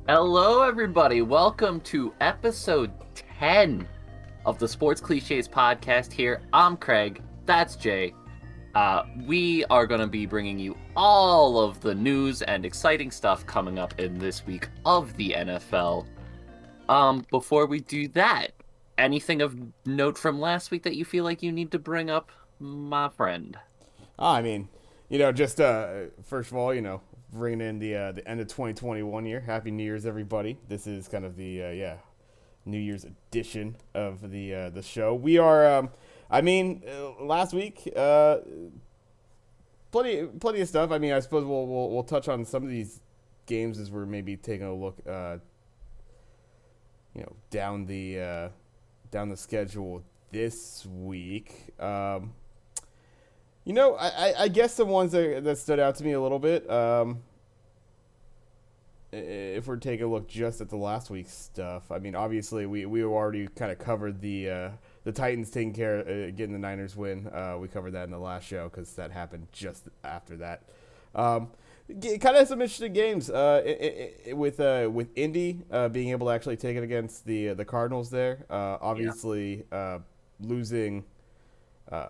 Hello, everybody. Welcome to episode 10 of the Sports Clichés podcast here. I'm Craig. That's Jay. We are going to be bringing you all of the news and exciting stuff coming up in this week of the NFL. Before we do that, anything of note from last week that you feel like you need to bring up, my friend? I mean, just first of all, bringing in the end of 2021 year. Happy New Year's, everybody. This is kind of the New Year's edition of the show. We are, last week, plenty of stuff. I mean, I suppose we'll touch on some of these games as we're maybe taking a look, down the schedule this week. I guess the ones that stood out to me a little bit, if we're taking a look just at the last week's stuff, I mean, obviously we already kind of covered the Titans taking care getting the Niners win. We covered that in the last show because that happened just after that. Um, Kind of some interesting games with Indy being able to actually take it against the Cardinals there. Yeah. Obviously, losing uh,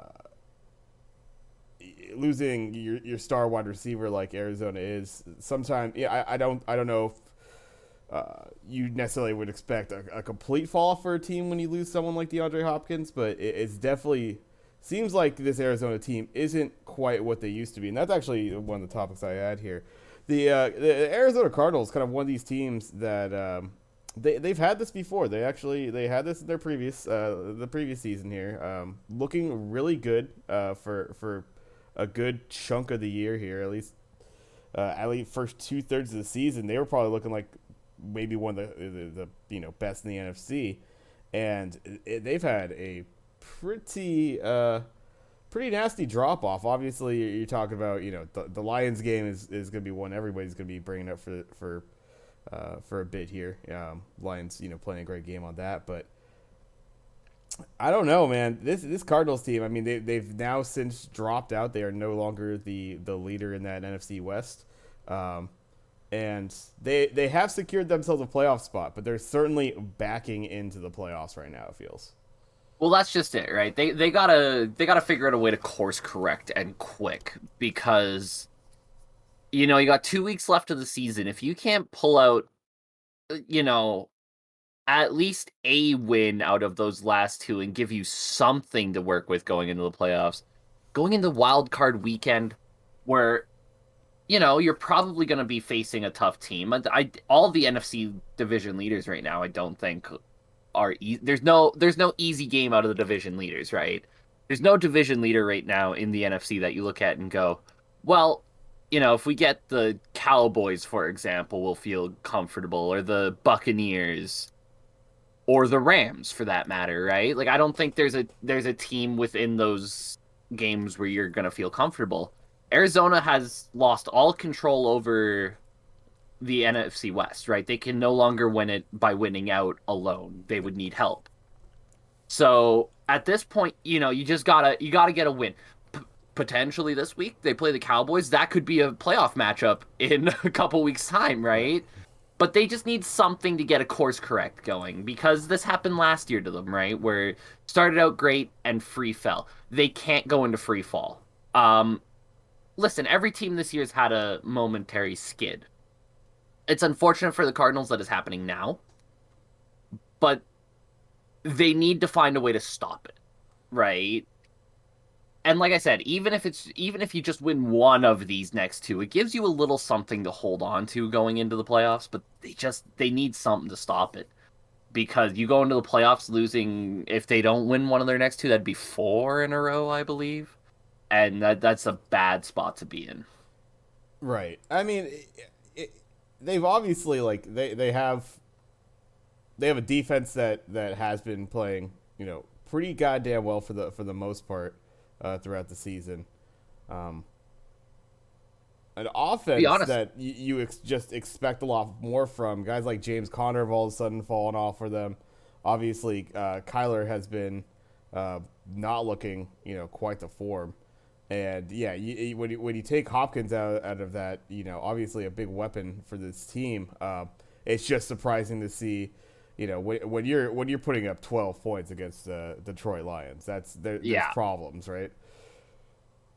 losing your star wide receiver like Arizona is sometimes. Yeah, I don't know if you necessarily would expect a complete fall off for a team when you lose someone like DeAndre Hopkins, but it's definitely seems like this Arizona team isn't quite what they used to be, and that's actually one of the topics I had here. The Arizona Cardinals, kind of one of these teams that. They've had this before. They had this in their the previous season here, looking really good for a good chunk of the year here. At least first 2/3 of the season, they were probably looking like maybe one of the best in the NFC, and they've had a pretty pretty nasty drop off. Obviously, you're talking about the Lions game is going to be one everybody's going to be bringing up for a bit here. Lions playing a great game on that, but I don't know, man. This Cardinals team. I mean, they've now since dropped out. They are no longer the leader in that NFC West, um, and they have secured themselves a playoff spot. But they're certainly backing into the playoffs right now. It feels. Well, that's just it, right? They gotta figure out a way to course correct and quick because you got 2 weeks left of the season. If you can't pull out, you know, at least a win out of those last two and give you something to work with going into the playoffs, going into wild card weekend, where you're probably going to be facing a tough team. All the NFC division leaders right now, I don't think there's no easy game out of the division leaders, right? There's no division leader right now in the NFC that you look at and go, well, if we get the Cowboys, for example, we'll feel comfortable, or the Buccaneers, or the Rams, for that matter, right? Like, I don't think there's a team within those games where you're gonna feel comfortable. Arizona has lost all control over the NFC West, right? They can no longer win it by winning out alone. They would need help. So at this point, you gotta get a win. Potentially this week they play the Cowboys. That could be a playoff matchup in a couple weeks' time, Right. right? But they just need something to get a course correct going because this happened last year to them, right? Where started out great and free fell. They can't go into free fall. Um, Listen, every team this year's had a momentary skid. It's unfortunate for the Cardinals that is happening now, but they need to find a way to stop it, right? And like I said, even if you just win one of these next two, it gives you a little something to hold on to going into the playoffs, but they need something to stop it. Because you go into the playoffs losing, if they don't win one of their next two, that'd be four in a row, I believe. And that's a bad spot to be in. Right. I mean, they've obviously they have a defense that has been playing pretty goddamn well for the most part throughout the season. Um, an Be offense honest. that just expect a lot more from guys like James Conner have all of a sudden fallen off for them. Obviously, Kyler has been not looking quite the form. And yeah, when you take Hopkins out of that, obviously a big weapon for this team. It's just surprising to see, when you're putting up 12 points against the Detroit Lions. There's Yeah. problems, right?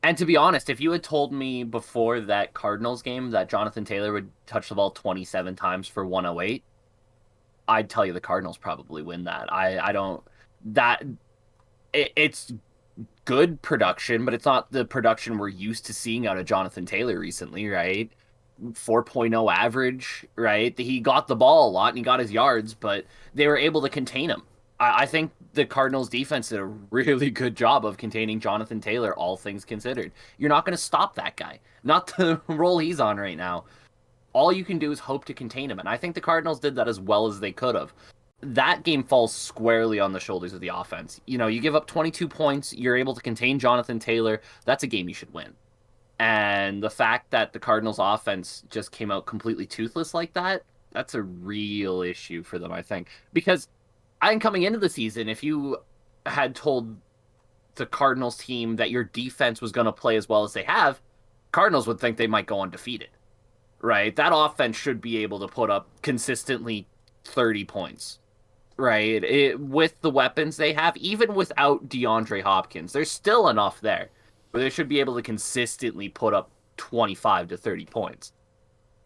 And to be honest, if you had told me before that Cardinals game that Jonathan Taylor would touch the ball 27 times for 108, I'd tell you the Cardinals probably win that. I don't that it's good production, but it's not the production we're used to seeing out of Jonathan Taylor recently, right? 4.0 average, right? He got the ball a lot and he got his yards, but they were able to contain him. I think the Cardinals defense did a really good job of containing Jonathan Taylor, all things considered. You're not going to stop that guy, not the role he's on right now. All you can do is hope to contain him. And I think the Cardinals did that as well as they could have. That game falls squarely on the shoulders of the offense. You give up 22 points, you're able to contain Jonathan Taylor. That's a game you should win. And the fact that the Cardinals offense just came out completely toothless like that, that's a real issue for them, I think. Because I think coming into the season, if you had told the Cardinals team that your defense was going to play as well as they have, Cardinals would think they might go undefeated, right? That offense should be able to put up consistently 30 points, right? With the weapons they have, even without DeAndre Hopkins, there's still enough there where they should be able to consistently put up 25 to 30 points.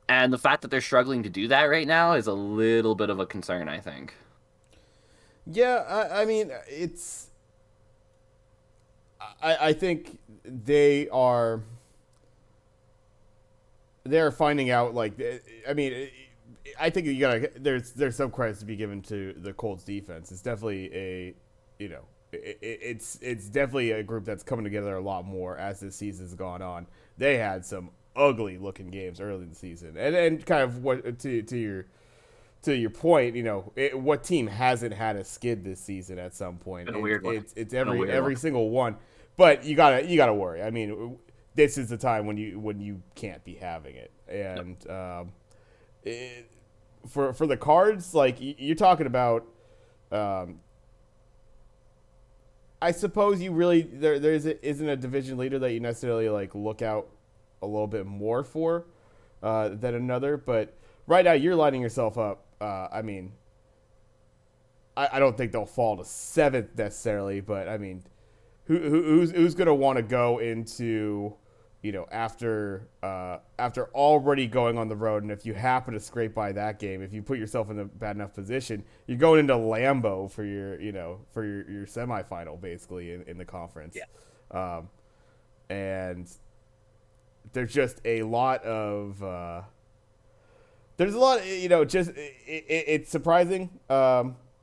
And the fact that they're struggling to do that right now is a little bit of a concern, I think. Yeah, I mean, I think they're finding out, like, I mean, I think there's some credit to be given to the Colts defense. It's definitely it's definitely a group that's coming together a lot more as this season's gone on. They had some ugly looking games early in the season, and kind of what to your point, what team hasn't had a skid this season at some point? Been a weird one. It's Been a weird every one. single one. But you gotta worry. I mean, this is the time when you can't be having it. Yep. And for the Cards, like you're talking about, um, I suppose you really isn't a division leader that you necessarily like look out a little bit more for than another. But right now, you're lining yourself up. I mean, I don't think they'll fall to seventh necessarily, but I mean, who's going to want to go into, after already going on the road, and if you happen to scrape by that game, if you put yourself in a bad enough position, you're going into Lambeau for your semifinal basically in the conference. Yeah. And there's just a lot of there's a lot, just it's surprising.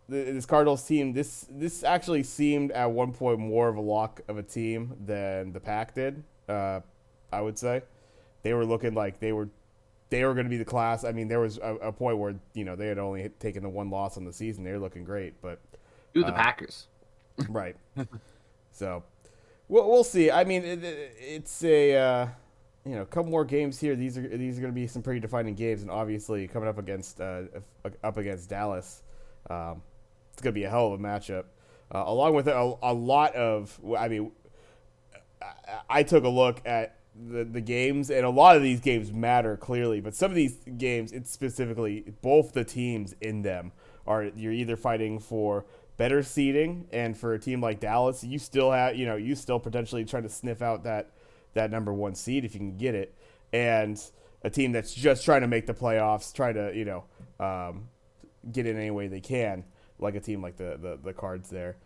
This Cardinals team, this actually seemed at one point more of a lock of a team than the Pack did. I would say they were looking like they were going to be the class. I mean, there was a point where they had only taken the one loss on the season. They were looking great, but Do the Packers. right. So we'll see. I mean, it's a couple more games here. These are going to be some pretty defining games, and obviously coming up against Dallas, it's going to be a hell of a matchup. Along with a lot of, I mean, I took a look at the games, and a lot of these games matter clearly, but some of these games, it's specifically both the teams in them you're either fighting for better seeding, and for a team like Dallas, you still have you still potentially trying to sniff out that number one seed if you can get it, and a team that's just trying to make the playoffs, try to get in any way they can, like a team like the Cards there.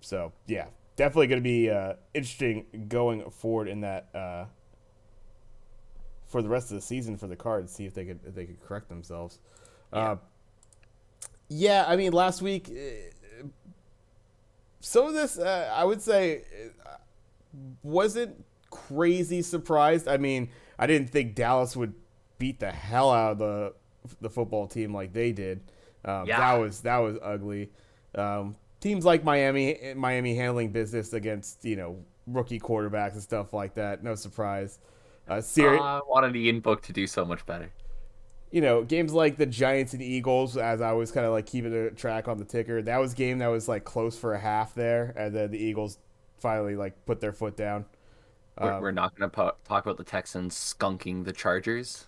So yeah, definitely going to be interesting going forward in that for the rest of the season for the Cards. See if they could correct themselves. Yeah, I mean, last week, some of this I would say wasn't crazy surprised. I mean, I didn't think Dallas would beat the hell out of the football team like they did. Yeah. That was ugly. Teams like Miami handling business against rookie quarterbacks and stuff like that. No surprise. I wanted Ian Book to do so much better. Games like the Giants and Eagles, as I was kind of like keeping a track on the ticker. That was a game that was like close for a half there, and then the Eagles finally like put their foot down. We're not going to talk about the Texans skunking the Chargers.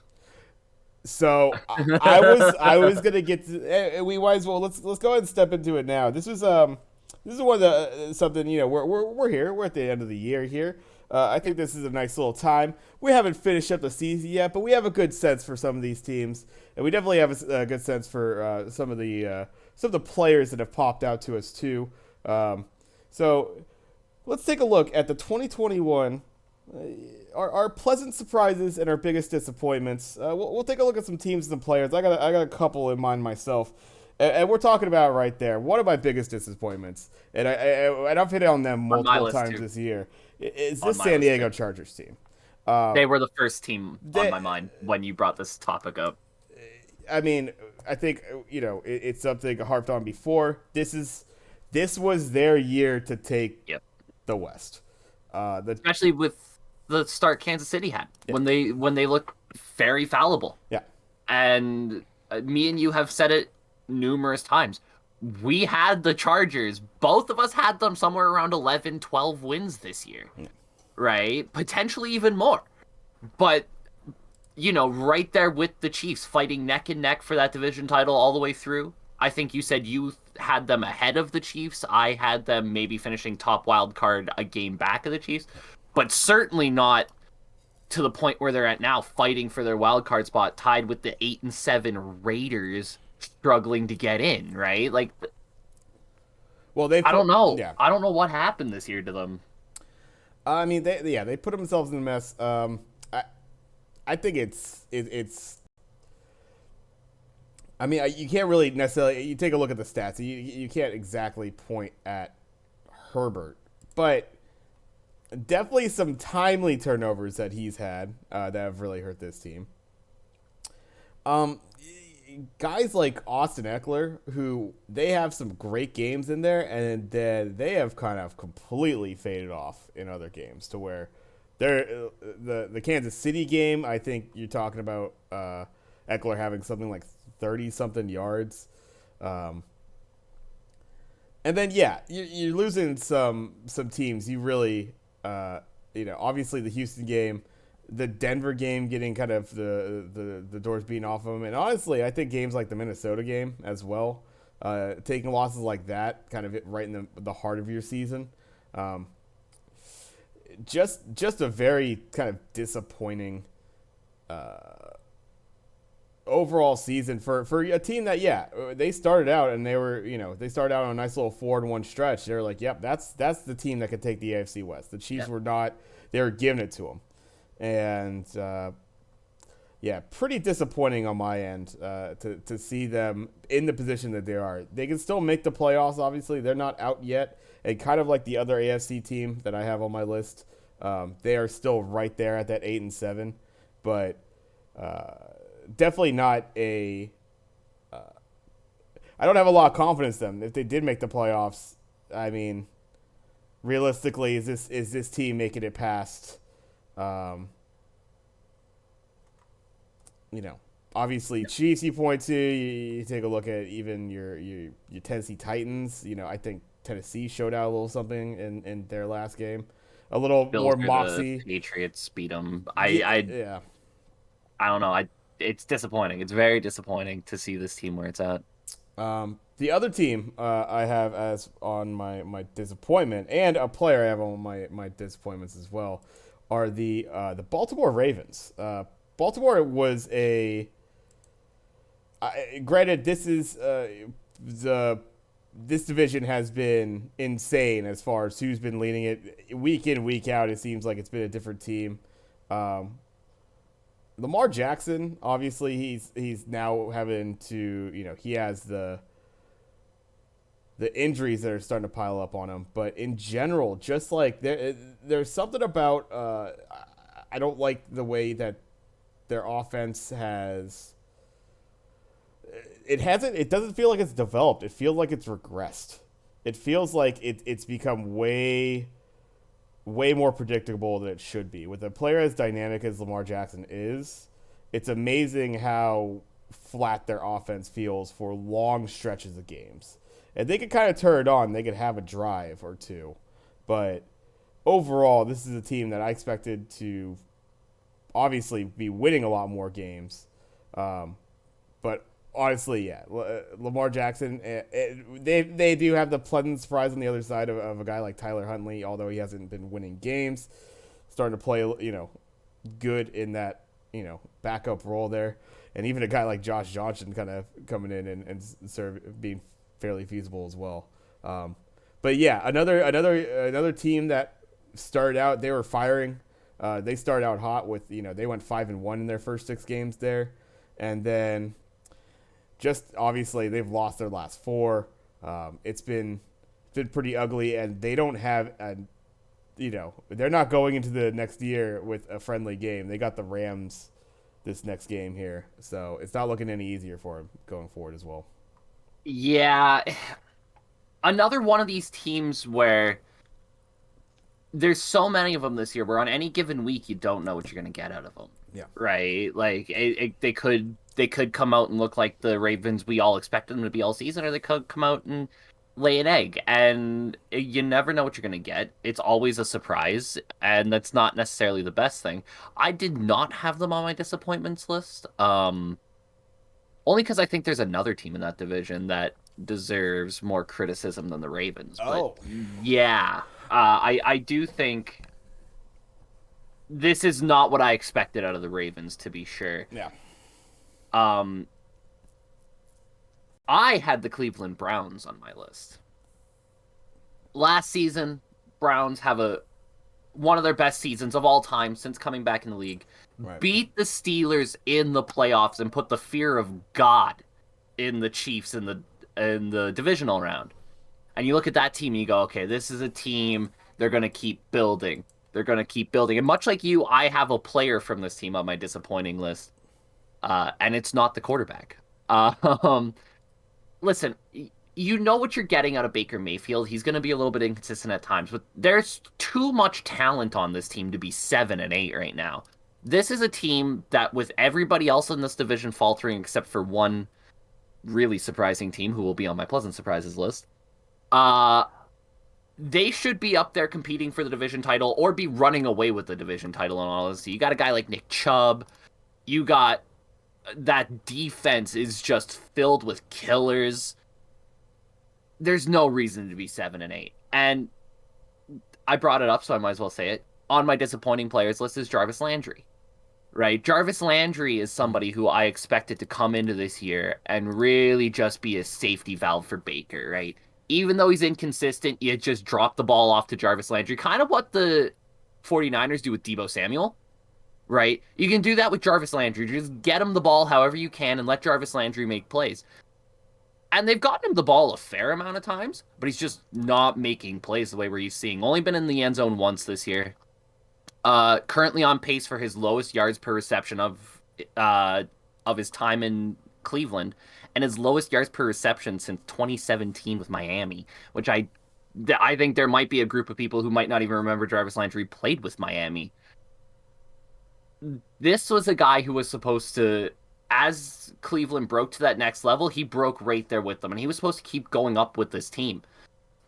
So I was gonna get to. We might as well let's go ahead and step into it now. This is one of the something we're here. We're at the end of the year here. I think this is a nice little time. We haven't finished up the season yet, but we have a good sense for some of these teams, and we definitely have a good sense for some of the players that have popped out to us too. So let's take a look at the 2021 our pleasant surprises and our biggest disappointments. We'll take a look at some teams and players. I got a couple in mind myself, and we're talking about right there. One of my biggest disappointments, and I've hit on them On my multiple list times too. this year, is On this my San list Diego too. Chargers team. They were the first team on They, my mind when you brought this topic up. I mean, I think it's something I harped on before. This was their year to take Yep. the West. The Especially with the start Kansas City had Yeah, when they looked very fallible. yeah, And me and you have said it numerous times. We had the Chargers. Both of us had them somewhere around 11, 12 wins this year, right? Potentially even more. But, right there with the Chiefs fighting neck and neck for that division title all the way through. I think you said you had them ahead of the Chiefs. I had them maybe finishing top wild card a game back of the Chiefs, but certainly not to the point where they're at now, fighting for their wild card spot, tied with the 8-7 Raiders, struggling to get in. Right? Like, well, they I put don't know. yeah. I don't know what happened this year to them. I mean, they put themselves in a mess. I think it's. I mean, you can't really necessarily. You take a look at the stats. You can't exactly point at Herbert, but definitely some timely turnovers that he's had that have really hurt this team. Um, Guys like Austin Eckler, who they have some great games in there, and then they have kind of completely faded off in other games to where they're the Kansas City game. I think you're talking about Eckler having something like 30 something yards. Um, and then you're losing some teams. You really obviously the Houston game, the Denver game getting kind of the doors beaten off of them, and honestly, I think games like the Minnesota game as well, taking losses like that, kind of right in the heart of your season, um, just a very kind of disappointing overall season for a team that they started out and they started out on a nice little 4-1 stretch. They're like, yep, that's the team that could take the AFC West. The Chiefs Yep. were not. They were giving it to them, and pretty disappointing on my end to see them in the position that they are. They can still make the playoffs. Obviously, they're not out yet, and kind of like the other AFC team that I have on my list, they are still right there at that 8-7, but. Definitely not a. I don't have a lot of confidence in them. If they did make the playoffs, I mean, realistically, is this team making it past? Um, Obviously, Chiefs. You point to. You take a look at even your Tennessee Titans. I think Tennessee showed out a little something in their last game, a little Bills more or the moxie. Patriots beat them. Yeah, yeah. I don't know. It's disappointing. It's very disappointing to see this team where it's at. The other team I have as on my disappointment, and a player I have on my disappointments as well, are the Baltimore Ravens. Baltimore was granted, this division has been insane as far as who's been leading it week in, week out. It seems like it's been a different team. Um, Lamar Jackson, obviously, he's now having to, he has the injuries that are starting to pile up on him. But in general, just like there's something about I don't like the way that their offense has. It doesn't feel like it's developed. It feels like it's regressed. It feels like it's become way more predictable than it should be. With a player as dynamic as Lamar Jackson is, it's amazing how flat their offense feels for long stretches of games. And they could kind of turn it on. They could have a drive or two. But overall, this is a team that I expected to obviously be winning a lot more games. But honestly, yeah, Lamar Jackson, they do have the pleasant surprise on the other side of a guy like Tyler Huntley, although he hasn't been winning games, starting to play, good in that, backup role there. And even a guy like Josh Johnson kind of coming in and being fairly feasible as well. But yeah, another team that started out, they were firing. They started out hot with, they went 5-1 in their first 6 games there, and then just obviously they've lost their last 4. It's been pretty ugly, and they don't have they're not going into the next year with a friendly game. They got the Rams this next game here, so it's not looking any easier for them going forward as well. Yeah, another one of these teams where there's so many of them this year where on any given week you don't know what you're going to get out of them. Yeah. Right? Like they could come out and look like the Ravens we all expected them to be all season, or they could come out and lay an egg, and you never know what you're going to get. It's always a surprise, and that's not necessarily the best thing. I did not have them on my disappointments list. Only because I think there's another team in that division that deserves more criticism than the Ravens. But Oh, yeah, I do think this is not what I expected out of the Ravens, to be sure. yeah. Um, I had the Cleveland Browns on my list. Last season, Browns have a one of their best seasons of all time since coming back in the league. Right. Beat the Steelers in the playoffs and put the fear of God in the Chiefs in the divisional round. And you look at that team and you go, okay, this is a team they're going to keep building. They're going to keep building. And much like you, I have a player from this team on my disappointing list, and it's not the quarterback. Um, listen, you know what you're getting out of Baker Mayfield. He's going to be a little bit inconsistent at times, but there's too much talent on this team to be 7-8 right now. This is a team that, with everybody else in this division faltering except for one really surprising team who will be on my pleasant surprises list, uh, they should be up there competing for the division title or be running away with the division title in all honesty. You got a guy like Nick Chubb. You got that defense is just filled with killers. There's no reason to be 7-8. And I brought it up, so I might as well say it. On my disappointing players list is Jarvis Landry. Right? Jarvis Landry is somebody who I expected to come into this year and really just be a safety valve for Baker, right? Even though he's inconsistent, you just drop the ball off to Jarvis Landry. Kind of what the 49ers do with Deebo Samuel, right? You can do that with Jarvis Landry. Just get him the ball however you can and let Jarvis Landry make plays. And they've gotten him the ball a fair amount of times, but he's just not making plays the way we're seeing. Only been in the end zone once this year. Currently on pace for his lowest yards per reception of his time in Cleveland, and his lowest yards per reception since 2017 with Miami, which I think there might be a group of people who might not even remember Jarvis Landry played with Miami. This was a guy who was supposed to, as Cleveland broke to that next level, he broke right there with them, and he was supposed to keep going up with this team.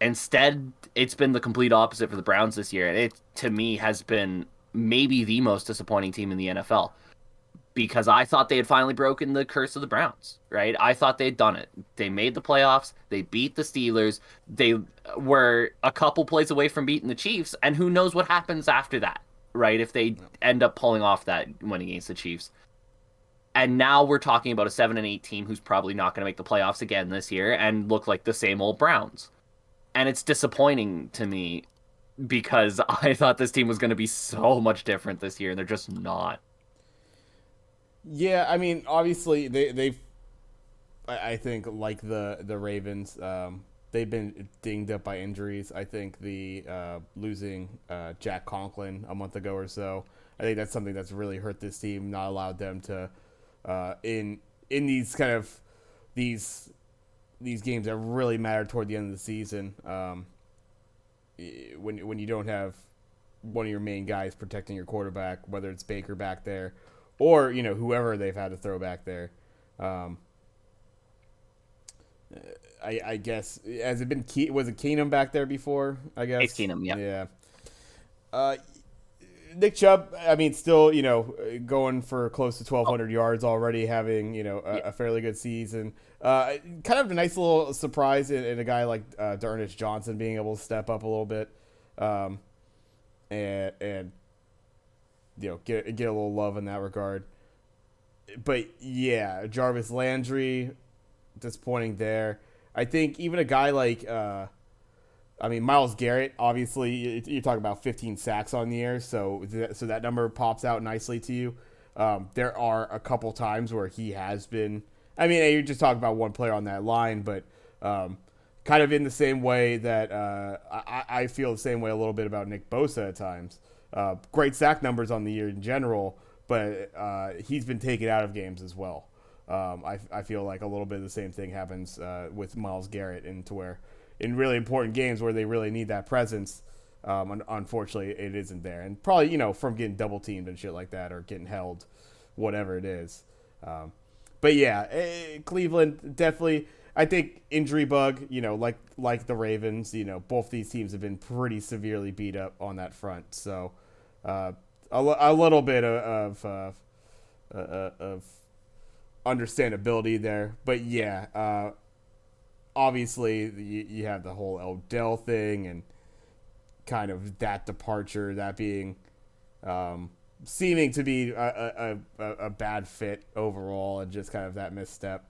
Instead, it's been the complete opposite for the Browns this year, and it, to me, has been maybe the most disappointing team in the NFL because I thought they had finally broken the curse of the Browns, right? I thought they had done it. They made the playoffs. They beat the Steelers. They were a couple plays away from beating the Chiefs, and who knows what happens after that, right? If they end up pulling off that win against the Chiefs. And now we're talking about a 7-8 team who's probably not going to make the playoffs again this year and look like the same old Browns. And it's disappointing to me because I thought this team was going to be so much different this year, and they're just not. Yeah, I mean, obviously they've I think like the Ravens, they've been dinged up by injuries. I think the losing Jack Conklin a month ago or so, I think that's something that's really hurt this team, not allowed them to in these kind of these games that really matter toward the end of the season. When you don't have one of your main guys protecting your quarterback, whether it's Baker back there or whoever they've had to throw back there. I guess has it been was it Keenum back there before? I guess Case Keenum, yeah. Yeah. Uh, Nick Chubb, I mean, still, going for close to 1,200 yards already, having, Yeah. a fairly good season. Kind of a nice little surprise in a guy like D'Ernest Johnson being able to step up a little bit, um, and get a little love in that regard. But yeah, Jarvis Landry, disappointing there. I think even a guy like Miles Garrett, obviously, you're talking about 15 sacks on the year, so that number pops out nicely to you. There are a couple times where he has been. I mean, you're just talking about one player on that line, but kind of in the same way that I feel the same way a little bit about Nick Bosa at times. Great sack numbers on the year in general, but he's been taken out of games as well. I feel like a little bit of the same thing happens with Myles Garrett, into where in really important games where they really need that presence, unfortunately it isn't there, and probably from getting double teamed and shit like that, or getting held, whatever it is. But yeah, Cleveland definitely. I think injury bug. Like the Ravens. Both these teams have been pretty severely beat up on that front. So a little bit of understandability there. But yeah, obviously you have the whole Odell thing and kind of that departure, that being seeming to be a bad fit overall, and just kind of that misstep.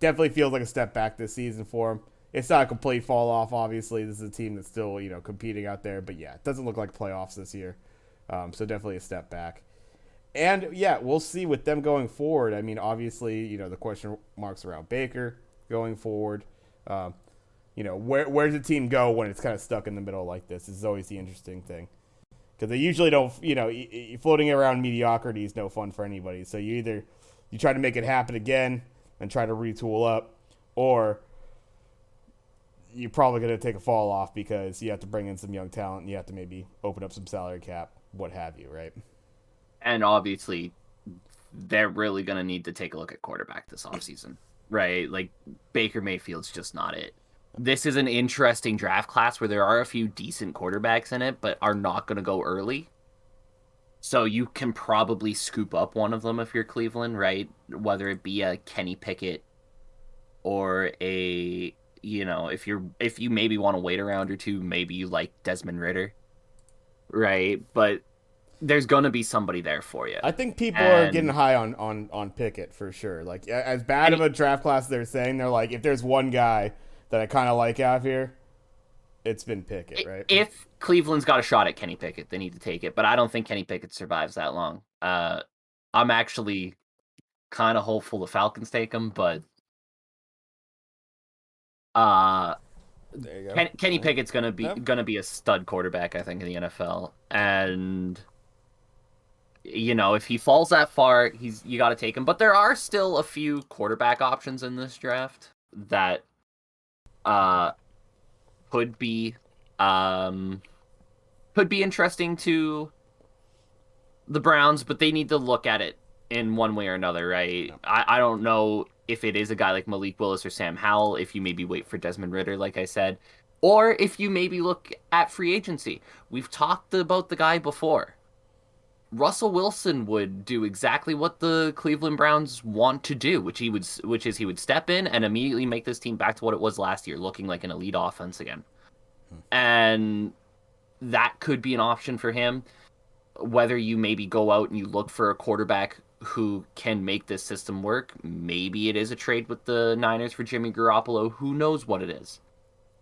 Definitely feels like a step back this season for him. It's not a complete fall off, obviously. This is a team that's still competing out there, but yeah, it doesn't look like playoffs this year. So definitely a step back. And yeah, we'll see with them going forward. I mean, obviously, the question marks around Baker going forward. Where does the team go when it's kind of stuck in the middle like this? This is always the interesting thing, because they usually don't. Floating around mediocrity is no fun for anybody. So you try to make it happen again and try to retool up, or you're probably going to take a fall off because you have to bring in some young talent and you have to maybe open up some salary cap, what have you, right? And obviously, they're really going to need to take a look at quarterback this offseason, right? Like, Baker Mayfield's just not it. This is an interesting draft class where there are a few decent quarterbacks in it, but are not going to go early. So you can probably scoop up one of them if you're Cleveland, right? Whether it be a Kenny Pickett or if you maybe want to wait a round or two, maybe you like Desmond Ritter, right? But there's gonna be somebody there for you. I think people are getting And high on Pickett for sure. Like, as bad and of a draft class they're saying, they're like, if there's one guy that I kind of like out of here, it's been Pickett, right? if Cleveland's got a shot at Kenny Pickett, they need to take it. But I don't think Kenny Pickett survives that long. I'm actually kind of hopeful the Falcons take him, but uh, There you go. Kenny Yep. Pickett's Yep. gonna be a stud quarterback, I think, in the NFL. And if he falls that far, you got to take him. But there are still a few quarterback options in this draft that uh could be um could be interesting to the Browns, but they need to look at it in one way or another, right? Yep. I don't know if it is a guy like Malik Willis or Sam Howell, if you maybe wait for Desmond Ritter, like I said, or if you maybe look at free agency. We've talked about the guy before. Russell Wilson would do exactly what the Cleveland Browns want to do, which is he would step in and immediately make this team back to what it was last year, looking like an elite offense again. And that could be an option for him. Whether you maybe go out and you look for a quarterback who can make this system work, maybe it is a trade with the Niners for Jimmy Garoppolo. Who knows what it is,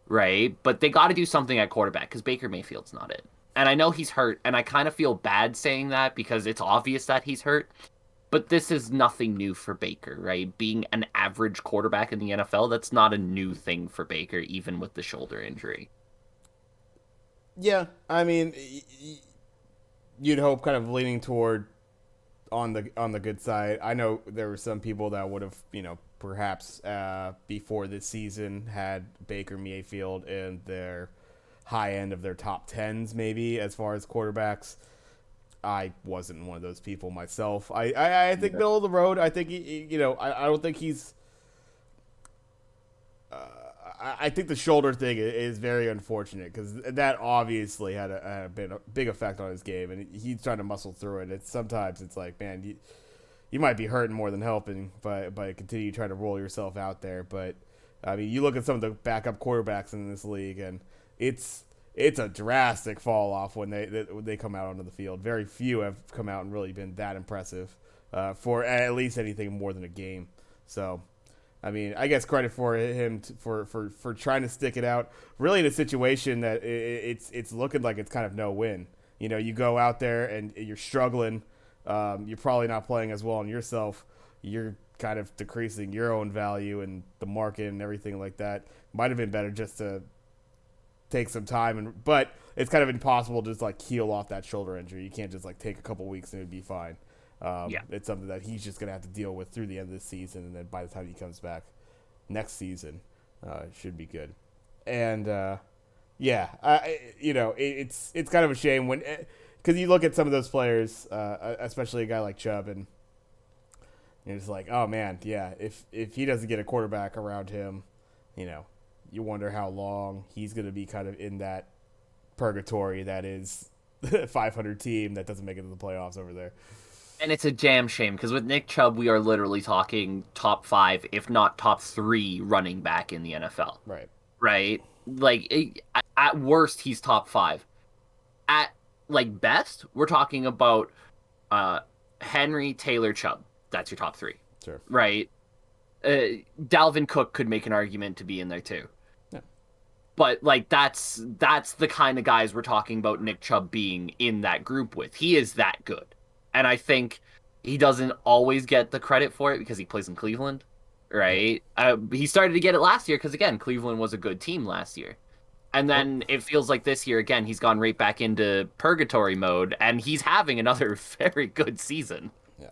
right? But they got to do something at quarterback because Baker Mayfield's not it. And I know he's hurt, and I kind of feel bad saying that because it's obvious that he's hurt. But this is nothing new for Baker, right? Being an average quarterback in the NFL, that's not a new thing for Baker, even with the shoulder injury. Yeah, I mean, you'd hope kind of leaning toward on the good side. I know there were some people that would have, perhaps before this season had Baker Mayfield in their high end of their top tens, maybe as far as quarterbacks. I wasn't one of those people myself. I think Yeah. middle of the road. I think I don't think he's. I think the shoulder thing is very unfortunate because that obviously had a big effect on his game, and he's trying to muscle through it. Sometimes it's like, man, you might be hurting more than helping by continue trying to roll yourself out there. But I mean, you look at some of the backup quarterbacks in this league, and it's a drastic fall off when they come out onto the field. Very few have come out and really been that impressive for at least anything more than a game. So, I mean, I guess credit for him for trying to stick it out. Really, in a situation that it's looking like it's kind of no win. You know, you go out there and you're struggling. You're probably not playing as well on yourself. You're kind of decreasing your own value and the market and everything like that. Might have been better just to take some time, but it's kind of impossible to just like heal off that shoulder injury. You can't just like take a couple weeks and it'd be fine. Yeah. It's something that he's just gonna have to deal with through the end of this season, and then by the time he comes back next season, it should be good. And it's kind of a shame when because you look at some of those players, especially a guy like Chubb, and you're just like, oh man, yeah, if he doesn't get a quarterback around him, you wonder how long he's going to be kind of in that purgatory that is 500 team that doesn't make it to the playoffs over there. And it's a damn shame because with Nick Chubb, we are literally talking top 5, if not top 3 running back in the NFL. Right. Right? Like, at worst, he's top 5. At, like, best, we're talking about Henry, Taylor, Chubb. That's your top 3. Sure. Right? Dalvin Cook could make an argument to be in there, too. Yeah. But, like, that's the kind of guys we're talking about Nick Chubb being in that group with. He is that good. And I think he doesn't always get the credit for it because he plays in Cleveland, right? He started to get it last year because, again, Cleveland was a good team last year. And then it feels like this year, again, he's gone right back into purgatory mode, and he's having another very good season. Yeah.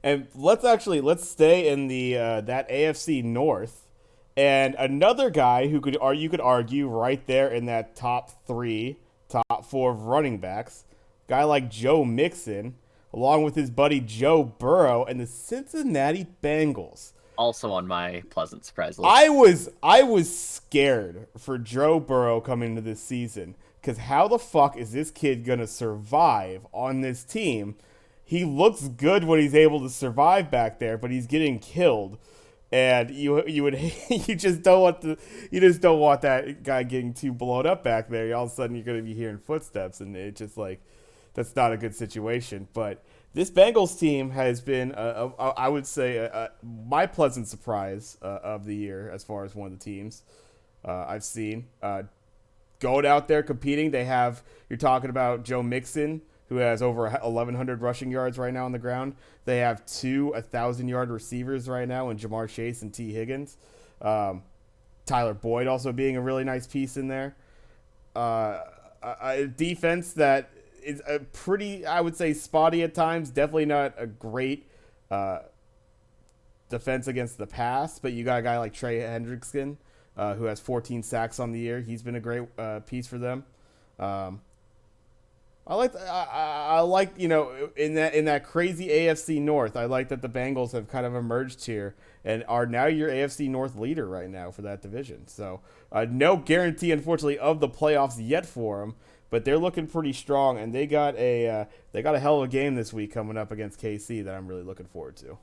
And let's stay in the that AFC North. And another guy who you could argue right there in that top 4 of running backs, guy like Joe Mixon, along with his buddy Joe Burrow and the Cincinnati Bengals. Also on my pleasant surprise list. I was scared for Joe Burrow coming into this season because how the fuck is this kid gonna survive on this team? He looks good when he's able to survive back there, but he's getting killed, and you just don't want that guy getting too blown up back there. All of a sudden you're gonna be hearing footsteps, and it just like. That's not a good situation. But this Bengals team has been, I would say, my pleasant surprise of the year as far as one of the teams I've seen. Going out there competing, you're talking about Joe Mixon, who has over 1,100 rushing yards right now on the ground. They have 2 1,000-yard receivers right now in Jamar Chase and T. Higgins. Tyler Boyd also being a really nice piece in there. A defense that is a pretty, I would say, spotty at times. Definitely not a great defense against the pass, but you got a guy like Trey Hendrickson, who has 14 sacks on the year. He's been a great piece for them. I like in that crazy AFC North. I like that the Bengals have kind of emerged here and are now your AFC North leader right now for that division. So no guarantee, unfortunately, of the playoffs yet for them. But they're looking pretty strong, and they got a hell of a game this week coming up against KC that I'm really looking forward to.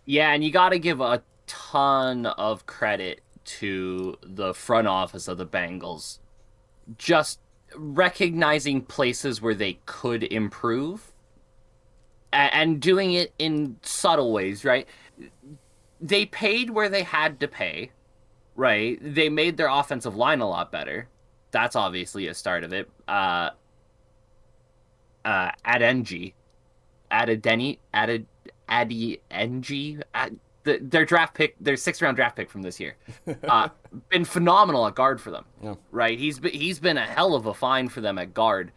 Yeah, and you got to give a ton of credit to the front office of the Bengals, just recognizing places where they could improve, and doing it in subtle ways. Right? They paid where they had to pay. Right? They made their offensive line a lot better. That's obviously a start of it. Adenji, their draft pick, their 6th-round draft pick from this year, been phenomenal at guard for them. Yeah. Right? He's been a hell of a find for them at guard.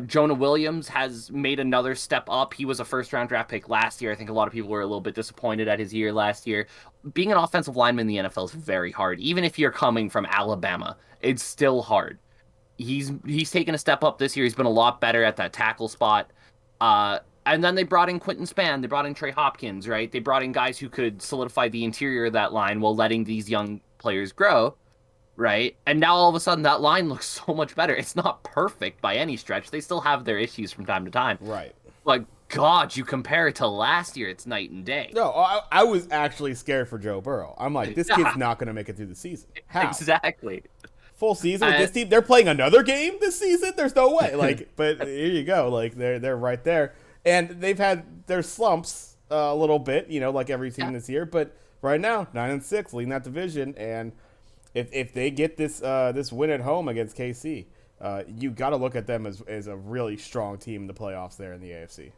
Jonah Williams has made another step up. He was a 1st-round draft pick last year. I think a lot of people were a little bit disappointed at his year last year. Being an offensive lineman in the NFL is very hard. Even if you're coming from Alabama, it's still hard. He's taken a step up this year. He's been a lot better at that tackle spot. And then they brought in Quentin Spann. They brought in Trey Hopkins, right? They brought in guys who could solidify the interior of that line while letting these young players grow. right? And now all of a sudden that line looks so much better. It's not perfect by any stretch. They still have their issues from time to time. Right. Like, God, you compare it to last year, it's night and day. No, I was actually scared for Joe Burrow. I'm like, this kid's Yeah, not going to make it through the season. How? exactly. Full season with Uh, this team? They're playing another game this season? There's no way. Like, but here you go. Like, they're right there. And they've had their slumps a little bit, like every team yeah, this year. But right now, 9-6, leading that division. And if they get this win at home against KC, you got to look at them as a really strong team in the playoffs there in the AFC.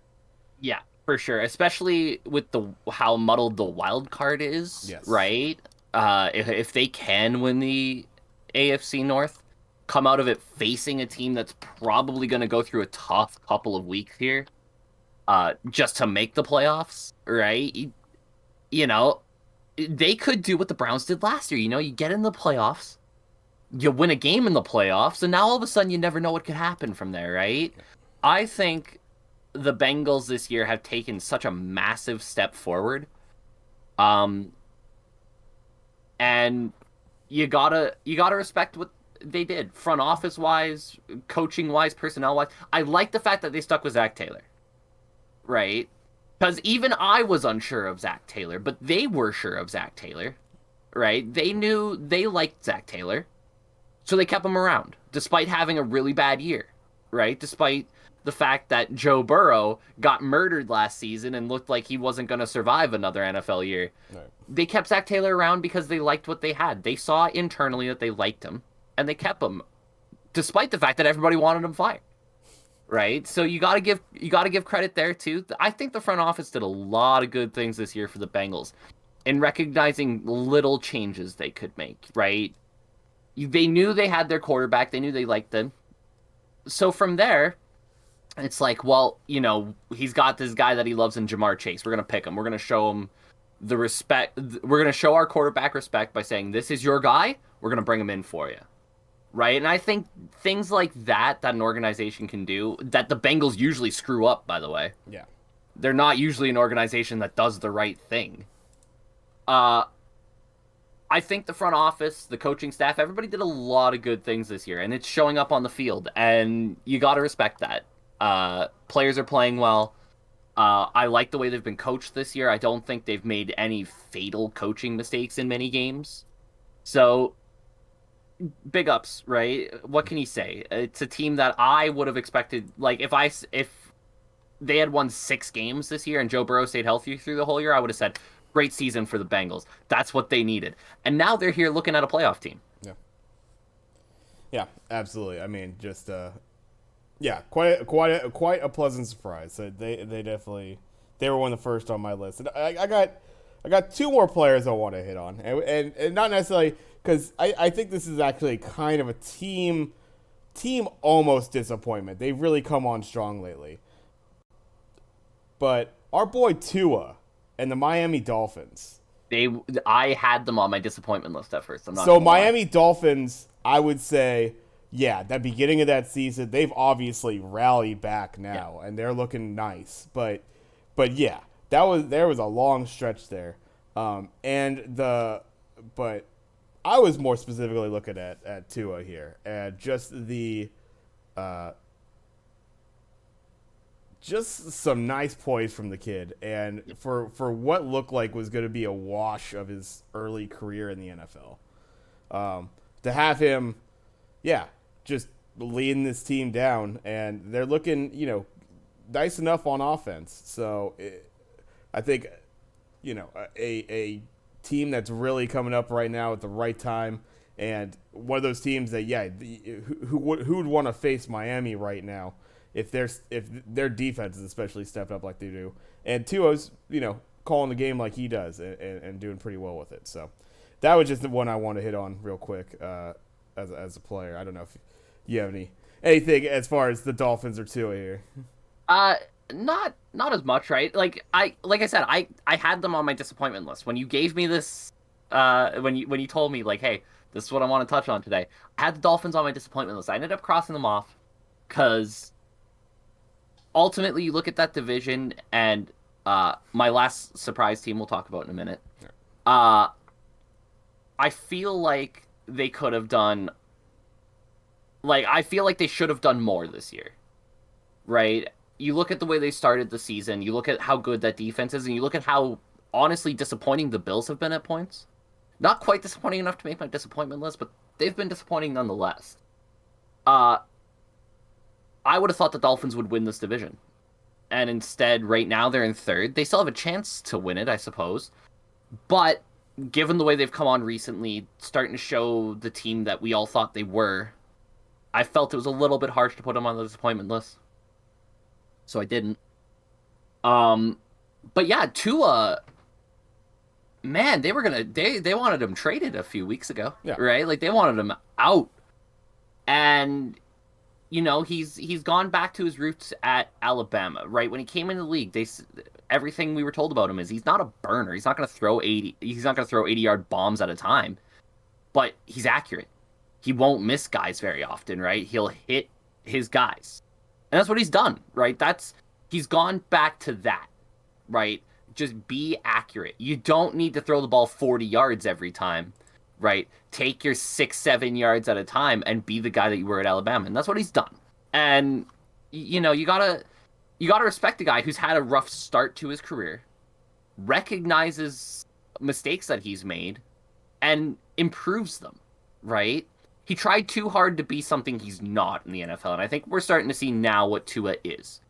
yeah, for sure. Especially with the how muddled the wild card is, Yes. right? If they can win the AFC North, come out of it facing a team that's probably going to go through a tough couple of weeks here, just to make the playoffs, right? You know, they could do what the Browns did last year. You get in the playoffs, you win a game in the playoffs, and now all of a sudden you never know what could happen from there, right? I think the Bengals this year have taken such a massive step forward. Um, and you gotta respect what they did, front office wise, coaching wise, personnel wise. I like the fact that they stuck with Zach Taylor, right? Because even I was unsure of Zach Taylor, but they were sure of Zach Taylor, right? They knew they liked Zach Taylor, so they kept him around, despite having a really bad year, right? Despite the fact that Joe Burrow got murdered last season and looked like he wasn't going to survive another NFL year. Right. They kept Zach Taylor around because they liked what they had. They saw internally that they liked him, and they kept him, despite the fact that everybody wanted him fired. Right? So you gotta give credit there too. I think the front office did a lot of good things this year for the Bengals in recognizing little changes they could make, right? They knew they had their quarterback, they knew they liked them. So from there, it's like, well, he's got this guy that he loves in Jamar Chase. We're gonna pick him. We're gonna show him the respect. We're gonna show our quarterback respect by saying, "This is your guy. We're gonna bring him in for you." Right? And I think things like that an organization can do, that the Bengals usually screw up, by the way. Yeah. They're not usually an organization that does the right thing. Uh, I think the front office, the coaching staff, everybody did a lot of good things this year, and it's showing up on the field, and you got to respect that. Players are playing well. I like the way they've been coached this year. I don't think they've made any fatal coaching mistakes in many games. So big ups, right? What can you say? It's a team that I would have expected. Like if they had won 6 games this year and Joe Burrow stayed healthy through the whole year, I would have said great season for the Bengals. That's what they needed, and now they're here looking at a playoff team. Yeah. Yeah, absolutely. I mean, just yeah, quite a pleasant surprise. So they definitely they were one of the first on my list. And I got two more players I want to hit on, and not necessarily because I think this is actually kind of a team almost disappointment. They've really come on strong lately. But our boy Tua and the Miami Dolphins. They, I had them on my disappointment list at first. I'm not So gonna lie. Miami Dolphins, I would say, yeah, that beginning of that season, they've obviously rallied back Yeah, now, and they're looking nice. But yeah, there was a long stretch there, but I was more specifically looking at Tua here, and uh, just some nice poise from the kid, and for what looked like was going to be a wash of his early career in the NFL. To have him, yeah, just leading this team down, and they're looking, nice enough on offense. So I think, a team that's really coming up right now at the right time, and one of those teams that, yeah, who would want to face Miami right now if their defense is especially stepped up like they do, and Tua's, calling the game like he does and doing pretty well with it. So that was just the one I want to hit on real quick as a player. I don't know if you have anything as far as the Dolphins or Tua here. Uh, not as much, right? Like I said, I had them on my disappointment list when you gave me this. When you told me, like, hey, this is what I want to touch on today. I had the Dolphins on my disappointment list. I ended up crossing them off because ultimately you look at that division, and my last surprise team we'll talk about in a minute. Uh, I feel like they could have done. Like, I feel like they should have done more this year, right? You look at the way they started the season, you look at how good that defense is, and you look at how honestly disappointing the Bills have been at points. Not quite disappointing enough to make my disappointment list, but they've been disappointing nonetheless. Uh, I would have thought the Dolphins would win this division. And instead, right now, they're in third. They still have a chance to win it, I suppose. But given the way they've come on recently, starting to show the team that we all thought they were, I felt it was a little bit harsh to put them on the disappointment list. So I didn't. Um, but yeah, Tua, man, they wanted him traded a few weeks ago, Yeah. right? Like they wanted him out. And he's gone back to his roots at Alabama, right? When he came into the league, everything we were told about him is he's not a burner. He's not going to throw 80. He's not going to throw 80-yard bombs at a time, but he's accurate. He won't miss guys very often, right? He'll hit his guys. And that's what he's done, right? He's gone back to that, right? Just be accurate. You don't need to throw the ball 40 yards every time, right? Take your 6-7 yards at a time and be the guy that you were at Alabama. And that's what he's done. And you gotta respect the guy who's had a rough start to his career, recognizes mistakes that he's made, and improves them, right? He tried too hard to be something he's not in the NFL, and I think we're starting to see now what Tua is,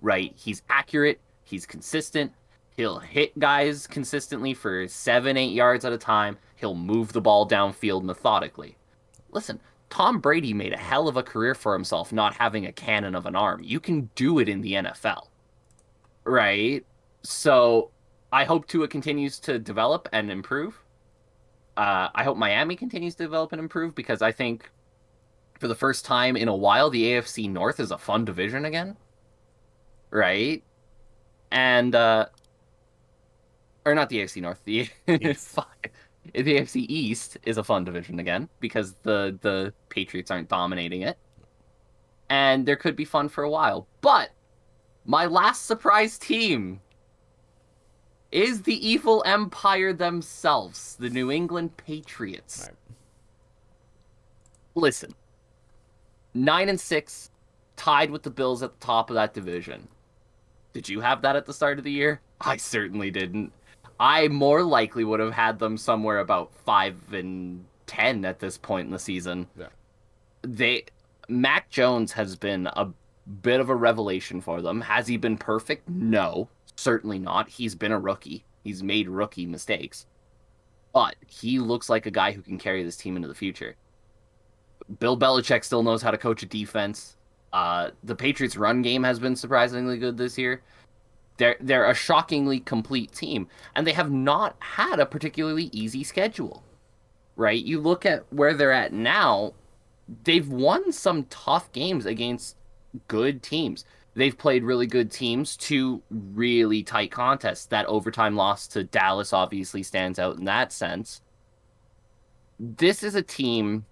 right? He's accurate, he's consistent, he'll hit guys consistently for 7-8 yards at a time, he'll move the ball downfield methodically. Listen, Tom Brady made a hell of a career for himself not having a cannon of an arm. You can do it in the NFL, right? So I hope Tua continues to develop and improve. I hope Miami continues to develop and improve because I think for the first time in a while, the AFC North is a fun division again, right? And or not the AFC North, the the AFC East is a fun division again because the Patriots aren't dominating it, and there could be fun for a while. But my last surprise team is the evil empire themselves, the New England Patriots. Right. Listen, 9-6, tied with the Bills at the top of that division. Did you have that at the start of the year? I certainly didn't. I more likely would have had them somewhere about 5-10 at this point in the season. Yeah. Mac Jones has been a bit of a revelation for them. Has he been perfect? No, certainly not. He's been a rookie. He's made rookie mistakes. But he looks like a guy who can carry this team into the future. Bill Belichick still knows how to coach a defense. The Patriots' run game has been surprisingly good this year. They're a shockingly complete team, and they have not had a particularly easy schedule, right? You look at where they're at now, they've won some tough games against good teams. They've played really good teams to really tight contests. That overtime loss to Dallas obviously stands out in that sense. This is a team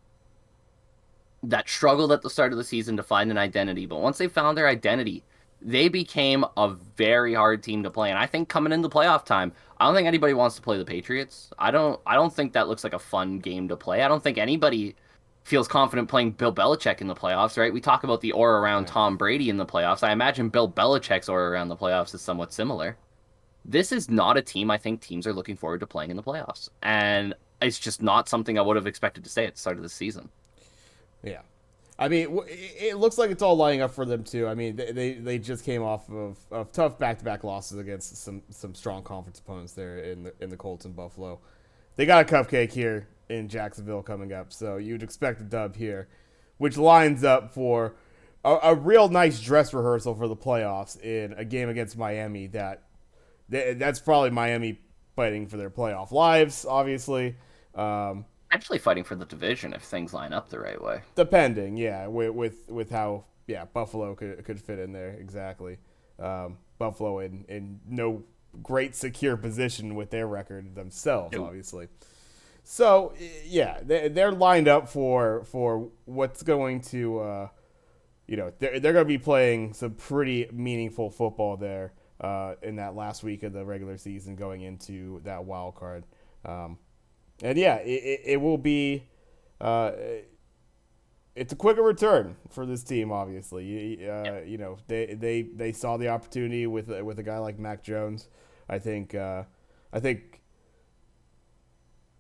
that struggled at the start of the season to find an identity, but once they found their identity, they became a very hard team to play. And I think coming into playoff time, I don't think anybody wants to play the Patriots. I don't think that looks like a fun game to play. I don't think anybody feels confident playing Bill Belichick in the playoffs, right? We talk about the aura around Tom Brady in the playoffs. I imagine Bill Belichick's aura around the playoffs is somewhat similar. This is not a team I think teams are looking forward to playing in the playoffs. And it's just not something I would have expected to say at the start of the season. Yeah. I mean, it looks like it's all lining up for them too. I mean, they just came off of tough back-to-back losses against some strong conference opponents there in the Colts and Buffalo. They got a cupcake here in Jacksonville coming up, so you'd expect a dub here, which lines up for a real nice dress rehearsal for the playoffs in a game against Miami. That's probably Miami fighting for their playoff lives, obviously. Actually fighting for the division if things line up the right way. Depending, yeah, with how Buffalo could fit in there exactly. Buffalo in no great secure position with their record themselves, obviously. So yeah, they're lined up for what's going to they're going to be playing some pretty meaningful football there in that last week of the regular season going into that wild card. And yeah, it will be uh, it's a quicker return for this team. Obviously, Yeah. they saw the opportunity with a guy like Mac Jones. I think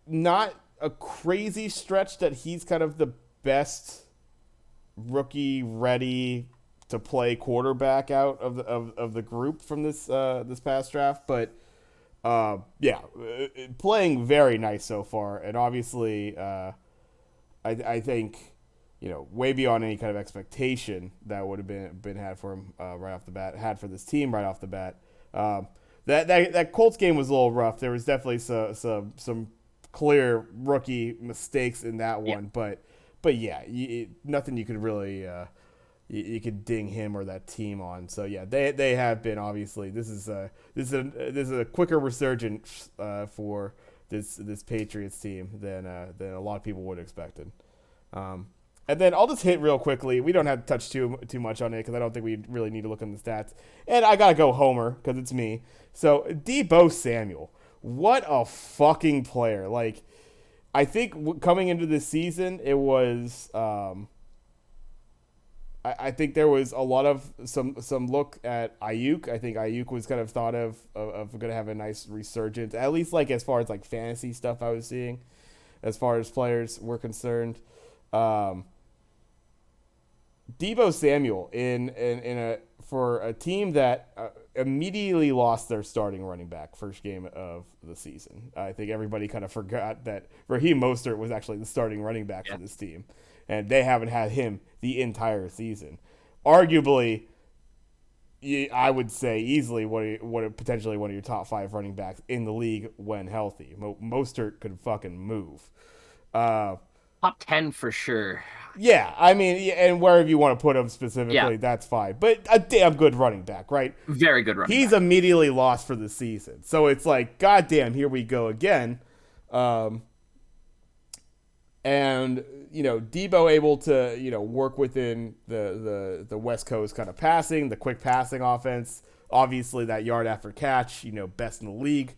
not a crazy stretch that he's kind of the best rookie ready to play quarterback out of the group from this past draft, but yeah, playing very nice so far, and obviously, I think way beyond any kind of expectation that would have been had for him right off the bat, had for this team right off the bat. Um, that Colts game was a little rough. There was definitely some clear rookie mistakes in that Yeah. one, but yeah, nothing you could really you could ding him or that team on. So yeah, they have been obviously this is a quicker resurgence for this Patriots team than a lot of people would have expected. Um, and then I'll just hit real quickly. We don't have to touch too much on it because I don't think we really need to look on the stats. And I gotta go Homer because it's me. So Debo Samuel, what a fucking player! Like I think coming into this season, it was. I think there was a lot of some look at Ayuk. I think Ayuk was kind of thought of going to have a nice resurgence, at least like as far as like fantasy stuff I was seeing, as far as players were concerned. Um, Debo Samuel in a for a team that immediately lost their starting running back first game of the season. I think everybody kind of forgot that Raheem Mostert was actually the starting running back for Yeah. this team, and they haven't had him the entire season. Arguably, I would say easily potentially one of your top five running backs in the league when healthy. Mostert could fucking move. Uh, Top 10 for sure. yeah, I mean, yeah, and wherever you want to put him Yeah. specifically, that's fine. But a damn good running back, right? Very good running He's back. immediately lost for the season, so it's like, goddamn, here we go again. Um, and Debo able to work within the West Coast kind of passing, the quick passing offense. Obviously, that yard after catch, best in the league.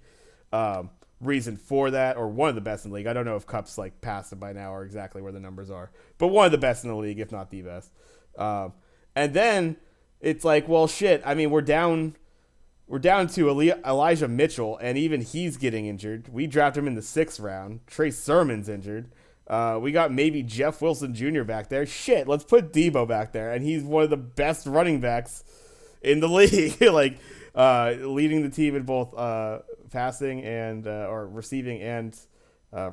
Um, Reason for that, or one of the best in the league. I don't know if Cup's like passed it by now or exactly where the numbers are, but one of the best in the league, if not the best. And then it's like, well, shit. I mean, we're down to Elijah Mitchell, and even he's getting injured. We drafted him in the 6th round. Trey Sermon's injured. We got maybe Jeff Wilson Jr. back there. Shit, let's put Debo back there, and he's one of the best running backs in the league. Like leading the team in both passing and or receiving and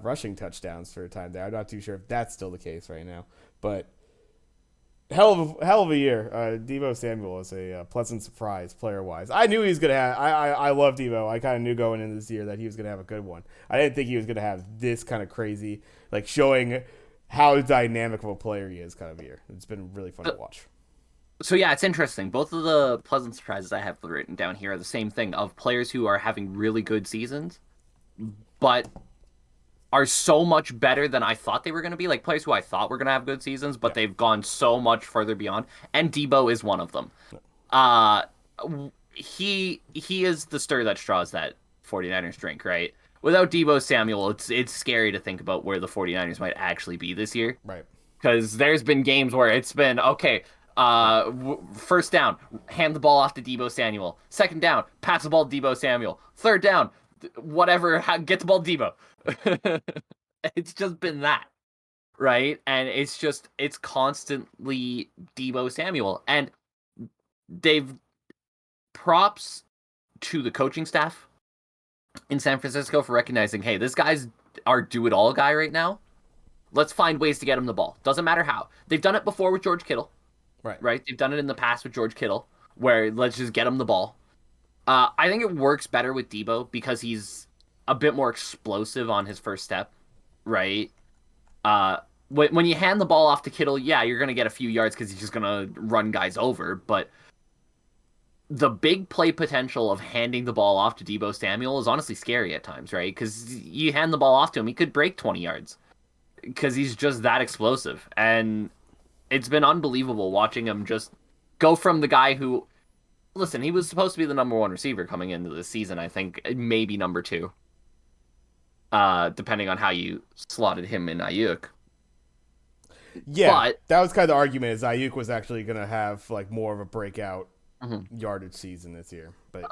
rushing touchdowns for a time there. I'm not too sure if that's still the case right now, but hell of a year. Debo Samuel was a pleasant surprise player wise. I knew he was gonna have. I love Debo. I kind of knew going into this year that he was gonna have a good one. I didn't think he was gonna have this kind of crazy, like showing how dynamic of a player he is kind of year. It's been really fun to watch. So yeah, it's interesting. Both of the pleasant surprises I have written down here are the same thing of players who are having really good seasons, but are so much better than I thought they were going to be. Like players who I thought were going to have good seasons, but Yeah, they've gone so much further beyond. And Debo is one of them. Uh, he is the stir that straws that 49ers drink, right? Without Debo Samuel, it's scary to think about where the 49ers might actually be this year. right. Because there's been games where it's been okay. First down, hand the ball off to Debo Samuel. Second down, pass the ball to Debo Samuel. Third down, whatever, get the ball to Debo. It's just been that, right? And it's constantly Debo Samuel, and they've props to the coaching staff in San Francisco for recognizing, hey, this guy's our do-it-all guy right now. Let's find ways to get him the ball. Doesn't matter how. They've done it before with George Kittle, Right. right? They've done it in the past with George Kittle, where let's just get him the ball. I think it works better with Debo because he's a bit more explosive on his first step, right? When you hand the ball off to Kittle, yeah, you're gonna get a few yards because he's just gonna run guys over. But the big play potential of handing the ball off to Debo Samuel is honestly scary at times, right? Because you hand the ball off to him, he could break 20 yards because he's just that explosive. And it's been unbelievable watching him just go from the guy who, listen, he was supposed to be the number one receiver coming into this season, I think, maybe number two, depending on how you slotted him in Ayuk. Yeah, But that was kind of the argument. Is Ayuk was actually going to have like more of a breakout mhm. yardage season this year, but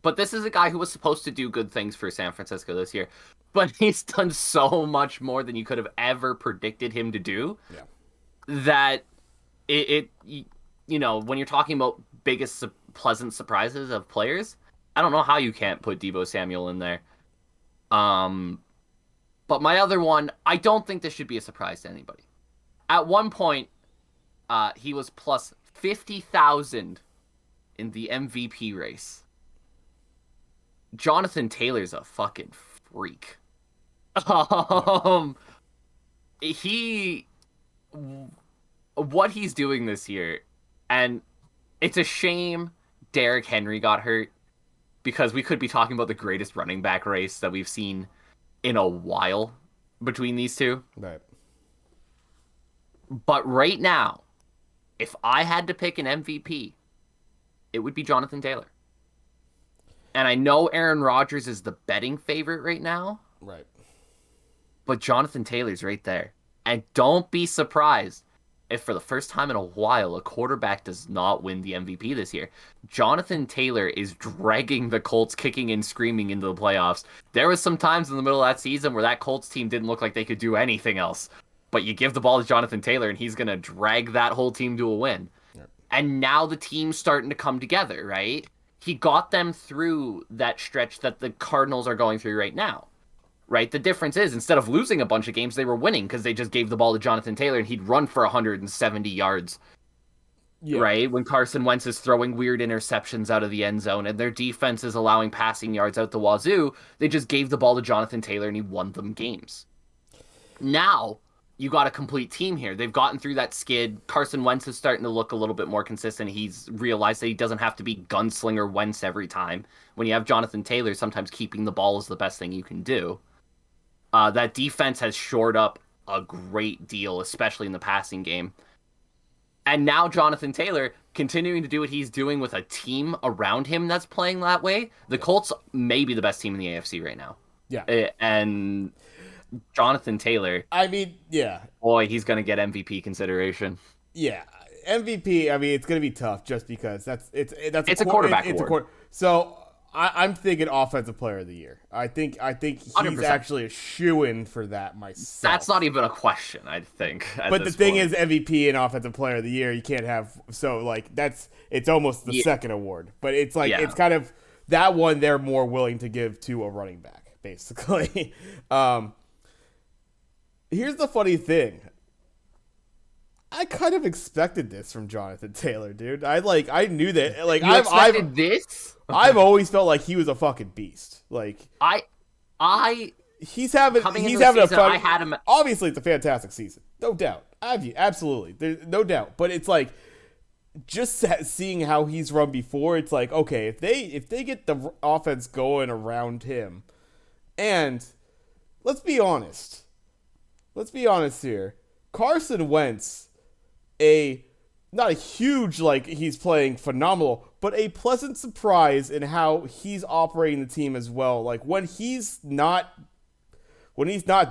But this is a guy who was supposed to do good things for San Francisco this year, but he's done so much more than you could have ever predicted him to do yeah, that when you're talking about biggest pleasant surprises of players, I don't know how you can't put Debo Samuel in there. Um, but my other one, I don't think this should be a surprise to anybody. At one point, he was plus 50,000 in the MVP race. Jonathan Taylor's a fucking freak. Um, he, what he's doing this year, and it's a shame Derrick Henry got hurt because we could be talking about the greatest running back race that we've seen in a while between these two. right. But right now, if I had to pick an MVP, it would be Jonathan Taylor. And I know Aaron Rodgers is the betting favorite right now, Right. but Jonathan Taylor's right there. And don't be surprised if for the first time in a while a quarterback does not win the MVP this year. Jonathan Taylor is dragging the Colts kicking and screaming into the playoffs. There was some times in the middle of that season where that Colts team didn't look like they could do anything else. But you give the ball to Jonathan Taylor and he's going to drag that whole team to a win. Yep. And now the team's starting to come together, right? He got them through that stretch that the Cardinals are going through right now. Right? The difference is instead of losing a bunch of games, they were winning because they just gave the ball to Jonathan Taylor and he'd run for 170 yards. Yeah. Right? When Carson Wentz is throwing weird interceptions out of the end zone and their defense is allowing passing yards out the wazoo, they just gave the ball to Jonathan Taylor and he won them games. Now, you got a complete team here. They've gotten through that skid. Carson Wentz is starting to look a little bit more consistent. He's realized that he doesn't have to be gunslinger Wentz every time. When you have Jonathan Taylor, sometimes keeping the ball is the best thing you can do. That defense has shored up a great deal, especially in the passing game. And now Jonathan Taylor continuing to do what he's doing with a team around him that's playing that way. The Colts may be the best team in the AFC right now. Yeah. And Jonathan Taylor, I mean, yeah. boy, he's going to get MVP consideration. Yeah. MVP, I mean, it's going to be tough just because that's a quarterback award. So I'm thinking offensive player of the year. I think he's 100%. actually a shoo-in for that myself. That's not even a question, I think. But the thing is, MVP and offensive player of the year, you can't have. So like it's almost the second award. But it's like it's kind of that one they're more willing to give to a running back, basically. Here's the funny thing. I kind of expected this from Jonathan Taylor, dude. I knew that. Like I've this. I've always felt like he was a fucking beast. Like he's having a fun. I had him. Obviously, it's a fantastic season, no doubt. Absolutely, there's no doubt. But it's like just seeing how he's run before. It's like, okay, if they get the offense going around him, and let's be honest here, Carson Wentz. Not a huge, like, he's playing phenomenal, but a pleasant surprise in how he's operating the team as well. Like, when he's not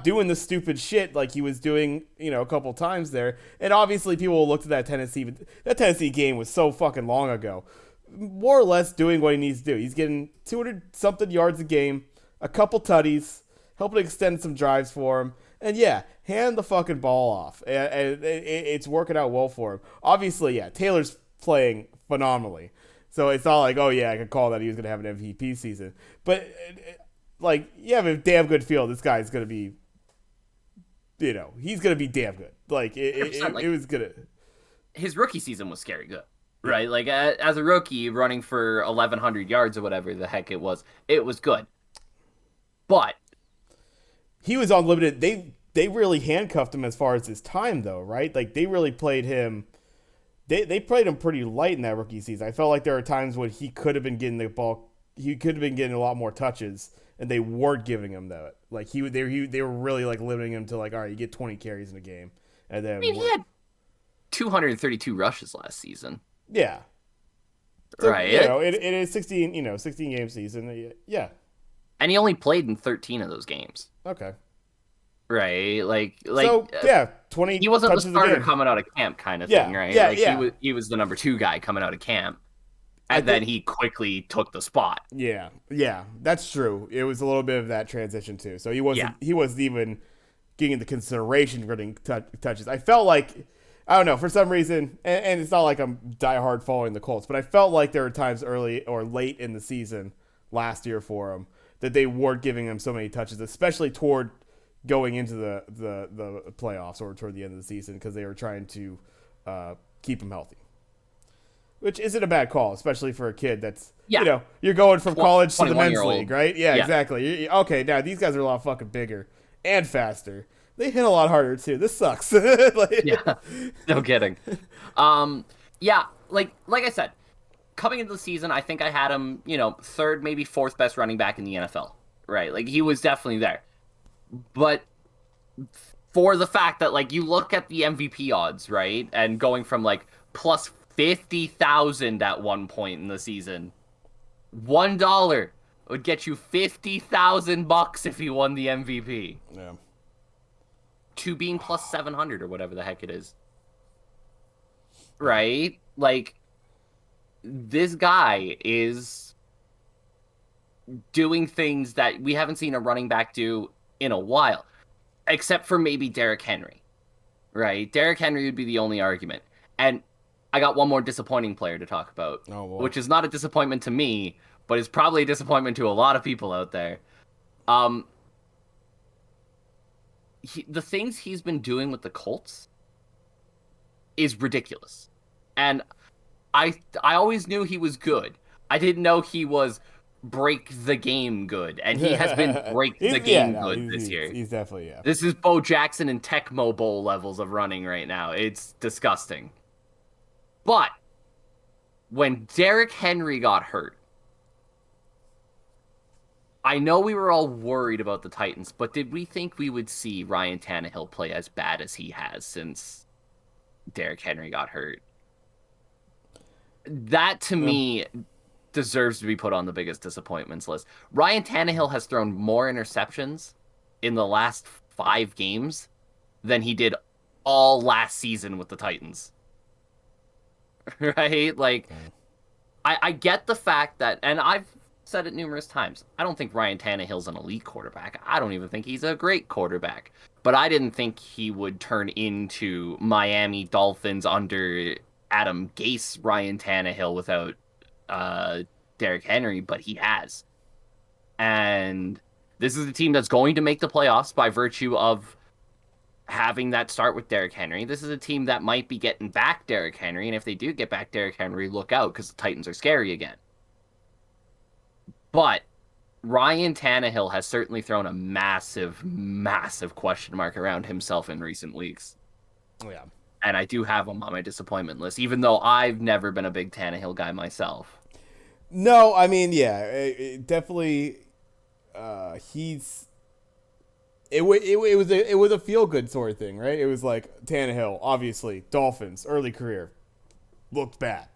doing the stupid shit like he was doing, a couple times there. And obviously people will look to that Tennessee game was so fucking long ago. More or less doing what he needs to do. He's getting 200-something yards a game, a couple tutties, helping extend some drives for him. And yeah, hand the fucking ball off. And it's working out well for him. Obviously, yeah, Taylor's playing phenomenally. So it's not like, oh yeah, I could call that he was going to have an MVP season. But, like, you have a damn good feel. This guy's going to be, he's going to be damn good. Like, it was going to. His rookie season was scary good. Right? Like, as a rookie, running for 1,100 yards or whatever the heck it was good. But he was unlimited. They really handcuffed him as far as his time, though, right? Like, they really played him. They played him pretty light in that rookie season. I felt like there were times when he could have been getting the ball. He could have been getting a lot more touches, and they weren't giving him that. Like they were really like limiting him to like, all right, you get 20 carries in a game, and then he had 232 rushes last season. Yeah, so, right. It is 16 game season. Yeah, and he only played in 13 of those games. Okay. right? So yeah, 20 he wasn't the touches a starter game. coming out of camp kind of thing, Yeah, right? yeah, Like yeah. he was the number 2 guy coming out of camp, I and then think. he quickly took the spot. Yeah, yeah, that's true. It was a little bit of that transition too. So Yeah, he wasn't even getting the consideration for getting touches. I felt like I don't know for some reason, and it's not like I'm diehard following the Colts, but I felt like there were times early or late in the season last year for him that they weren't giving him so many touches, especially toward going into the playoffs or toward the end of the season because they were trying to keep him healthy, which isn't a bad call, especially for a kid that's yeah, you're going from college to the 21 men's year league, old. right? Yeah, Yeah, exactly. Okay, now these guys are a lot fucking bigger and faster. They hit a lot harder too. This sucks. yeah, no kidding. Yeah, like I said, coming into the season, I think I had him, third, maybe fourth best running back in the NFL. Right, like he was definitely there. But for the fact that like you look at the MVP odds, right, and going from like plus 50,000 at one point in the season, $1 would get you $50,000 if he won the MVP. Yeah. To being plus 700 or whatever the heck it is. Right? Like, this guy is doing things that we haven't seen a running back do in a while, except for maybe Derrick Henry. Right? Derrick Henry would be the only argument. And I got one more disappointing player to talk about, Oh boy. which is not a disappointment to me, but is probably a disappointment to a lot of people out there. Um, the things he's been doing with the Colts is ridiculous. And I always knew he was good. I didn't know he was break the game good, and he has been break the game no, good this year. he's definitely This is Bo Jackson and Tecmo Bowl levels of running right now. It's disgusting. But when Derrick Henry got hurt, I know we were all worried about the Titans, but did we think we would see Ryan Tannehill play as bad as he has since Derrick Henry got hurt? That to me deserves to be put on the biggest disappointments list. Ryan Tannehill has thrown more interceptions in the last 5 games than he did all last season with the Titans. Right? Like, I get the fact that, and I've said it numerous times, I don't think Ryan Tannehill's an elite quarterback. I don't even think he's a great quarterback. But I didn't think he would turn into Miami Dolphins under Adam Gase Ryan Tannehill without Derrick Henry, but he has. And this is a team that's going to make the playoffs by virtue of having that start with Derrick Henry. This is a team that might be getting back Derrick Henry, and if they do get back Derrick Henry, look out, because the Titans are scary again. But Ryan Tannehill has certainly thrown a massive, massive question mark around himself in recent weeks. Yeah. And I do have him on my disappointment list, even though I've never been a big Tannehill guy myself. No, I mean, yeah, definitely. He's. It was a feel good sort of thing, right? It was like Tannehill, obviously, Dolphins, early career, looked bad.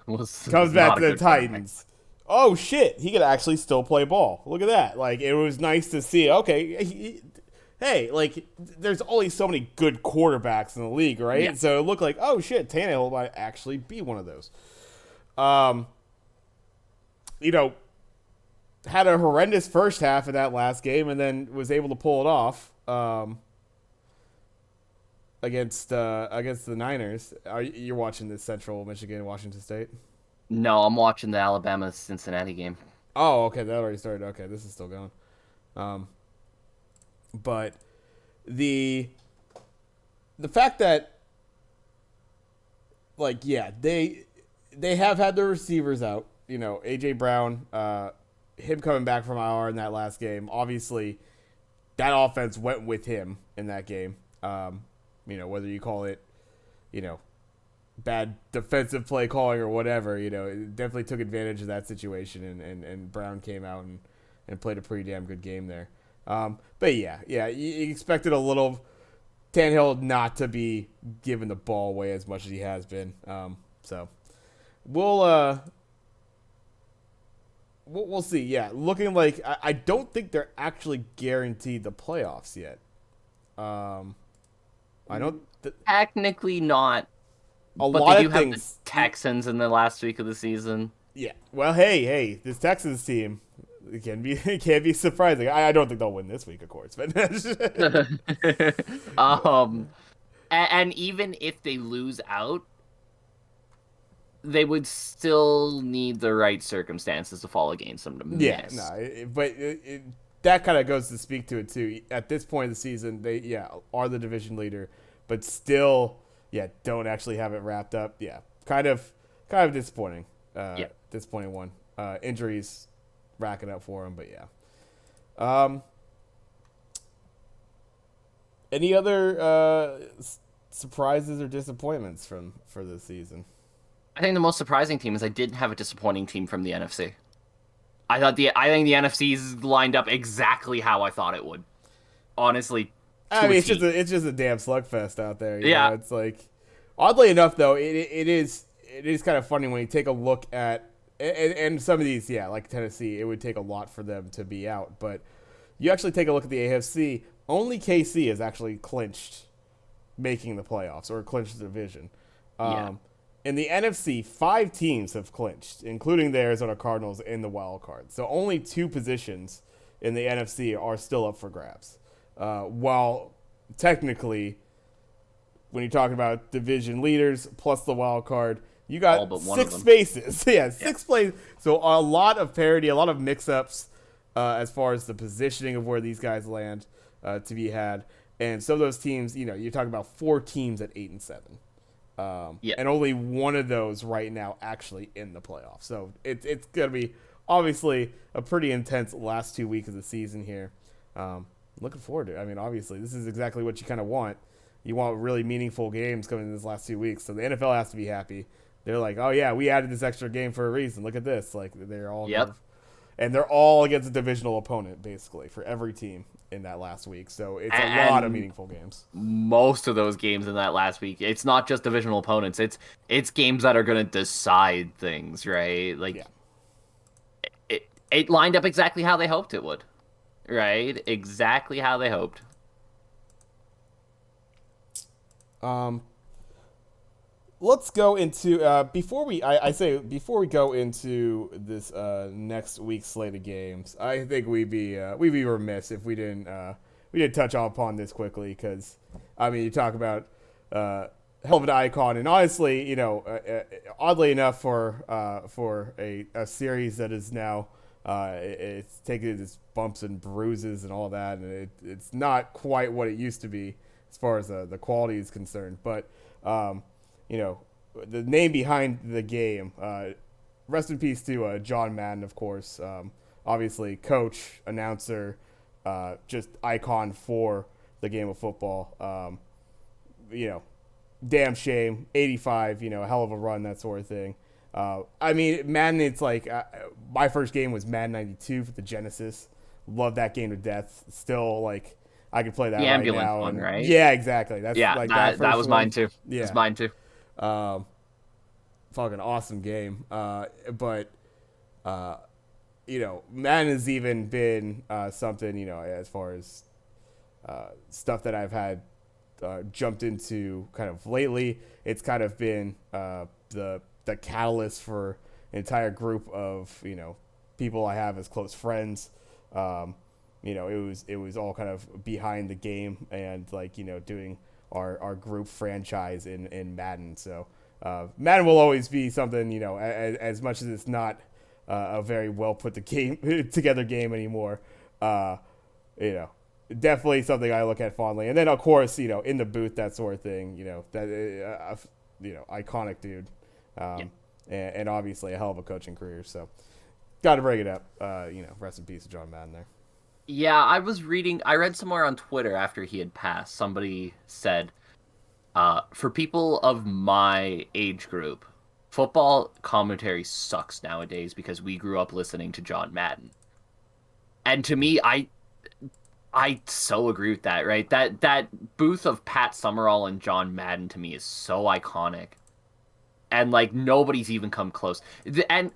Comes back to the Titans. Oh shit, he could actually still play ball. Look at that. Like, it was nice to see. Okay, hey, like, there's only so many good quarterbacks in the league, right? Yeah. So it looked like, oh shit, Tannehill might actually be one of those. Had a horrendous first half of that last game and then was able to pull it off against the Niners. You're watching this Central Michigan Washington State? No, I'm watching the Alabama-Cincinnati game. Oh, okay, that already started. Okay, this is still going. But the fact that, like, yeah, they have had their receivers out. AJ Brown, him coming back from IR in that last game. Obviously, that offense went with him in that game. Whether you call it, bad defensive play calling or whatever, it definitely took advantage of that situation, and Brown came out and played a pretty damn good game there. But yeah, you expected a little Tannehill not to be giving the ball away as much as he has been. So we'll see. Yeah, looking like I don't think they're actually guaranteed the playoffs yet. I don't. Technically not, A but they lot do of have the things. Texans in the last week of the season. Yeah. Well, hey, this Texans team it can be it can be surprising. I don't think they'll win this week, of course, but um, and even if they lose out, they would still need the right circumstances to fall against them to yeah, miss. no, that kind of goes to speak to it too. At this point of the season, they are the division leader, but still don't actually have it wrapped up. Yeah, kind of disappointing. Yeah. Disappointing one. Injuries racking up for him, but yeah. Um, any other surprises or disappointments for this season? I think the most surprising team is I didn't have a disappointing team from the NFC. I think the NFC's lined up exactly how I thought it would. Honestly, I to a mean, T. it's just a damn slugfest out there. You know, Yeah. it's like, oddly enough, though, it is kind of funny when you take a look at and some of these, like Tennessee, it would take a lot for them to be out. But you actually take a look at the AFC. Only KC has actually clinched making the playoffs or clinched the division. Yeah. In the NFC, 5 teams have clinched, including the Arizona Cardinals in the wild card. So only 2 positions in the NFC are still up for grabs. While technically, when you're talking about division leaders plus the wild card, you All got but one of 6 them. spaces. Yeah, Yeah. 6 places. So a lot of parity, a lot of mix-ups as far as the positioning of where these guys land to be had. And some of those teams, you're talking about 4 teams at 8-7. Yeah. And only one of those right now actually in the playoffs. So it's going to be obviously a pretty intense last 2 weeks of the season here. Looking forward to it. I mean, obviously, this is exactly what you kind of want. You want really meaningful games coming in this last 2 weeks. So the NFL has to be happy. They're like, oh, yeah, we added this extra game for a reason. Look at this. Like, they're all Yep. and they're all against a divisional opponent, basically, for every team in that last week. So it's a lot of And meaningful games. most of those games in that last week, it's not just divisional opponents. It's games that are going to decide things, right? Like Yeah. it lined up exactly how they hoped it would, right? Exactly how they hoped. Um, let's go into before we go into this next week's slate of games. I think we'd be remiss if we didn't touch upon this quickly because I mean you talk about hell of an icon and honestly oddly enough for a series that is now it's taken its bumps and bruises and all that and it's not quite what it used to be as far as the quality is concerned, but the name behind the game. Rest in peace to John Madden, of course. Obviously, coach, announcer, just icon for the game of football. Damn shame. 85, a hell of a run, that sort of thing. I mean, Madden, it's like my first game was Madden 92 for the Genesis. Love that game to death. Still, like, I could play that The right ambulance now. one, And, right? yeah, exactly. That's Yeah, like that first was one. mine too. Yeah. It's mine too. Um, fucking awesome game. But Madden has even been something as far as stuff that I've had jumped into kind of lately. It's kind of been the catalyst for an entire group of people I have as close friends. It was all kind of behind the game and like doing our group franchise in Madden. So Madden will always be something as much as it's not a very well put together game anymore. Definitely something I look at fondly. And then of course in the booth, that sort of thing. Iconic dude. Yeah. And obviously a hell of a coaching career. So got to bring it up. Rest in peace to John Madden there. Yeah, I read somewhere on Twitter after he had passed, somebody said, for people of my age group, football commentary sucks nowadays because we grew up listening to John Madden. And to me, I so agree with that, right? That booth of Pat Summerall and John Madden to me is so iconic. And like nobody's even come close. And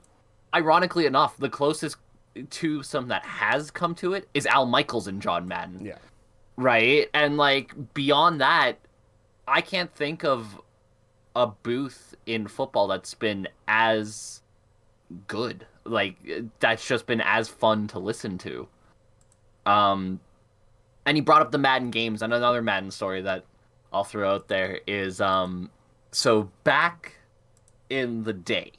ironically enough, the closest to some that has come to it is Al Michaels and John Madden. Yeah. right? And like beyond that, I can't think of a booth in football that's been as good. Like that's just been as fun to listen to. Um, and he brought up the Madden games, and another Madden story that I'll throw out there is so back in the day,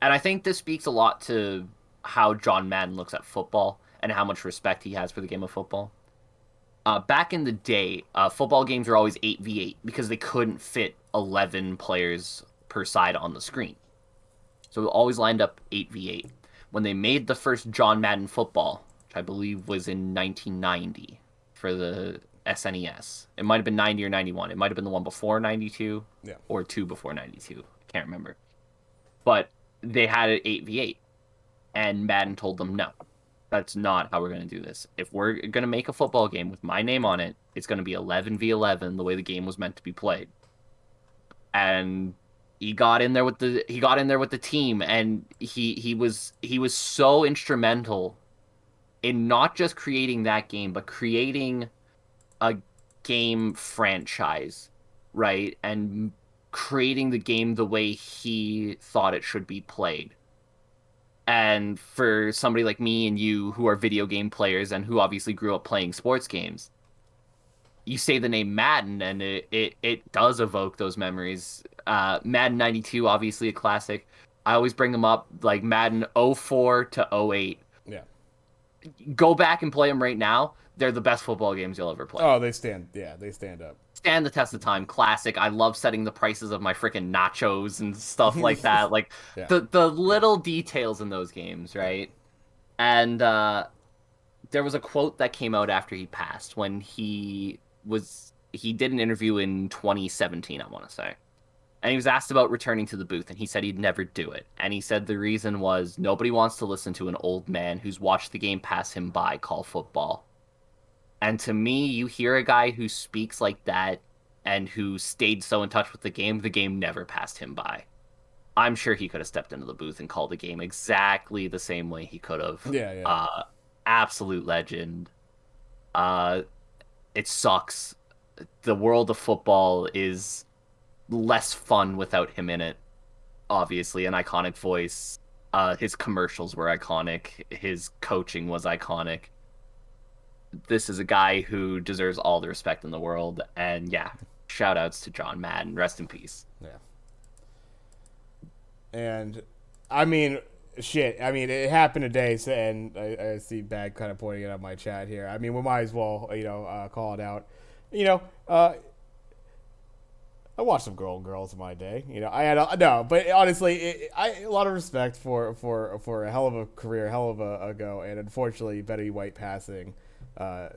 and I think this speaks a lot to how John Madden looks at football and how much respect he has for the game of football. Back in the day, football games were always 8v8 because they couldn't fit 11 players per side on the screen. So it always lined up 8v8. When they made the first John Madden football, which I believe was in 1990 for the SNES, it might have been 90 or 91. It might have been the one before 92 Yeah. or two before 92. I can't remember. But they had it 8v8, and Madden told them no. That's not how we're going to do this. If we're going to make a football game with my name on it, it's going to be 11v11 the way the game was meant to be played. And he got in there with the team, and he was so instrumental in not just creating that game but creating a game franchise, right? And creating the game the way he thought it should be played. And for somebody like me and you who are video game players and who obviously grew up playing sports games, you say the name Madden and it does evoke those memories. Madden 92, obviously a classic. I always bring them up, like Madden 04 to 08. Yeah. Go back and play them right now. They're the best football games you'll ever play. Oh, they stand. Yeah, they stand up. Stand the test of time. Classic. I love setting the prices of my freaking nachos and stuff like that. Like Yeah. the little details in those games, right? And there was a quote that came out after he passed when he did an interview in 2017, I want to say. And he was asked about returning to the booth, and he said he'd never do it. And he said the reason was nobody wants to listen to an old man who's watched the game pass him by call football. And to me, you hear a guy who speaks like that and who stayed so in touch with the game never passed him by. I'm sure he could have stepped into the booth and called the game exactly the same way he could have. Yeah, yeah. Absolute legend. Uh, it sucks. The world of football is less fun without him in it. Obviously, an iconic voice. His commercials were iconic. His coaching was iconic. This is a guy who deserves all the respect in the world. And yeah, shout outs to John Madden. Rest in peace. Yeah. And I mean, shit. I mean, it happened today, so, and I see Bag kind of pointing it out my chat here. I mean, we might as well, call it out. You know, I watched some girls in my day. I had no, but honestly, a lot of respect for a hell of a career, hell of a go, and unfortunately, Betty White passing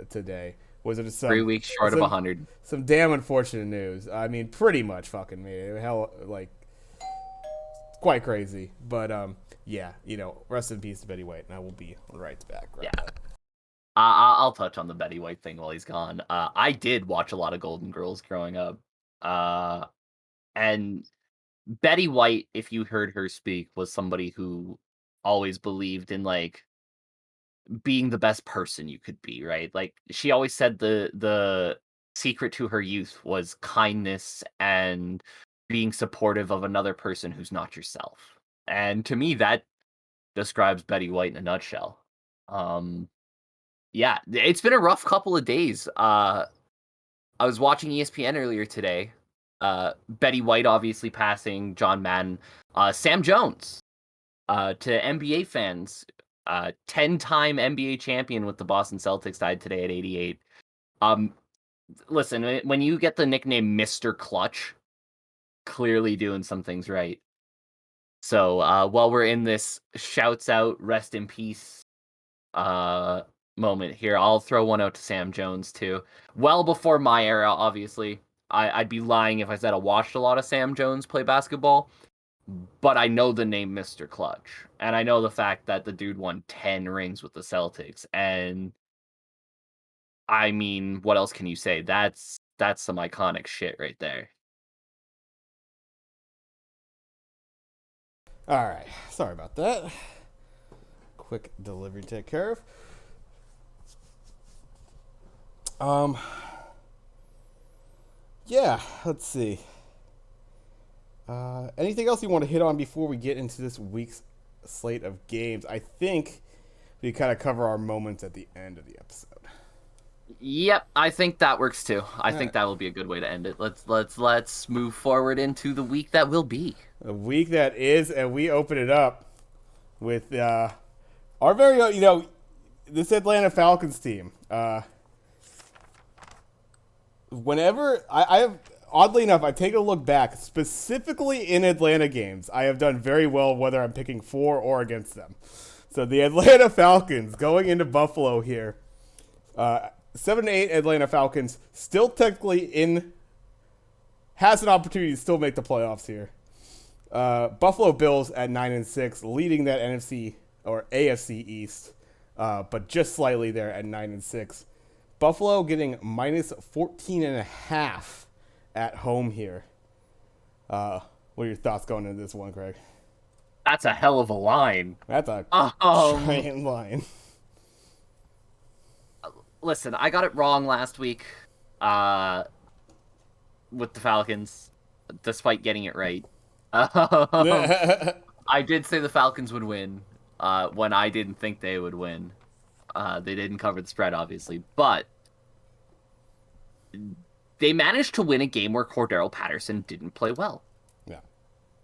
today was it some 3 weeks short of 100. some damn unfortunate news. I mean, pretty much fucking me. Hell, like quite crazy. But yeah, rest in peace to Betty White, and I will be right back. Yeah. I'll touch on the Betty White thing while he's gone. I did watch a lot of Golden Girls growing up. And Betty White, if you heard her speak, was somebody who always believed in like being the best person you could be, right? Like she always said the secret to her youth was kindness and being supportive of another person who's not yourself. And to me that describes Betty White in a nutshell. Yeah, it's been a rough couple of days. I was watching ESPN earlier today. Betty White obviously passing, John Madden, Sam Jones. To NBA fans, 10-time NBA champion with the Boston Celtics died today at 88. Listen, when you get the nickname Mr. Clutch, clearly doing some things right. So while we're in this shouts out, rest in peace moment here, I'll throw one out to Sam Jones too. Well before my era, obviously. I'd be lying if I said I watched a lot of Sam Jones play basketball, but I know the name Mr. Clutch, and I know the fact that the dude won 10 rings with the Celtics, and I mean, what else can you say? That's some iconic shit right there. All right, sorry about that. Quick delivery to take care of. Um, yeah, let's see. Anything else you want to hit on before we get into this week's slate of games? I think we kind of cover our moments at the end of the episode. Yep, I think that works too. I All think right. that will be a good way to end it. Let's move forward into the week that will be. A week that is, and we open it up with our very own, this Atlanta Falcons team. Whenever I have, oddly enough, I take a look back, specifically in Atlanta games, I have done very well whether I'm picking for or against them. So the Atlanta Falcons going into Buffalo here. 7-8 Atlanta Falcons still technically has an opportunity to still make the playoffs here. Buffalo Bills at 9-6, leading that NFC or AFC East, but just slightly there at 9-6. Buffalo getting minus 14.5 at home here. What are your thoughts going into this one, Craig? That's a hell of a line. That's a Um, giant line. Listen, I got it wrong last week, with the Falcons, despite getting it right. I did say the Falcons would win, when I didn't think they would win. They didn't cover the spread, obviously, but they managed to win a game where Cordero Patterson didn't play well. Yeah.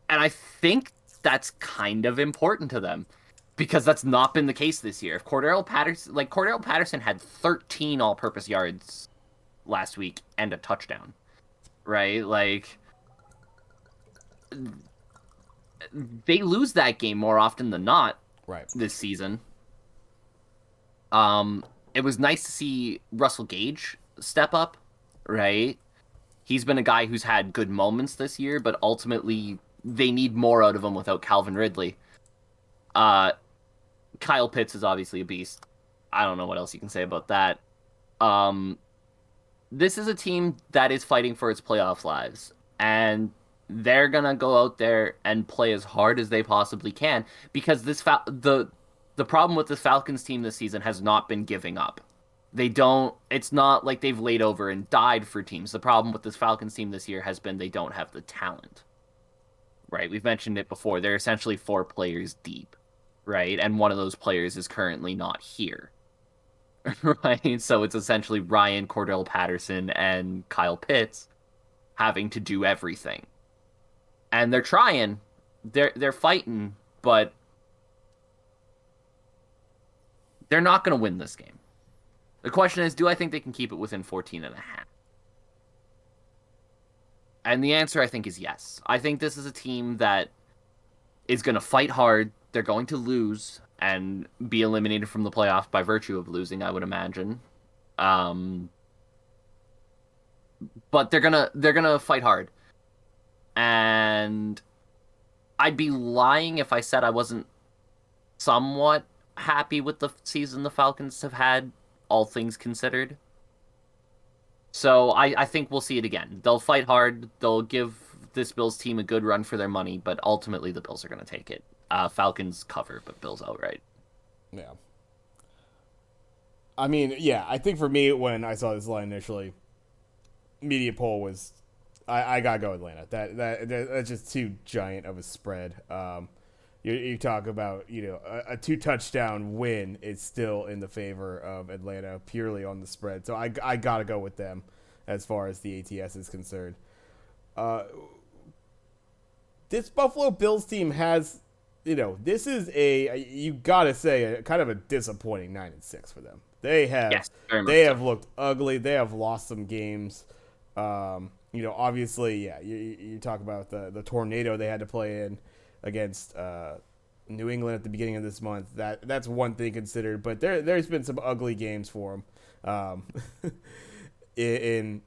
And I think that's kind of important to them because that's not been the case this year. If Cordero Patterson had 13 all-purpose yards last week and a touchdown, right? Like they lose that game more often than not Right. this season. It was nice to see Russell Gage step up, right? He's been a guy who's had good moments this year, but ultimately they need more out of him without Calvin Ridley. Kyle Pitts is obviously a beast. I don't know what else you can say about that. This is a team that is fighting for its playoff lives, and they're gonna go out there and play as hard as they possibly can because the problem with the Falcons team this season has not been giving up. They don't. It's not like they've laid over and died for teams. The problem with this Falcons team this year has been they don't have the talent. Right? We've mentioned it before. They're essentially 4 players deep, right? And one of those players is currently not here. Right? So it's essentially Ryan, Cordell Patterson, and Kyle Pitts having to do everything. And they're trying. They're fighting, but they're not going to win this game. The question is, do I think they can keep it within 14.5? And the answer, I think, is yes. I think this is a team that is going to fight hard. They're going to lose and be eliminated from the playoff by virtue of losing, I would imagine. But they're gonna fight hard. And I'd be lying if I said I wasn't somewhat happy with the season the Falcons have had, all things considered. So I think we'll see it again. They'll fight hard. They'll give this Bills team a good run for their money, but ultimately the Bills are going to take it. Falcons cover, but Bills outright. Yeah. I mean, yeah, I think for me, when I saw this line initially, media poll was, I gotta go Atlanta. That's just too giant of a spread. You talk about a 2 touchdown win is still in the favor of Atlanta purely on the spread. So I gotta go with them as far as the ATS is concerned. This Buffalo Bills team has, this is you gotta say a kind of a disappointing 9-6 for them. Yes, very much They so. have looked ugly. They have lost some games. Obviously, yeah. You talk about the tornado they had to play in against New England at the beginning of this month. That's one thing considered, but there's been some ugly games for them. In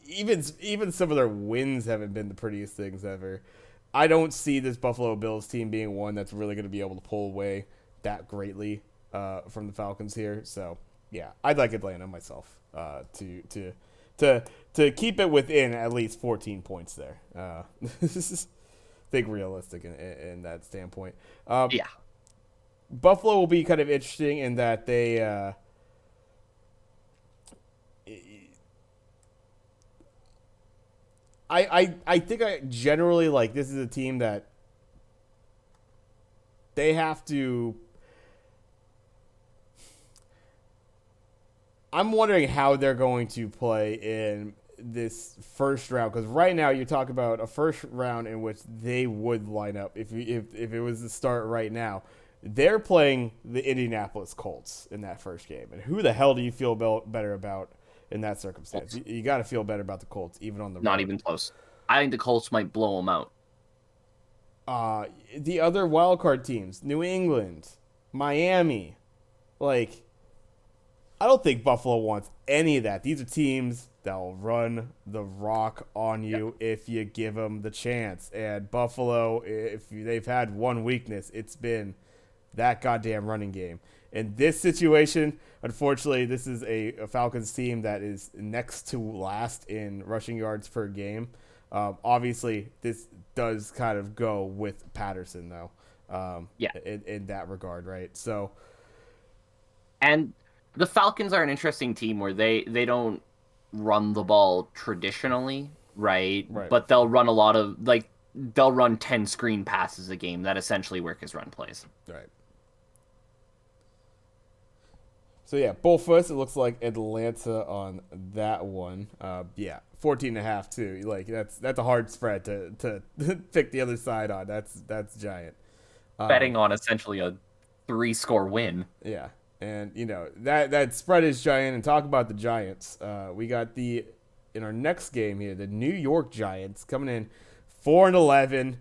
even some of their wins haven't been the prettiest things ever. I don't see this Buffalo Bills team being one that's really going to be able to pull away that greatly from the Falcons here. So yeah, I'd like Atlanta myself to keep it within at least 14 points there. Think realistic in that standpoint. Yeah. Buffalo will be kind of interesting in that I think I generally like this is a team that they have to. I'm wondering how they're going to play in this first round because right now you're talking about a first round in which they would line up if it was the start right now. They're playing the Indianapolis Colts in that first game, and who the hell do you feel better about in that circumstance? Colts. You got to feel better about the Colts even on the Not road. even close. I think the Colts might blow them out. The other wild card teams, New England, Miami, like I don't think Buffalo wants any of that. These are teams that'll run the rock on you if you give them the chance. And Buffalo, if they've had one weakness, it's been that goddamn running game. In this situation, unfortunately, this is a Falcons team that is next to last in rushing yards per game. Obviously, this does kind of go with Patterson, though, Yeah. in that regard, right? So, And the Falcons are an interesting team where they don't run the ball traditionally, right? right, But they'll run a lot of like they'll run 10 screen passes a game that essentially work as run plays. right. So yeah, both of us. It looks like Atlanta on that one. Yeah, 14.5 too. Like that's a hard spread to pick the other side on. That's giant. Betting on essentially a 3-score win. Yeah, and that spread is giant. And talk about the Giants. We got in our next game here, the New York Giants coming in 4-11.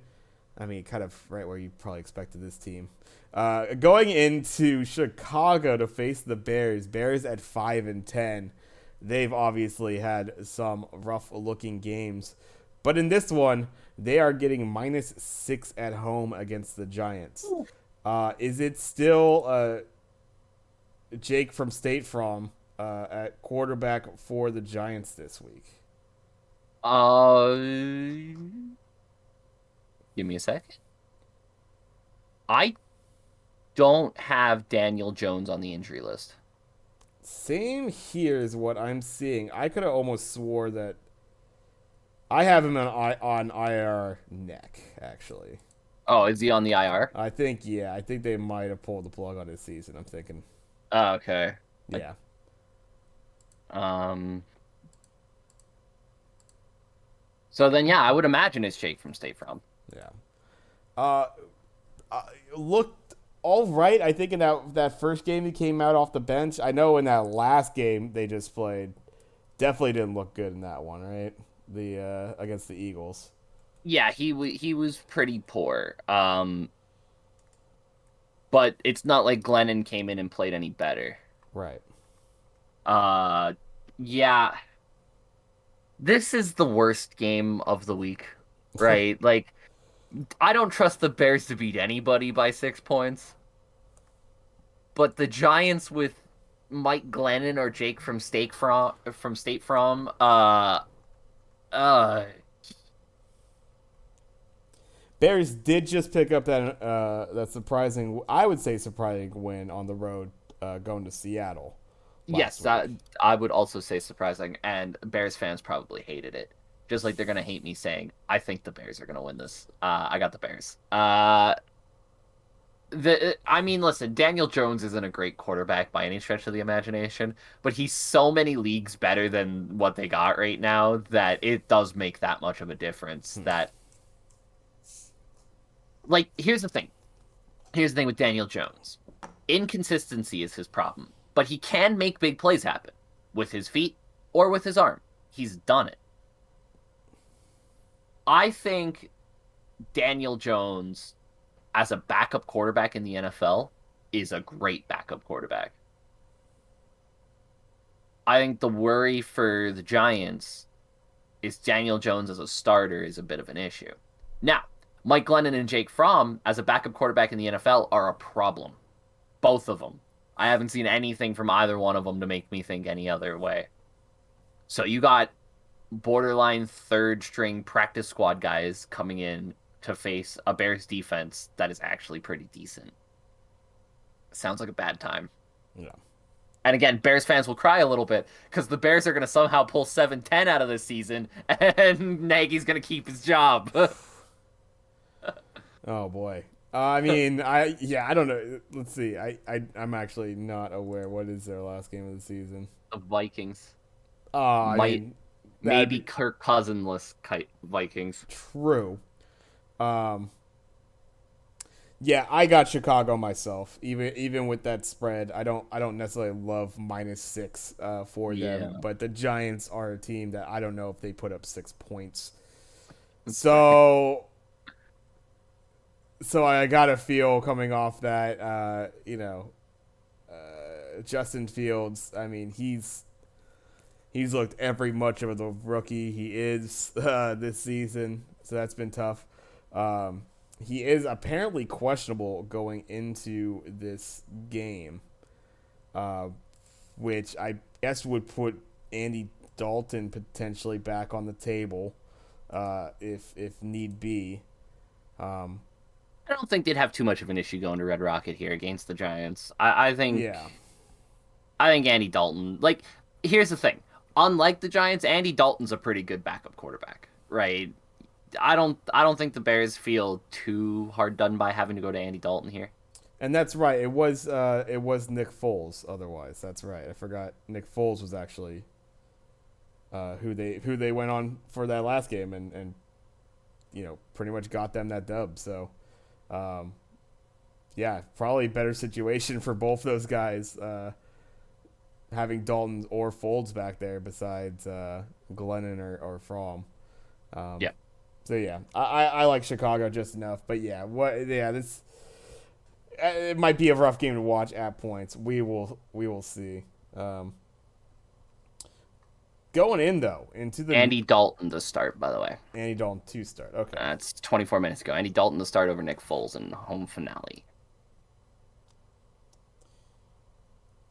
I mean, kind of right where you probably expected this team. Going into Chicago to face the Bears. Bears at 5-10. They've obviously had some rough-looking games, but in this one, they are getting -6 at home against the Giants. Is it still Jake from State Farm at quarterback for the Giants this week? Uh, Give me a sec. I don't have Daniel Jones on the injury list. Same here is what I'm seeing. I could have almost swore that I have him on IR neck, actually. Oh, is he on the IR? I think, yeah, I think they might have pulled the plug on his season. I'm thinking, Oh, okay. yeah. Um. So then, yeah, I would imagine it's Jake from State Farm. Yeah. Uh, Looked all right. I think in that first game he came out off the bench. I know in that last game they just played, definitely didn't look good in that one, right? The against the Eagles. Yeah, he was pretty poor. But it's not like Glennon came in and played any better. Right. Uh, yeah, this is the worst game of the week, right? Like, I don't trust the Bears to beat anybody by 6 points, but the Giants with Mike Glennon or Jake from State Farm, uh, Bears did just pick up that surprising, I would say surprising win on the road, going to Seattle last yes, week. I would also say surprising, and Bears fans probably hated it. Just like they're gonna hate me saying, I think the Bears are gonna win this. I got the Bears. I mean, listen, Daniel Jones isn't a great quarterback by any stretch of the imagination, but he's so many leagues better than what they got right now that it does make that much of a difference. That, like, here's the thing. Here's the thing with Daniel Jones. Inconsistency is his problem, but he can make big plays happen with his feet or with his arm. He's done it. I think Daniel Jones as a backup quarterback in the NFL is a great backup quarterback. I think the worry for the Giants is Daniel Jones as a starter is a bit of an issue. Now, Mike Glennon and Jake Fromm as a backup quarterback in the NFL are a problem. Both of them. I haven't seen anything from either one of them to make me think any other way. So you got borderline third string practice squad guys coming in to face a Bears defense that is actually pretty decent. Sounds like a bad time. Yeah. And again, Bears fans will cry a little bit because the Bears are going to somehow pull 7-10 out of this season, and Nagy's going to keep his job. Oh boy. I mean, I don't know. Let's see. I'm actually not aware. What is their last game of the season? The Vikings I might mean, that'd maybe be Kirk Cousinless kite Vikings. true. Um, yeah, I got Chicago myself. Even with that spread, I don't necessarily love -6 for them, Yeah. but the Giants are a team that I don't know if they put up 6 points. So I got a feel coming off that, Justin Fields. I mean, he's looked every much of the rookie he is this season, so that's been tough. Um, he is apparently questionable going into this game, uh, which I guess would put Andy Dalton potentially back on the table if need be. Um, I don't think they'd have too much of an issue going to Red Rocket here against the Giants. yeah, I think Andy Dalton. Like, here's the thing. Unlike the Giants, Andy Dalton's a pretty good backup quarterback, right? I don't think the Bears feel too hard done by having to go to Andy Dalton here. and that's right. It was Nick Foles. Otherwise, that's right. I forgot Nick Foles was actually who they went on for that last game and pretty much got them that dub. So um, yeah, probably better situation for both those guys having Dalton or Folds back there besides Glennon or Fromm. Um, Yeah. so yeah, I like Chicago just enough, but this it might be a rough game to watch at points. We will see. Um, Going in though into the Andy Dalton to start, by the way. Andy Dalton 2 start. Okay. It's 24 minutes ago. Andy Dalton to start over Nick Foles in home finale.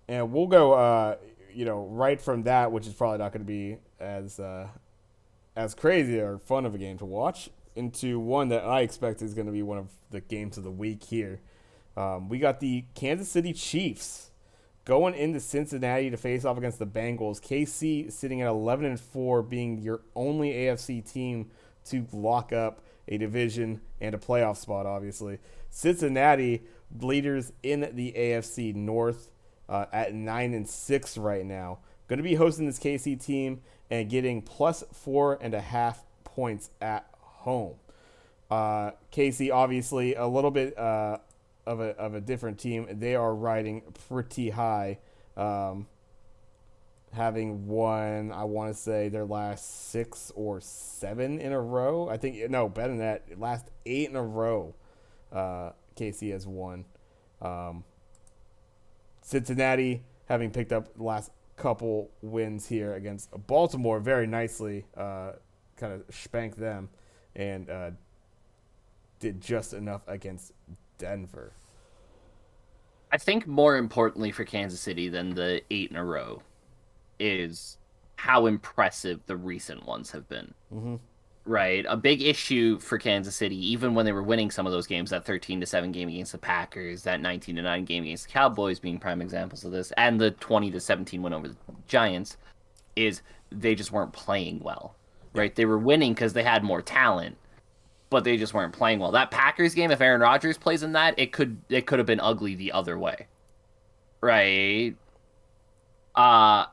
And we'll go, right from that, which is probably not going to be as crazy or fun of a game to watch, into one that I expect is going to be one of the games of the week here. We got the Kansas City Chiefs going into Cincinnati to face off against the Bengals. KC sitting at 11-4, being your only AFC team to lock up a division and a playoff spot. Obviously, Cincinnati leaders in the AFC North. At 9-6 right now. Going to be hosting this KC team and getting +4.5 points at home. KC obviously a little bit of a different team. They are riding pretty high, having won, I want to say, their last 6 or 7 in a row. I think no better than that. Last 8 in a row. KC has won. Cincinnati, having picked up the last couple wins here against Baltimore very nicely, kind of spanked them and did just enough against Denver. I think more importantly for Kansas City than the 8 in a row is how impressive the recent ones have been. Mm-hmm. Right. A big issue for Kansas City, even when they were winning some of those games, that 13-7 game against the Packers, that 19-9 game against the Cowboys being prime examples of this, and the 20-17 win over the Giants, is they just weren't playing well. Right. They were winning because they had more talent, but they just weren't playing well. That Packers game, if Aaron Rodgers plays in that, it could have been ugly the other way. Right. Uh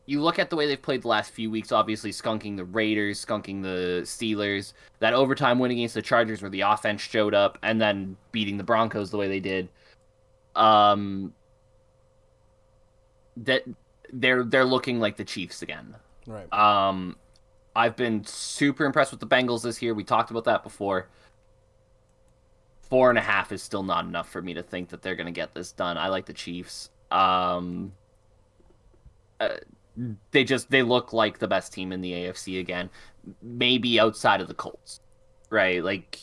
you look at the way they've played the last few weeks, obviously skunking the Raiders, skunking the Steelers, that overtime win against the Chargers where the offense showed up, and then beating the Broncos the way they did. Um, that they're looking like the Chiefs again. Right. I've been super impressed with the Bengals this year. We talked about that before. 4.5 is still not enough for me to think that they're going to get this done. I like the Chiefs. Uh, they look like the best team in the AFC again, maybe outside of the Colts, right? Like,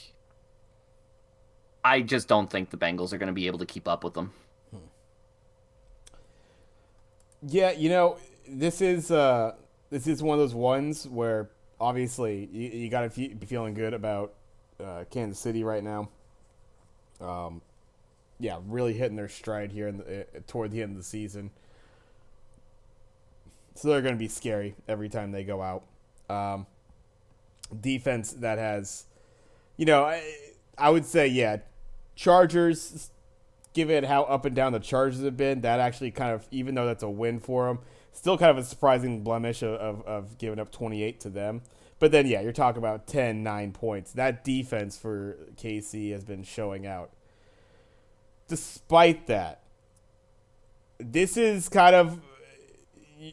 I just don't think the Bengals are going to be able to keep up with them. Yeah, this is one of those ones where obviously you got to be feeling good about Kansas City right now. Yeah, really hitting their stride here toward the end of the season. So they're going to be scary every time they go out. Um, Defense that has, I would say, yeah, Chargers, given how up and down the Chargers have been, that actually kind of, even though that's a win for them, still kind of a surprising blemish of giving up 28 to them. But then, yeah, you're talking about 10, 9 points. That defense for KC has been showing out. Despite that, this is kind of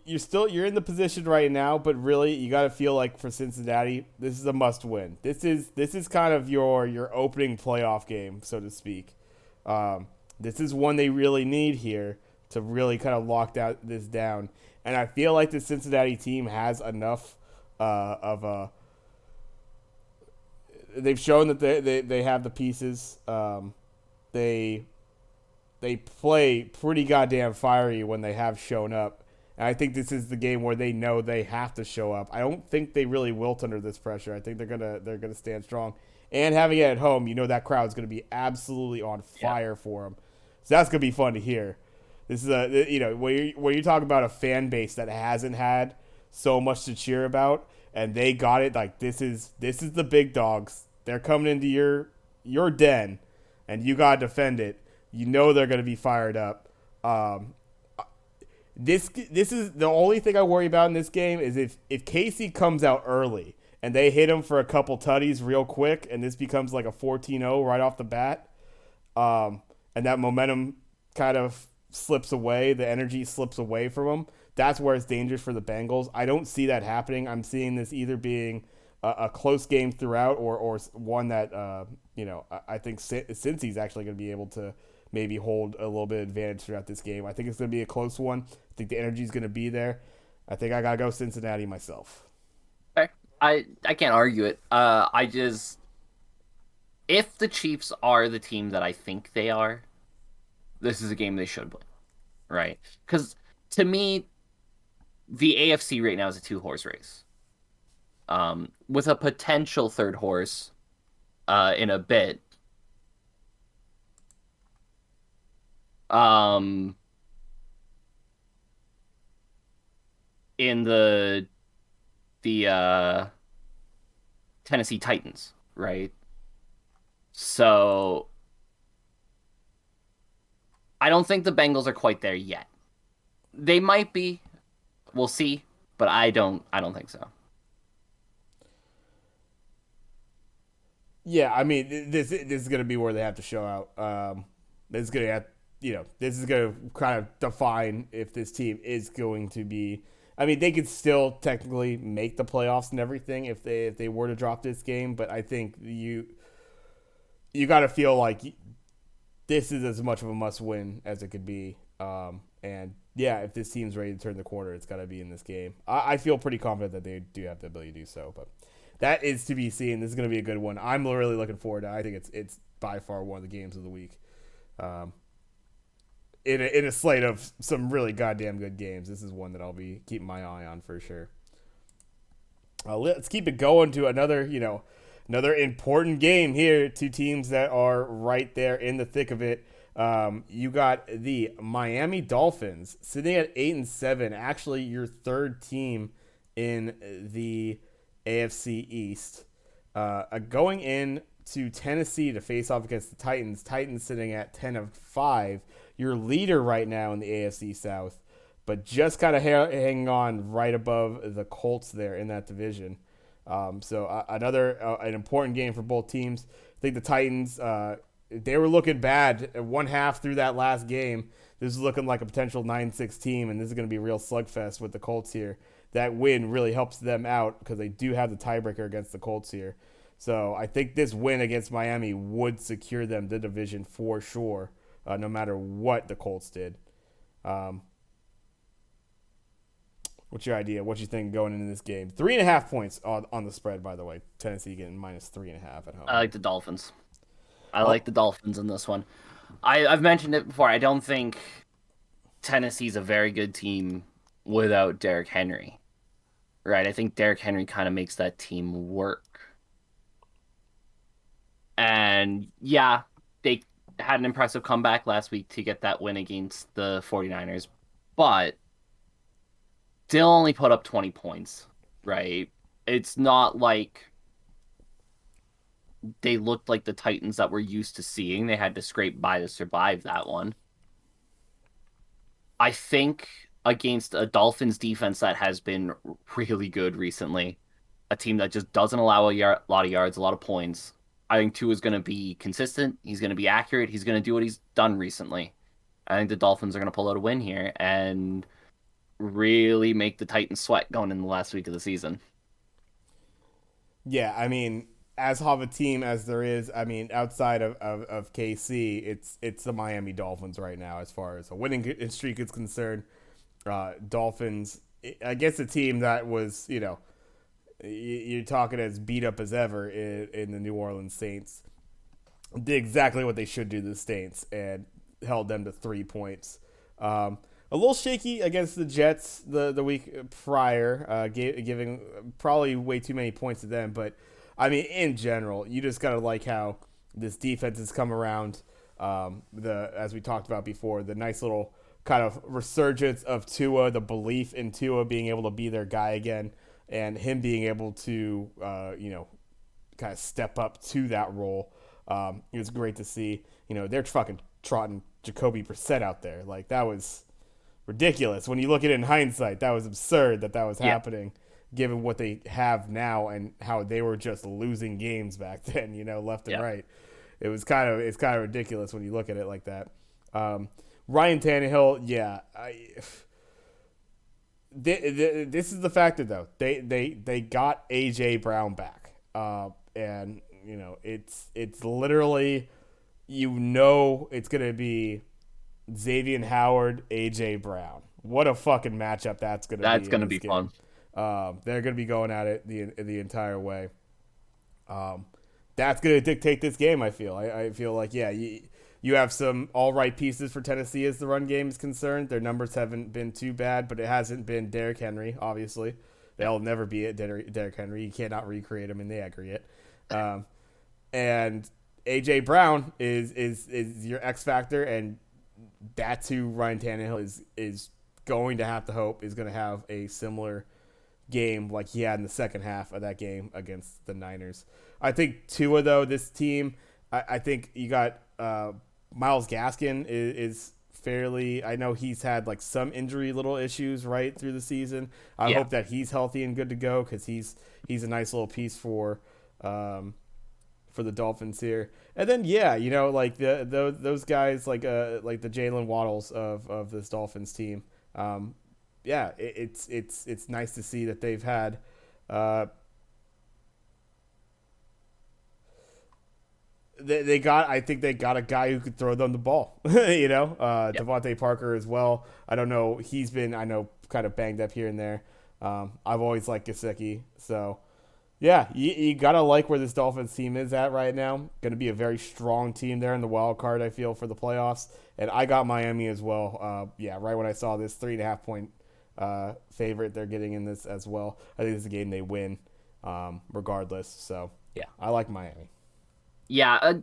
you're in the position right now, but really you got to feel like for Cincinnati, this is a must win. This is kind of your opening playoff game, so to speak. This is one they really need here to really kind of lock this down. And I feel like the Cincinnati team has enough of a. They've shown that they have the pieces. They they play pretty goddamn fiery when they have shown up. And I think this is the game where they know they have to show up. I don't think they really wilt under this pressure. I think they're gonna stand strong. And having it at home, that crowd's gonna be absolutely on Yeah. fire for them. So that's gonna be fun to hear. This is when you talk about a fan base that hasn't had so much to cheer about, and they got it. Like this is the big dogs. They're coming into your den, and you gotta defend it. They're gonna be fired up. Um, this is the only thing I worry about in this game is if Casey comes out early and they hit him for a couple tutties real quick, and this becomes like a 14-0 right off the bat, and that momentum kind of slips away, the energy slips away from them. That's where it's dangerous for the Bengals. I don't see that happening. I'm seeing this either being a close game throughout, or one that I think Cincy's actually going to be able to maybe hold a little bit of advantage throughout this game. I think it's going to be a close one. I think the energy is going to be there. I think I got to go Cincinnati myself. Okay. I can't argue it. I just if the Chiefs are the team that I think they are, this is a game they should win, right? Because to me, the AFC right now is a two-horse race, with a potential third horse, in a bit. Um, in the Tennessee Titans, right? So I don't think the Bengals are quite there yet. They might be. We'll see, but I don't think so. Yeah, I mean, this is going to be where they have to show out. This is going to have, this is going to kind of define if this team is going to be. I mean, they could still technically make the playoffs and everything if they were to drop this game, but I think you got to feel like this is as much of a must win as it could be. And yeah, if this team's ready to turn the corner, it's got to be in this game. I feel pretty confident that they do have the ability to do so, but that is to be seen. This is going to be a good one. I'm really looking forward to it. I think it's by far one of the games of the week. Um, in a slate of some really goddamn good games, this is one that I'll be keeping my eye on for sure. Let's keep it going to another important game here. Two teams that are right there in the thick of it. You got the Miami Dolphins sitting at 8-7. Actually, your third team in the AFC East. Going in to Tennessee to face off against the Titans. Titans sitting at 10-5. Your leader right now in the AFC South, but just kind of hanging on right above the Colts there in that division. So another an important game for both teams. I think the Titans, they were looking bad at one half through that last game. This is looking like a potential 9-6 team, and this is going to be a real slugfest with the Colts here. That win really helps them out because they do have the tiebreaker against the Colts here. So I think this win against Miami would secure them the division for sure, no matter what the Colts did. What's your idea? What you think going into this game? 3.5 points on the spread, by the way. Tennessee getting -3.5 at home. I like the Dolphins. I Oh, like the Dolphins in this one. I've mentioned it before. I don't think Tennessee's a very good team without Derrick Henry, right? I think Derrick Henry kind of makes that team work. And yeah, they had an impressive comeback last week to get that win against the 49ers. But still only put up 20 points, right? It's not like they looked like the Titans that we're used to seeing. They had to scrape by to survive that one. I think against a Dolphins defense that has been really good recently, a team that just doesn't allow lot of yards, a lot of points. I think Tua is going to be consistent. He's going to be accurate. He's going to do what he's done recently. I think the Dolphins are going to pull out a win here and really make the Titans sweat going in the last week of the season. Yeah, I mean, as hot of a team as there is, I mean, outside of KC, it's the Miami Dolphins right now as far as a winning streak is concerned. Dolphins, I guess a team that was, you're talking as beat up as ever in the New Orleans Saints, did exactly what they should do to the Saints and held them to 3 points. A little shaky against the Jets the week prior, giving probably way too many points to them. But I mean, in general, you just gotta like how this defense has come around. As we talked about before, the nice little kind of resurgence of Tua, the belief in Tua being able to be their guy again, and him being able to kind of step up to that role. It was great to see. They're fucking trotting Jacoby Brissett out there. Like, that was ridiculous. When you look at it in hindsight, that was absurd that was Yeah. happening, given what they have now and how they were just losing games back then, left and Yeah. right. It's kind of ridiculous when you look at it like that. Ryan Tannehill, yeah, this is the factor though. They got AJ Brown back, and it's literally it's gonna be Xavier Howard, AJ Brown. What a fucking matchup that's gonna That's be in going to this be game. fun. They're gonna be going at it the entire way. Um, that's gonna dictate this game. I feel like you have some all right pieces for Tennessee as the run game is concerned. Their numbers haven't been too bad, but it hasn't been Derrick Henry. Obviously, Yeah. they'll never be it. Derrick Henry. You cannot recreate him in the aggregate. Um, and AJ Brown is your X factor, and that's who Ryan Tannehill is going to have to hope is going to have a similar game like he had in the second half of that game against the Niners. I think Tua though, this team, I think you got Miles Gaskin is fairly. I know he's had like some injury little issues right through the season. I Yeah. hope that he's healthy and good to go because he's a nice little piece for the Dolphins here. And then like those guys like the Jalen Waddles of this Dolphins team. It's nice to see that they've had they got I think they got a guy who could throw them the ball. Yeah. Devontae Parker as well. I don't know. He's been I know kind of banged up here and there. I've always liked Gesicki, so yeah, you gotta like where this Dolphins team is at right now. Going to be a very strong team there in the wild card. I feel for the playoffs, and I got Miami as well. Right when I saw this 3.5 point favorite, they're getting in this as well. I think this is a game they win, regardless. So Yeah. I like Miami. Yeah,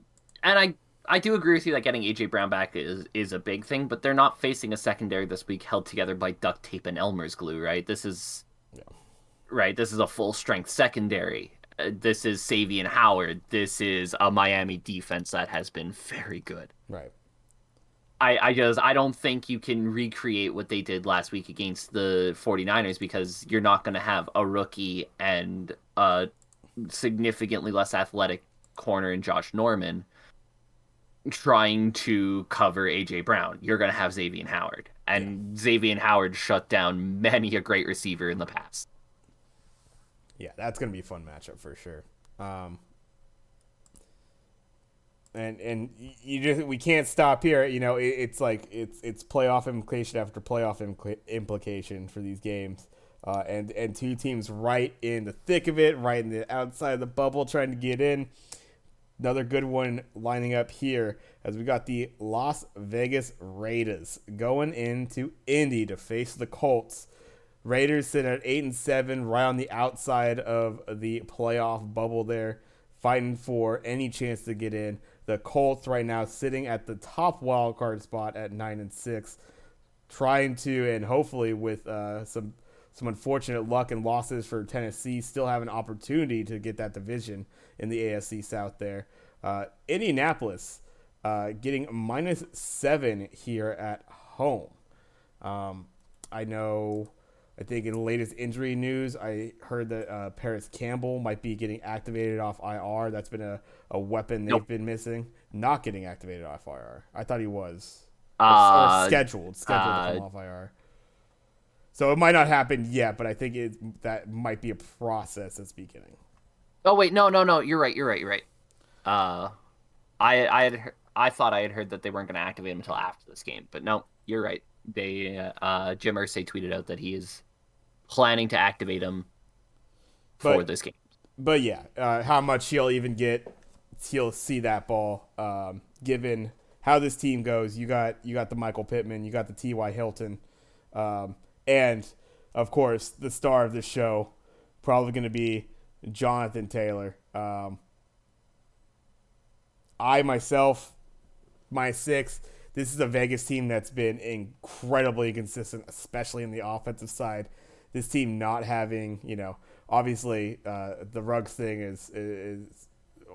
and I do agree with you that getting AJ Brown back is a big thing, but they're not facing a secondary this week held together by duct tape and Elmer's glue, right? Yeah, This is a full strength secondary. This is Savion Howard. This is a Miami defense that has been very good. right. I don't think you can recreate what they did last week against the 49ers because you're not going to have a rookie and a significantly less athletic corner in Josh Norman trying to cover AJ Brown. You're going to have Xavier Howard. Yeah, And Xavier Howard shut down many a great receiver in the past. yeah, that's gonna be a fun matchup for sure. And you just we can't stop here. It's like it's playoff implication after playoff implication for these games, and two teams right in the thick of it, right in the outside of the bubble, trying to get in. Another good one lining up here as we got the Las Vegas Raiders going into Indy to face the Colts. Raiders sitting at 8-7, right on the outside of the playoff bubble there, fighting for any chance to get in. The Colts right now sitting at the top wild card spot at 9-6, trying to and hopefully with some some unfortunate luck and losses for Tennessee. Still have an opportunity to get that division in the AFC South there. Indianapolis getting -7 here at home. I think in the latest injury news, I heard that Paris Campbell might be getting activated off IR. That's been a weapon they've been missing. Not getting activated off IR. I thought he was. Or scheduled to come off IR. So it might not happen yet, but I think that might be a process that's beginning. Oh wait, no. You're right. I thought I had heard that they weren't going to activate him until after this game, but no, you're right. They Jim Irsay tweeted out that he is planning to activate him for this game. But yeah, how much he'll even get, he'll see that ball. Given how this team goes, you got the Michael Pittman, you got the T.Y. Hilton, and of course the star of this show, probably going to be Jonathan Taylor. I myself, my 6. This is a Vegas team that's been incredibly consistent, especially in the offensive side. This team not having, obviously the Ruggs thing is a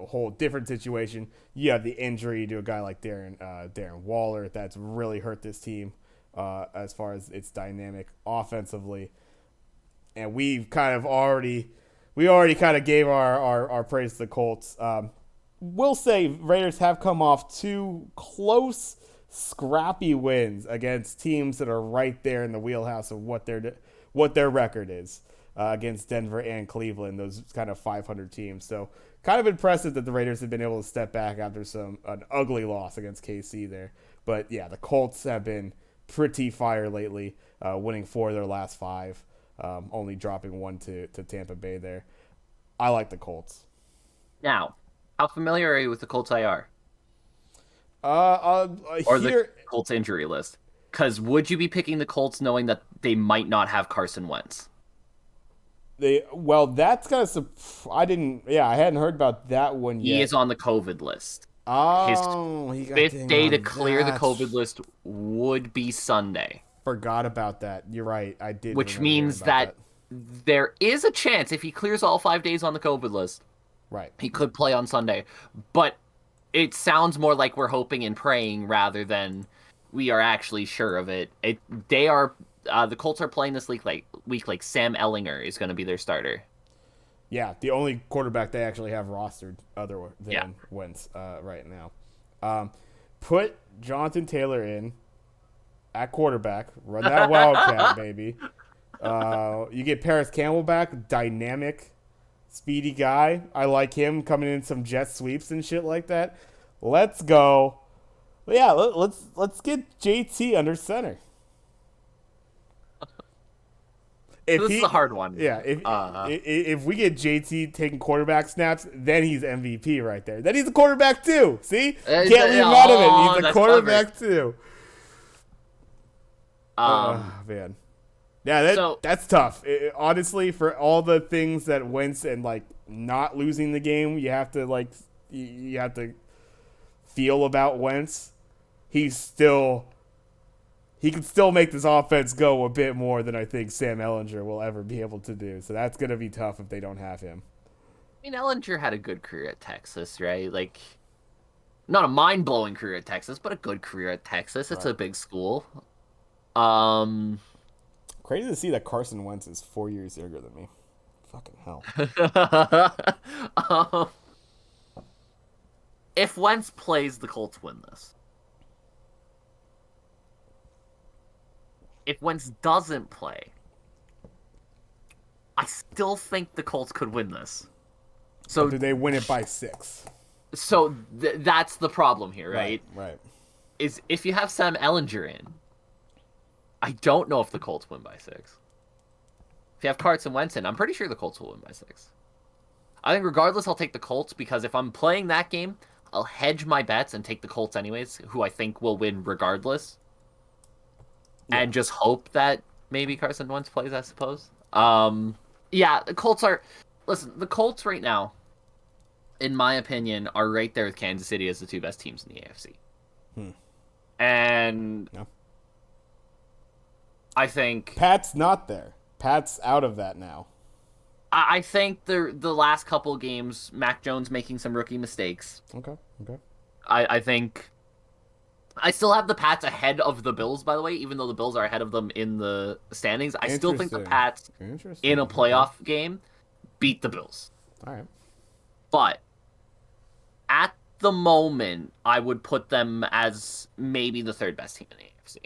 whole different situation. You have the injury to a guy like Darren Waller that's really hurt this team as far as its dynamic offensively. And we already gave our praise to the Colts. We'll say Raiders have come off 2 close, scrappy wins against teams that are right there in the wheelhouse of what their record is against Denver and Cleveland, those kind of 500 teams. So kind of impressive that the Raiders have been able to step back after an ugly loss against KC there. But yeah, the Colts have been pretty fire lately, winning 4 of their last 5, only dropping 1 to Tampa Bay there. I like the Colts. Now, how familiar are you with the Colts IR? Or the Colts injury list? Because would you be picking the Colts knowing that they might not have Carson Wentz? That's kind of I hadn't heard about that one yet. He is on the COVID list. Oh, his 5th day to clear the COVID list would be Sunday. Forgot about that. You're right. I did. Which means that there is a chance if he clears all 5 days on the COVID list, right, he could play on Sunday. But it sounds more like we're hoping and praying rather than we are actually sure of it. The Colts are playing this week like Sam Ellinger is going to be their starter. Yeah, the only quarterback they actually have rostered other than Wentz right now. Put Jonathan Taylor in at quarterback. Run that Wildcat, baby. You get Paris Campbell back, dynamic, speedy guy. I like him coming in some jet sweeps and shit like that. Let's go. But yeah, let's get JT under center. This is a hard one. Yeah, if we get JT taking quarterback snaps, then he's MVP right there. Then he's a quarterback too. See? Can't leave him out of it. He's a quarterback too. Man. Yeah, that's tough. Honestly, for all the things that Wentz and not losing the game, you have to feel about Wentz. He can still make this offense go a bit more than I think Sam Ellinger will ever be able to do. So that's going to be tough if they don't have him. I mean, Ellinger had a good career at Texas, right? Not a mind-blowing career at Texas, but a good career at Texas. It's a big school. Crazy to see that Carson Wentz is 4 years younger than me. Fucking hell. If Wentz plays, the Colts win this. If Wentz doesn't play, I still think the Colts could win this. So do they win it by 6? So that's the problem here, right? Right. Is if you have Sam Ellinger in, I don't know if the Colts win by 6. If you have Carson Wentz in, I'm pretty sure the Colts will win by 6. I think regardless, I'll take the Colts because if I'm playing that game, I'll hedge my bets and take the Colts anyways, who I think will win regardless. Yeah. And just hope that maybe Carson Wentz plays, I suppose. The Colts are... Listen, the Colts right now, in my opinion, are right there with Kansas City as the 2 best teams in the AFC. And I think... Pat's not there. Pat's out of that now. I think the last couple games, Mac Jones making some rookie mistakes. Okay. Okay. I think I still have the Pats ahead of the Bills, by the way, even though the Bills are ahead of them in the standings. I still think the Interesting. Pats in a Interesting. Okay. playoff game beat the Bills. All right. But at the moment, I would put them as maybe the third best team in the AFC.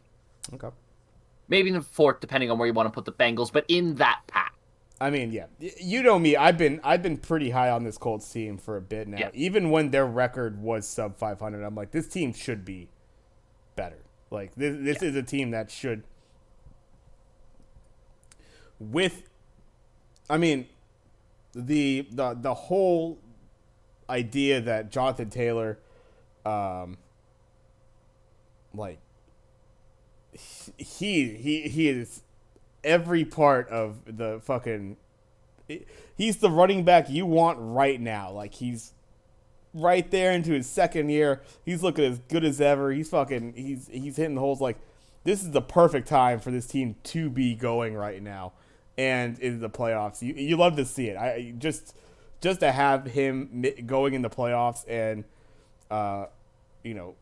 Okay. Maybe the fourth, depending on where you want to put the Bengals, but in that pack. I mean, yeah, you know me. I've been pretty high on this Colts team for a bit now. Yeah. Even when their record was sub 500, I'm like, this team should be better. Like this is a team that should. With, I mean, the whole idea that Jonathan Taylor, like he is every part of the fucking. He's the running back you want right now. Like he's right there into his second year. He's looking as good as ever. He's hitting the holes. Like this is the perfect time for this team to be going right now, and in the playoffs. You love to see it. I just to have him going in the playoffs and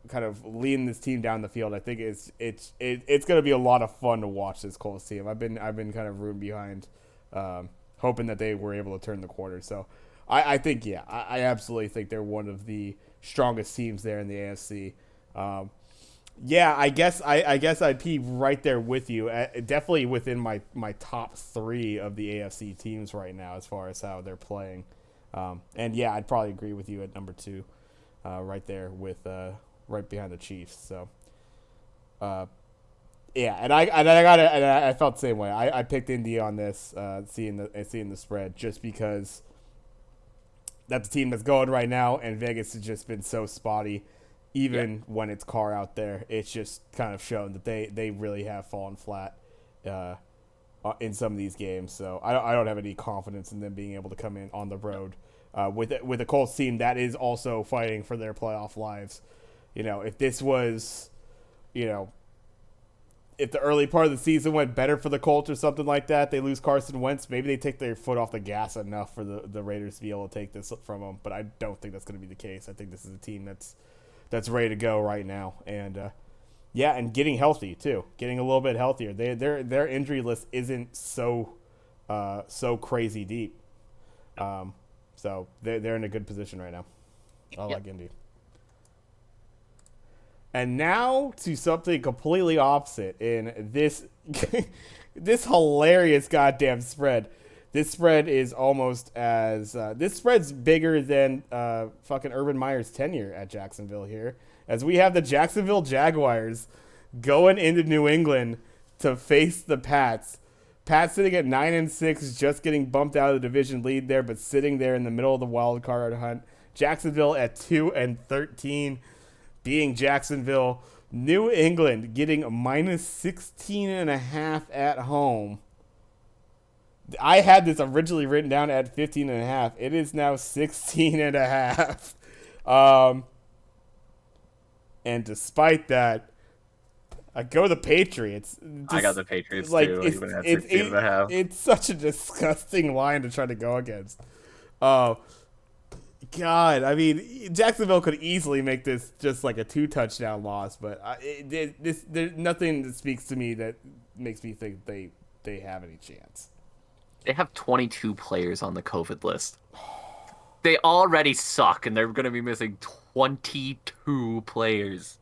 kind of leading this team down the field. I think it's going to be a lot of fun to watch this Colts team. I've been kind of rooting behind, hoping that they were able to turn the corner. So I think I absolutely think they're one of the strongest teams there in the AFC. I guess I'd be right there with you. Definitely within my top 3 of the AFC teams right now as far as how they're playing. I'd probably agree with you at number 2. Right there with right behind the Chiefs. So, I felt the same way. I picked Indy on this, seeing the spread just because that's the team that's going right now, and Vegas has just been so spotty. Even when it's Carr out there, it's just kind of shown that they really have fallen flat in some of these games. So I don't have any confidence in them being able to come in on the road. With a Colts team that is also fighting for their playoff lives. If this was, if the early part of the season went better for the Colts or something like that, they lose Carson Wentz, maybe they take their foot off the gas enough for the Raiders to be able to take this from them. But I don't think that's going to be the case. I think this is a team that's ready to go right now. And, and getting healthy, too. Getting a little bit healthier. Their injury list isn't so crazy deep. So they're in a good position right now. I like Indy. And now to something completely opposite in this this hilarious goddamn spread. This spread is almost as this spread's bigger than fucking Urban Meyer's tenure at Jacksonville here, as we have the Jacksonville Jaguars going into New England to face the Pats. Pats sitting at 9-6, just getting bumped out of the division lead there, but sitting there in the middle of the wild card hunt. Jacksonville at 2-13, being Jacksonville. New England getting -16.5 at home. I had this originally written down at 15.5. It is now 16.5. And despite that, I go the Patriots. I got the Patriots too, even at 16.5. It's such a disgusting line to try to go against. God, I mean, Jacksonville could easily make this just like a 2-touchdown loss, but there's nothing that speaks to me that makes me think they have any chance. They have 22 players on the COVID list. They already suck, and they're going to be missing 22 players.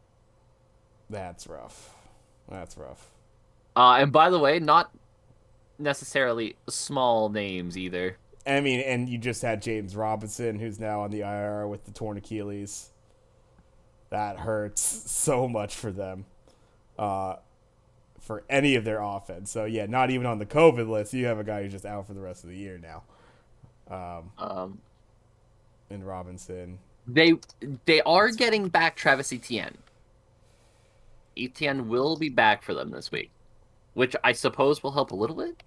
That's rough. And by the way, not necessarily small names either. I mean, and you just had James Robinson, who's now on the IR with the torn Achilles. That hurts so much for them, for any of their offense. So, yeah, not even on the COVID list. You have a guy who's just out for the rest of the year now. And Robinson. They are getting back Travis Etienne. Etienne will be back for them this week, which I suppose will help a little bit.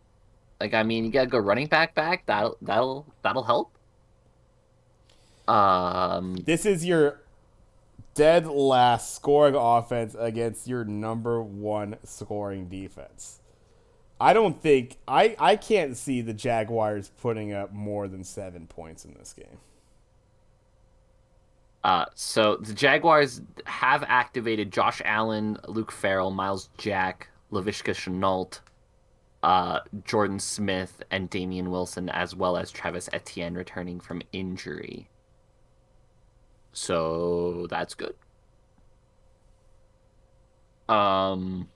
Like, I mean, you gotta go running back. That'll help. This is your dead last scoring offense against your number 1 scoring defense. I don't think I can't see the Jaguars putting up more than 7 points in this game. So the Jaguars have activated Josh Allen, Luke Farrell, Miles Jack, Laviska Shenault, Jordan Smith, and Damian Wilson, as well as Travis Etienne returning from injury. So that's good. Um,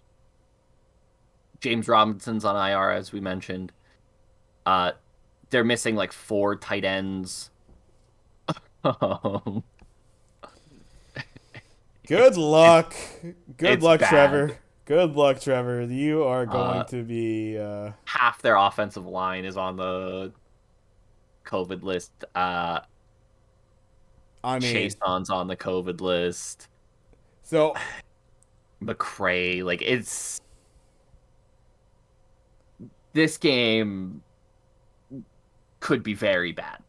James Robinson's on IR, as we mentioned. Uh, they're missing like four tight ends. Um, Good luck. Good it's luck, bad. Trevor. Good luck, Trevor. You are going Uh, to be. Half their offensive line is on the COVID list. I mean, Chaseon's on the COVID list. so McCray, like it's this game could be very bad.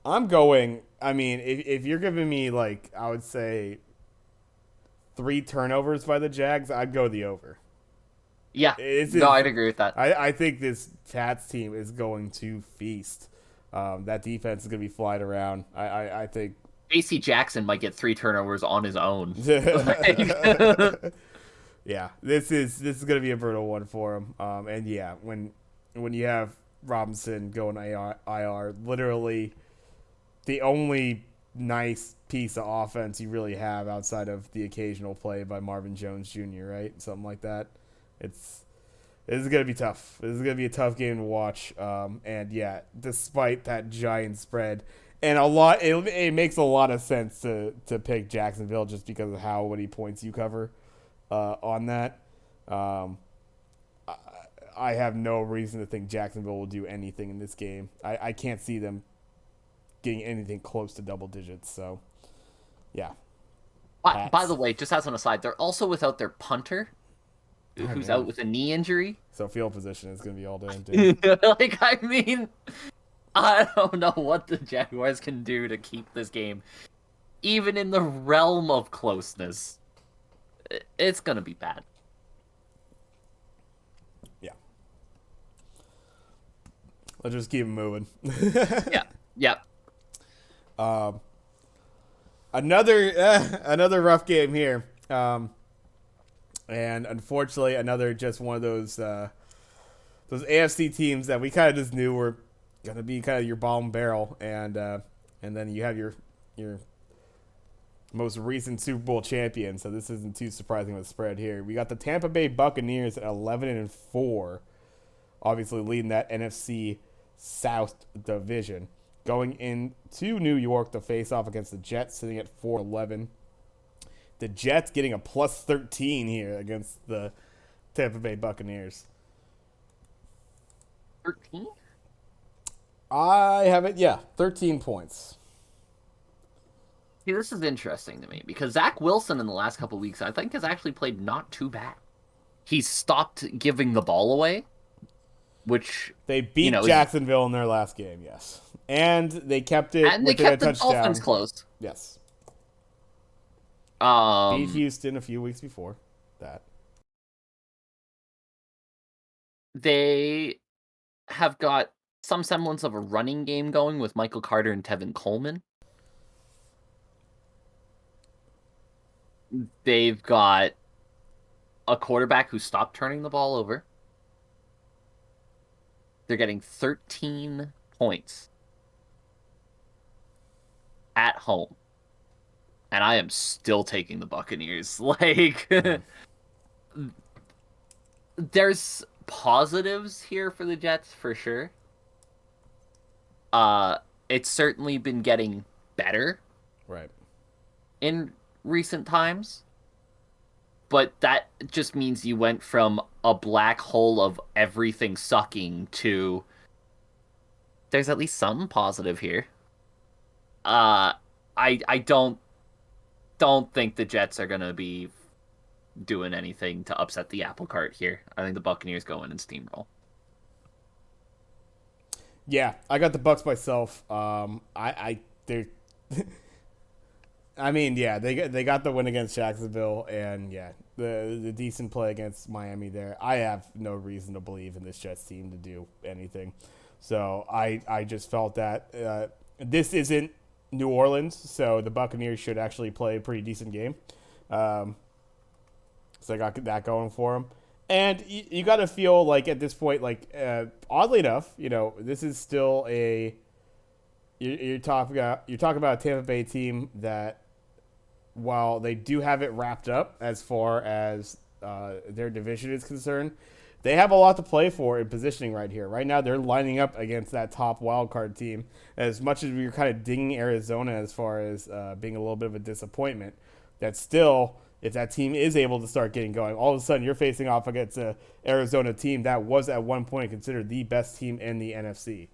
I'm going. I mean, if you're giving me like, I would say 3 turnovers by the Jags, I'd go the over. Yeah, This no, is. I'd agree with that. I think this Pats team is going to feast. That defense is going to be flying around. I think. JC Jackson might get 3 turnovers on his own. Like, Yeah, this is going to be a brutal one for him. And yeah, when you have Robinson going IR, literally the only nice piece of offense you really have outside of the occasional play by Marvin Jones Jr., right? Something like that. It's This is gonna be tough. This is gonna be a tough game to watch. And yeah, despite that giant spread, and it makes a lot of sense to pick Jacksonville just because of how many points you cover on that. Um, I, I have no reason to think Jacksonville will do anything in this game. I can't see them getting anything close to double digits. So yeah, by the Pats. way, just as an aside, they're also without their punter, Oh who's out man. with a knee injury. So field position is gonna be all day and day. Like, I mean, I don't know what the Jaguars can do to keep this game, even in the realm of closeness. It's gonna be bad. Yeah. Let's just keep it moving. Yeah, yeah. um, another rough game here. And unfortunately, another just one of those AFC teams that we kind of just knew were gonna be kind of your bottom barrel, and then you have your most recent Super Bowl champion. So this isn't too surprising with the spread here. We got the Tampa Bay Buccaneers at 11-4, obviously leading that NFC South division, going into New York to face off against the Jets, sitting at 4-11. The Jets getting a plus 13 here against the Tampa Bay Buccaneers. 13? I have it, yeah, 13 points. See, this is interesting to me because Zach Wilson in the last couple of weeks, I think, has actually played not too bad. He's stopped giving the ball away, which, They beat is, Jacksonville in their last game, yes. And they kept it and they within a kept the Dolphins touchdown. close. Yes. Beat Um, Houston a few weeks before that. they have got some semblance of a running game going with Michael Carter and Tevin Coleman. They've got a quarterback who stopped turning the ball over. They're getting 13 points at home. And I am still taking the Buccaneers. Like, there's positives here for the Jets for sure. Uh, it's certainly been getting better Right. in recent times, but that just means you went from a black hole of everything sucking to there's at least some positive here. Uh, I don't think the Jets are gonna be doing anything to upset the apple cart here. I think the Buccaneers go in and steamroll. Yeah, I got the Bucks myself. I they I mean, yeah, they got the win against Jacksonville, and yeah, the decent play against Miami there. I have no reason to believe in this Jets team to do anything, so I just felt that this isn't New Orleans, so the Buccaneers should actually play a pretty decent game. Um, so I got that going for them. And you got to feel like at this point, like oddly enough, this is still you're talking about a Tampa Bay team that while they do have it wrapped up as far as their division is concerned, they have a lot to play for in positioning right here. Right now, they're lining up against that top wild card team. As much as we were kind of dinging Arizona as far as being a little bit of a disappointment, that still, if that team is able to start getting going, all of a sudden you're facing off against a Arizona team that was at one point considered the best team in the NFC.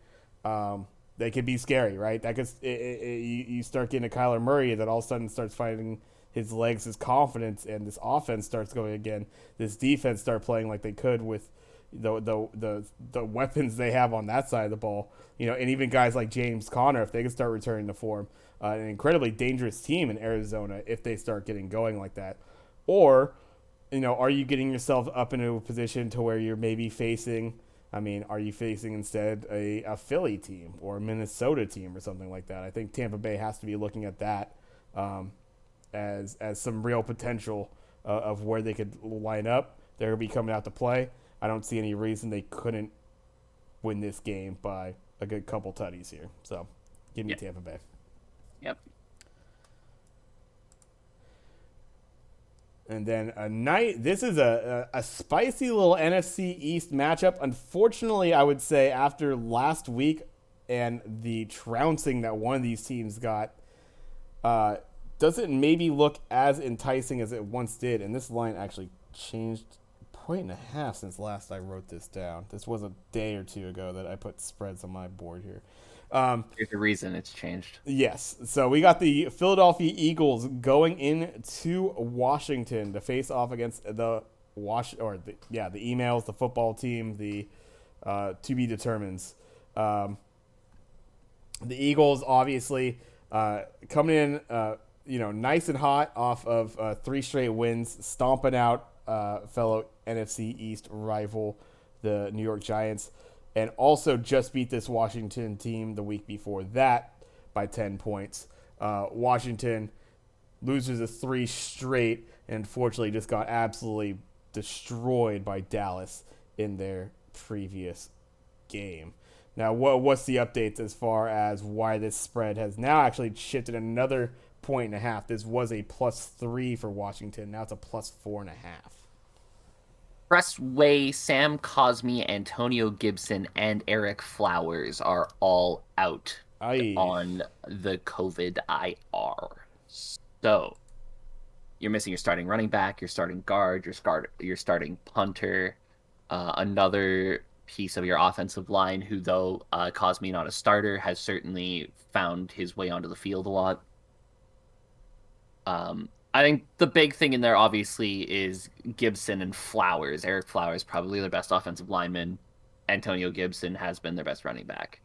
They could be scary, right? That could you start getting a Kyler Murray that all of a sudden starts finding his legs, his confidence, and this offense starts going again. This defense start playing like they could with the weapons they have on that side of the ball. And even guys like James Conner, if they can start returning to form, an incredibly dangerous team in Arizona if they start getting going like that. Or, are you getting yourself up into a position to where you're maybe facing? I mean, are you facing instead a Philly team or a Minnesota team or something like that? I think Tampa Bay has to be looking at that as some real potential of where they could line up. They're going to be coming out to play. I don't see any reason they couldn't win this game by a good couple tutties here. So, give me Yep. Tampa Bay. Yep. And then this is a spicy little NFC East matchup. Unfortunately, I would say after last week and the trouncing that one of these teams got, doesn't maybe look as enticing as it once did. And this line actually changed a point and a half since last I wrote this down. This was a day or two ago that I put spreads on my board here. There's a reason it's changed. Yes. So we got the Philadelphia Eagles going into Washington to face off against the emails, the football team, the to be determines. The Eagles obviously coming in, nice and hot off of 3 straight wins, stomping out fellow NFC East rival, the New York Giants, and also just beat this Washington team the week before that by 10 points. Washington loses a 3 straight and unfortunately just got absolutely destroyed by Dallas in their previous game. Now, what's the updates as far as why this spread has now actually shifted another point and a half? This was a +3 for Washington. Now it's a +4.5. Expressway, Sam Cosmi, Antonio Gibson, and Eric Flowers are all out Aye. on the COVID IR. So you're missing your starting running back, your starting guard, your starting punter, another piece of your offensive line, who though Cosmi not a starter, has certainly found his way onto the field a lot. I think the big thing in there, obviously, is Gibson and Flowers. Eric Flowers, probably their best offensive lineman. Antonio Gibson has been their best running back.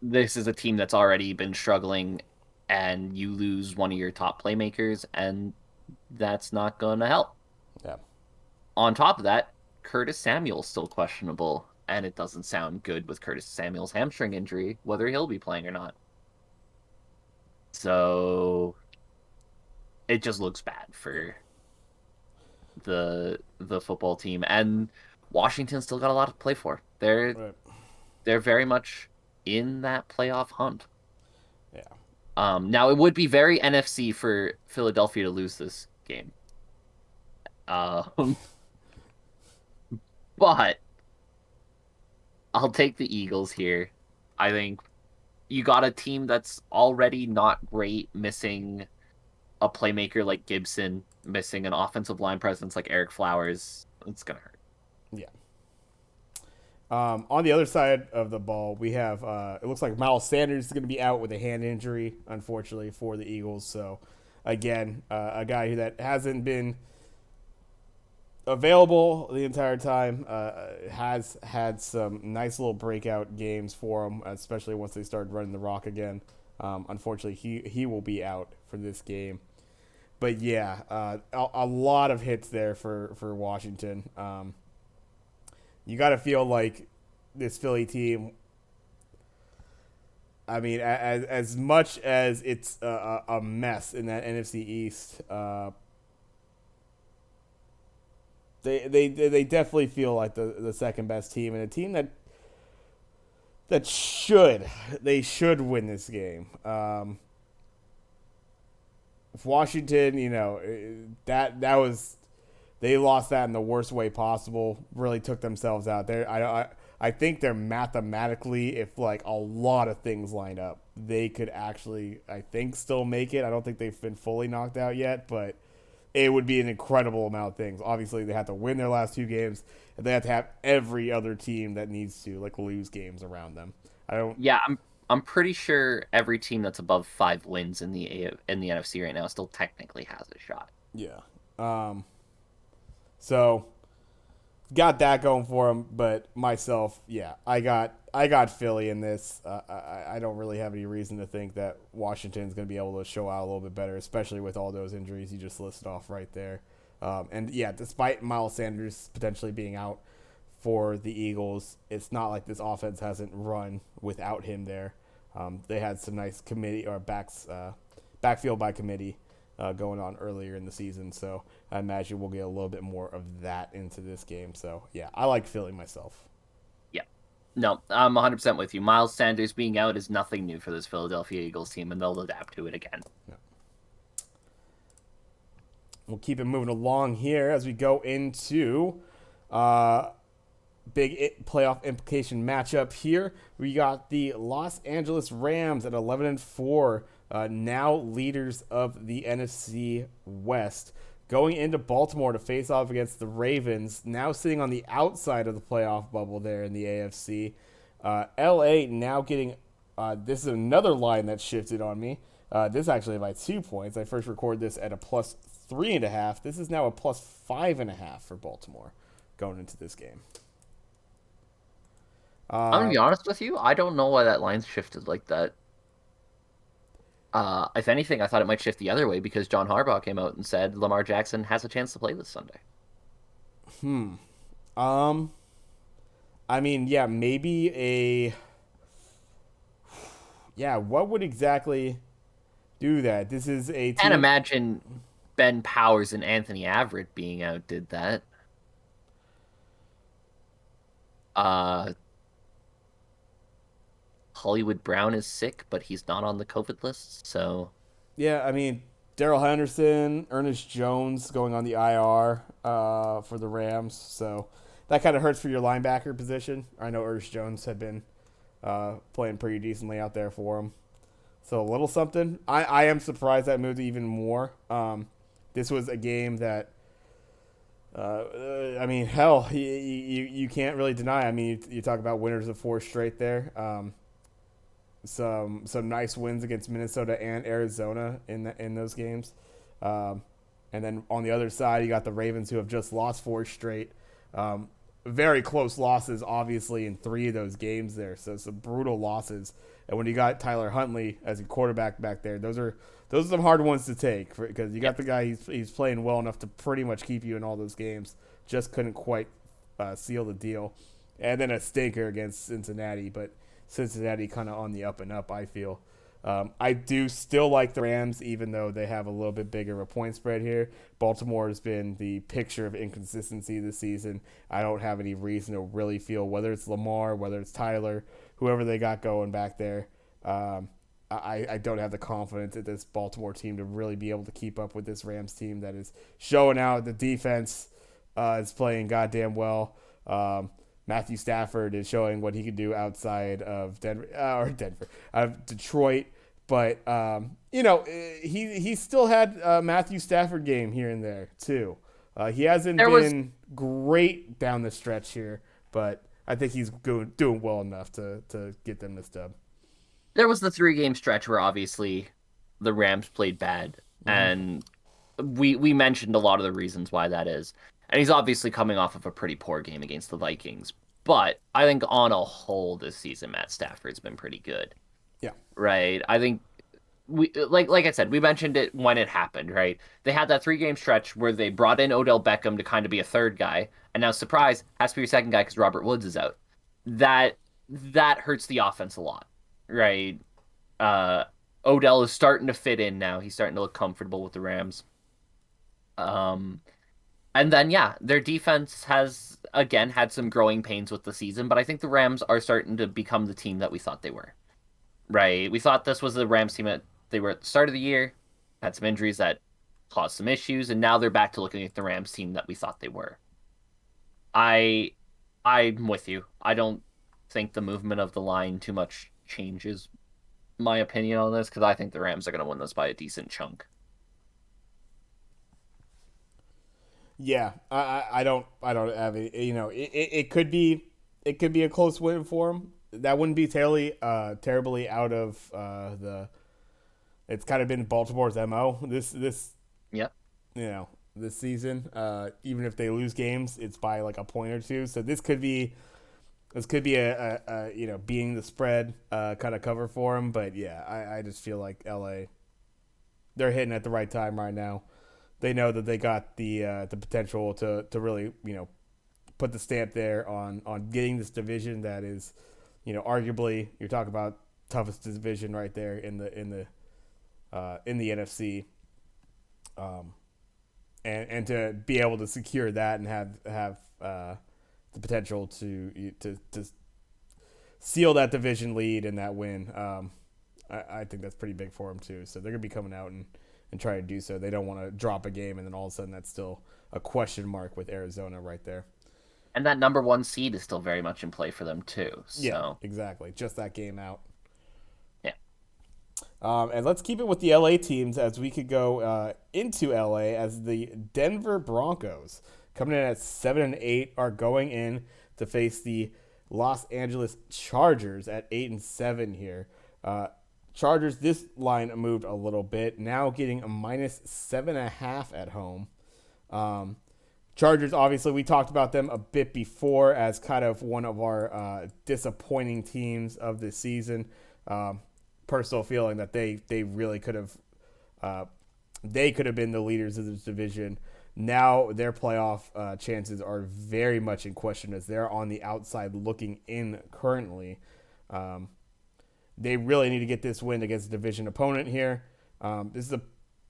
This is a team that's already been struggling, and you lose one of your top playmakers, and that's not going to help. Yeah. On top of that, Curtis Samuel's still questionable, and it doesn't sound good with Curtis Samuel's hamstring injury, whether he'll be playing or not. So it just looks bad for the football team, and Washington still got a lot to play for. They're very much in that playoff hunt. Yeah. Now it would be very NFC for Philadelphia to lose this game. But I'll take the Eagles here. I think you got a team that's already not great, missing a playmaker like Gibson, missing an offensive line presence like Eric Flowers. It's going to hurt. Yeah. On the other side of the ball, we have it looks like Miles Sanders is going to be out with a hand injury, unfortunately, for the Eagles. So, again, a guy that hasn't been available the entire time, has had some nice little breakout games for him, especially once they started running the rock again. Unfortunately, he will be out for this game. But yeah, a lot of hits there for Washington. You got to feel like this Philly team. I mean, as much as it's a mess in that NFC East, they definitely feel like the second best team and a team that should win this game. If Washington, that was they lost that in the worst way possible. Really took themselves out there. I think they're mathematically, if like a lot of things lined up, they could actually, I think, still make it. I don't think they've been fully knocked out yet, but it would be an incredible amount of things. Obviously, they have to win their last two games, and they have to have every other team that needs to like lose games around them. I don't. Yeah, I'm pretty sure every team that's above 5 wins in in the NFC right now still technically has a shot. Yeah. So got that going for him, but myself, yeah, I got Philly in this. I don't really have any reason to think that Washington's going to be able to show out a little bit better, especially with all those injuries you just listed off right there. And yeah, despite Miles Sanders potentially being out for the Eagles, it's not like this offense hasn't run without him there. They had some nice committee or backfield by committee going on earlier in the season. So I imagine we'll get a little bit more of that into this game. So yeah, I like Philly myself. Yeah. No, I'm 100% with you. Miles Sanders being out is nothing new for this Philadelphia Eagles team, and they'll adapt to it again. Yeah. We'll keep it moving along here as we go into big playoff implication matchup here. We got the Los Angeles Rams at 11-4, now leaders of the NFC West, going into Baltimore to face off against the Ravens, now sitting on the outside of the playoff bubble there in the AFC. LA now getting this is another line that shifted on me. This is actually by 2 points. I first recorded this at a plus 3.5. This is now a plus 5.5 for Baltimore going into this game. I'm gonna be honest with you. I don't know why that line's shifted like that. If anything, I thought it might shift the other way because John Harbaugh came out and said Lamar Jackson has a chance to play this Sunday. I mean, yeah, maybe what would exactly do that? This is a Can't team. imagine Ben Powers and Anthony Averett being out did that. Uh, Hollywood Brown is sick, but he's not on the COVID list, so Yeah, I mean, Daryl Henderson, Ernest Jones going on the IR for the Rams, so that kind of hurts for your linebacker position. I know Ernest Jones had been playing pretty decently out there for him. So a little something. I am surprised that moved even more. This was a game that, I mean, hell, you can't really deny. I mean, you talk about winners of four straight there. Some nice wins against Minnesota and Arizona in those games. And then on the other side, you got the Ravens who have just lost four straight. Very close losses, obviously, in three of those games there. So some brutal losses. And when you got Tyler Huntley as a quarterback back there, those are some hard ones to take because you got the guy he's playing well enough to pretty much keep you in all those games. Just couldn't quite seal the deal. And then a stinker against Cincinnati, but Cincinnati kind of on the up and up, I feel. I do still like the Rams, even though they have a little bit bigger of a point spread here. Baltimore has been the picture of inconsistency this season. I don't have any reason to really feel whether it's Lamar, whether it's Tyler, whoever they got going back there. I don't have the confidence in this Baltimore team to really be able to keep up with this Rams team that is showing out. The defense is playing goddamn well. Matthew Stafford is showing what he can do outside of Detroit. But, he still had a Matthew Stafford game here and there, too. He hasn't been great down the stretch here, but I think he's doing well enough to get them this dub. there was the 3 game stretch where obviously the Rams played bad, and we mentioned a lot of the reasons why that is. And he's obviously coming off of a pretty poor game against the Vikings. But I think on a whole this season, Matt Stafford's been pretty good. Yeah. Right? I think we like I said, we mentioned it when it happened, right? They had that 3 game stretch where they brought in Odell Beckham to kind of be a third guy, and now surprise has to be your second guy because Robert Woods is out. That that hurts the offense a lot, right? Uh, Odell is starting to fit in now. He's starting to look comfortable with the Rams. Um, and then yeah, their defense has again had some growing pains with the season, but I think the Rams are starting to become the team that we thought they were. Right. We thought this was the Rams team that they were at the start of the year, had some injuries that caused some issues, and now they're back to looking at the Rams team that we thought they were. I I'm with you. I don't think the movement of the line too much changes my opinion on this because I think the Rams are going to win this by a decent chunk. Yeah, I don't have it. It could be a close win for him. That wouldn't be terribly out of the. It's kind of been Baltimore's mo this Yep. you know this season. Even if they lose games, it's by like a point or two. So this could be a being the spread kind of cover for him. But yeah, I just feel like LA, they're hitting at the right time right now. They know that they got the potential to really put the stamp there on getting this division that is arguably, you're talking about toughest division right there in the NFC, um, and to be able to secure that and have the potential to seal that division lead and that win. I think that's pretty big for them too. So they're gonna be coming out and try to do so. They don't want to drop a game and then all of a sudden that's still a question mark with Arizona right there. And that number 1 seed is still very much in play for them too. Yeah, So, exactly. Just that game out. yeah. And let's keep it with the LA teams as we could go into LA as the Denver Broncos, coming in at 7-8, are going in to face the Los Angeles Chargers at 8-7 here. Chargers, this line moved a little bit, now getting a -7.5 at home. Um, Chargers, obviously, we talked about them a bit before as kind of one of our disappointing teams of this season. Um, Personal feeling that they really could have been the leaders of this division. Now their playoff chances are very much in question as they're on the outside looking in currently. Um, they really need to get this win against a division opponent here. This is a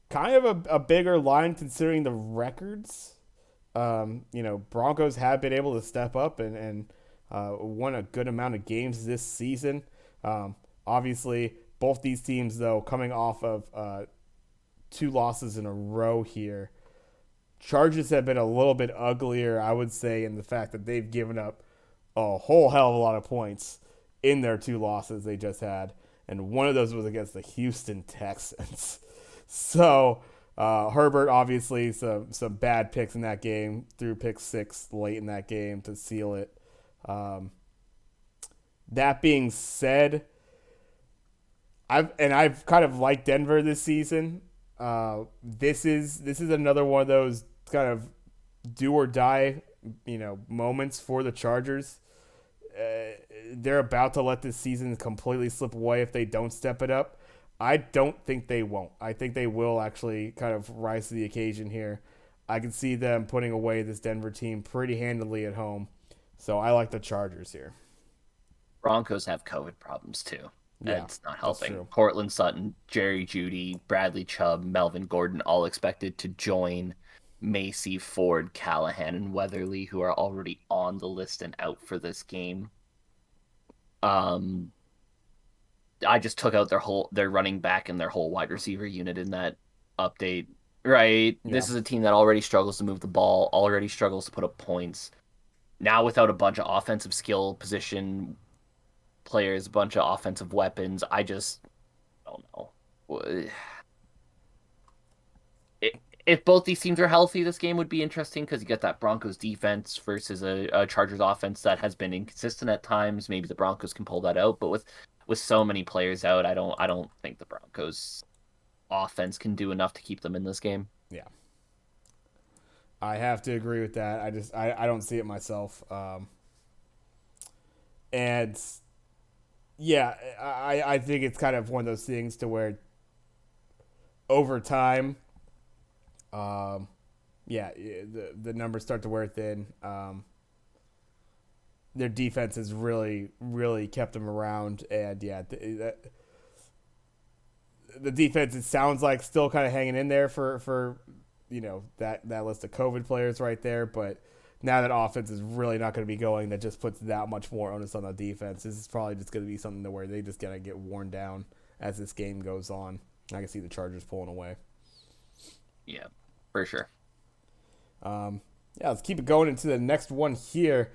kind of a bigger line considering the records. Broncos have been able to step up and won a good amount of games this season. Obviously, both these teams, though, coming off of 2 losses in a row here. Chargers have been a little bit uglier, I would say, in the fact that they've given up a whole hell of a lot of points in their 2 losses they just had. And one of those was against the Houston Texans. So, Herbert, obviously, some bad picks in that game, threw pick 6 late in that game to seal it. That being said, I've kind of liked Denver this season. This is another one of those kind of do or die, moments for the Chargers. They're about to let this season completely slip away if they don't step it up. I don't think they won't. I think they will actually kind of rise to the occasion here. I can see them putting away this Denver team pretty handily at home. So I like the Chargers here. Broncos have COVID problems too. Yeah, It's not that's helping. true. Cortland Sutton, Jerry Judy, Bradley Chubb, Melvin Gordon, all expected to join Macy, Ford, Callahan, and Weatherly, who are already on the list and out for this game. Um, I just took out their running back and their whole wide receiver unit in that update. Right. Yeah. This is a team that already struggles to move the ball, already struggles to put up points. Now without a bunch of offensive skill position players, a bunch of offensive weapons, I just don't know. If both these teams are healthy, this game would be interesting because you get that Broncos defense versus a Chargers offense that has been inconsistent at times. Maybe the Broncos can pull that out, but with so many players out, I don't think the Broncos offense can do enough to keep them in this game. Yeah. I have to agree with that. I don't see it myself. And yeah, I think it's kind of one of those things to where over time, yeah, the numbers start to wear thin. Their defense has really kept them around, and yeah, the defense, it sounds like, still kind of hanging in there for that list of COVID players right there, but now that offense is really not going to be going, that just puts that much more onus on the defense. This is probably just going to be something to where they just going to get worn down as this game goes on. I can see the Chargers pulling away. Yeah, for sure. Yeah, let's keep it going into the next one here.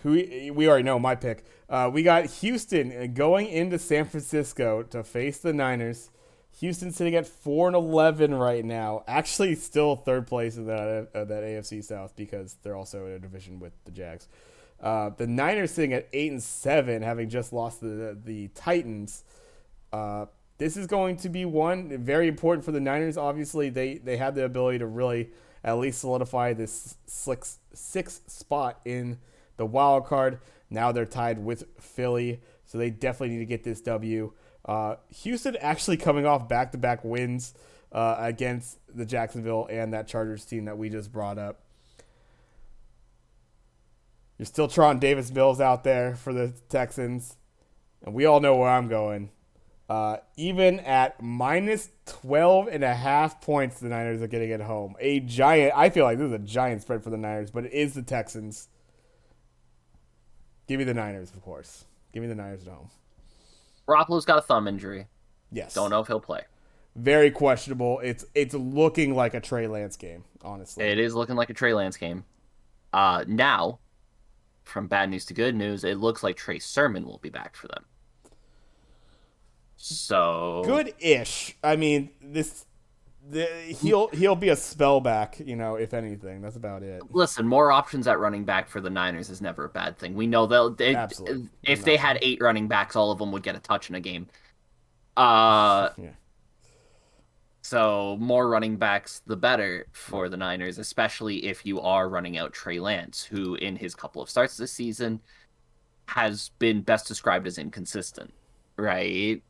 Who we already know my pick. We got Houston going into San Francisco to face the Niners. Houston sitting at 4-11 right now. Actually, still third place in that AFC South because they're also in a division with the Jags. The Niners sitting at 8-7, having just lost the Titans. This is going to be one very important for the Niners. Obviously, they had the ability to really at least solidify this sixth spot in the wild card. Now they're tied with Philly, so they definitely need to get this W. Houston actually coming off back-to-back wins against the Jacksonville and that Chargers team that we just brought up. You're still trotting Davis Mills out there for the Texans, and we all know where I'm going. Even at minus 12.5 points, the Niners are getting it home. I feel like this is a giant spread for the Niners, but it is the Texans. Give me the Niners, of course. Give me the Niners at home. Garoppolo's got a thumb injury. Yes. Don't know if he'll play. Very questionable. It's looking like a Trey Lance game, honestly. It is looking like a Trey Lance game. Now, from bad news to good news, it looks like Trey Sermon will be back for them. So good-ish. I mean, he'll be a spell back, if anything. That's about it. Listen, more options at running back for the Niners is never a bad thing. We know Absolutely. If they had 8 running backs, all of them would get a touch in a game. Yeah. So more running backs, the better for the Niners, especially if you are running out Trey Lance, who in his couple of starts this season has been best described as inconsistent, right?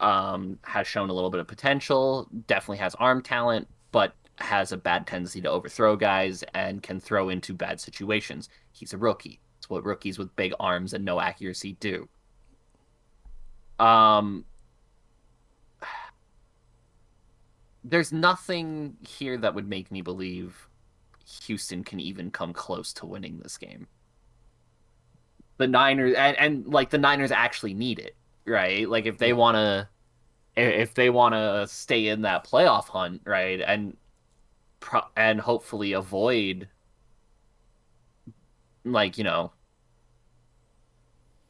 Has shown a little bit of potential, definitely has arm talent, but has a bad tendency to overthrow guys and can throw into bad situations. He's a rookie. It's what rookies with big arms and no accuracy do. There's nothing here that would make me believe Houston can even come close to winning this game. The Niners and like the Niners actually need it, right? Like if they want to stay in that playoff hunt, right, and hopefully avoid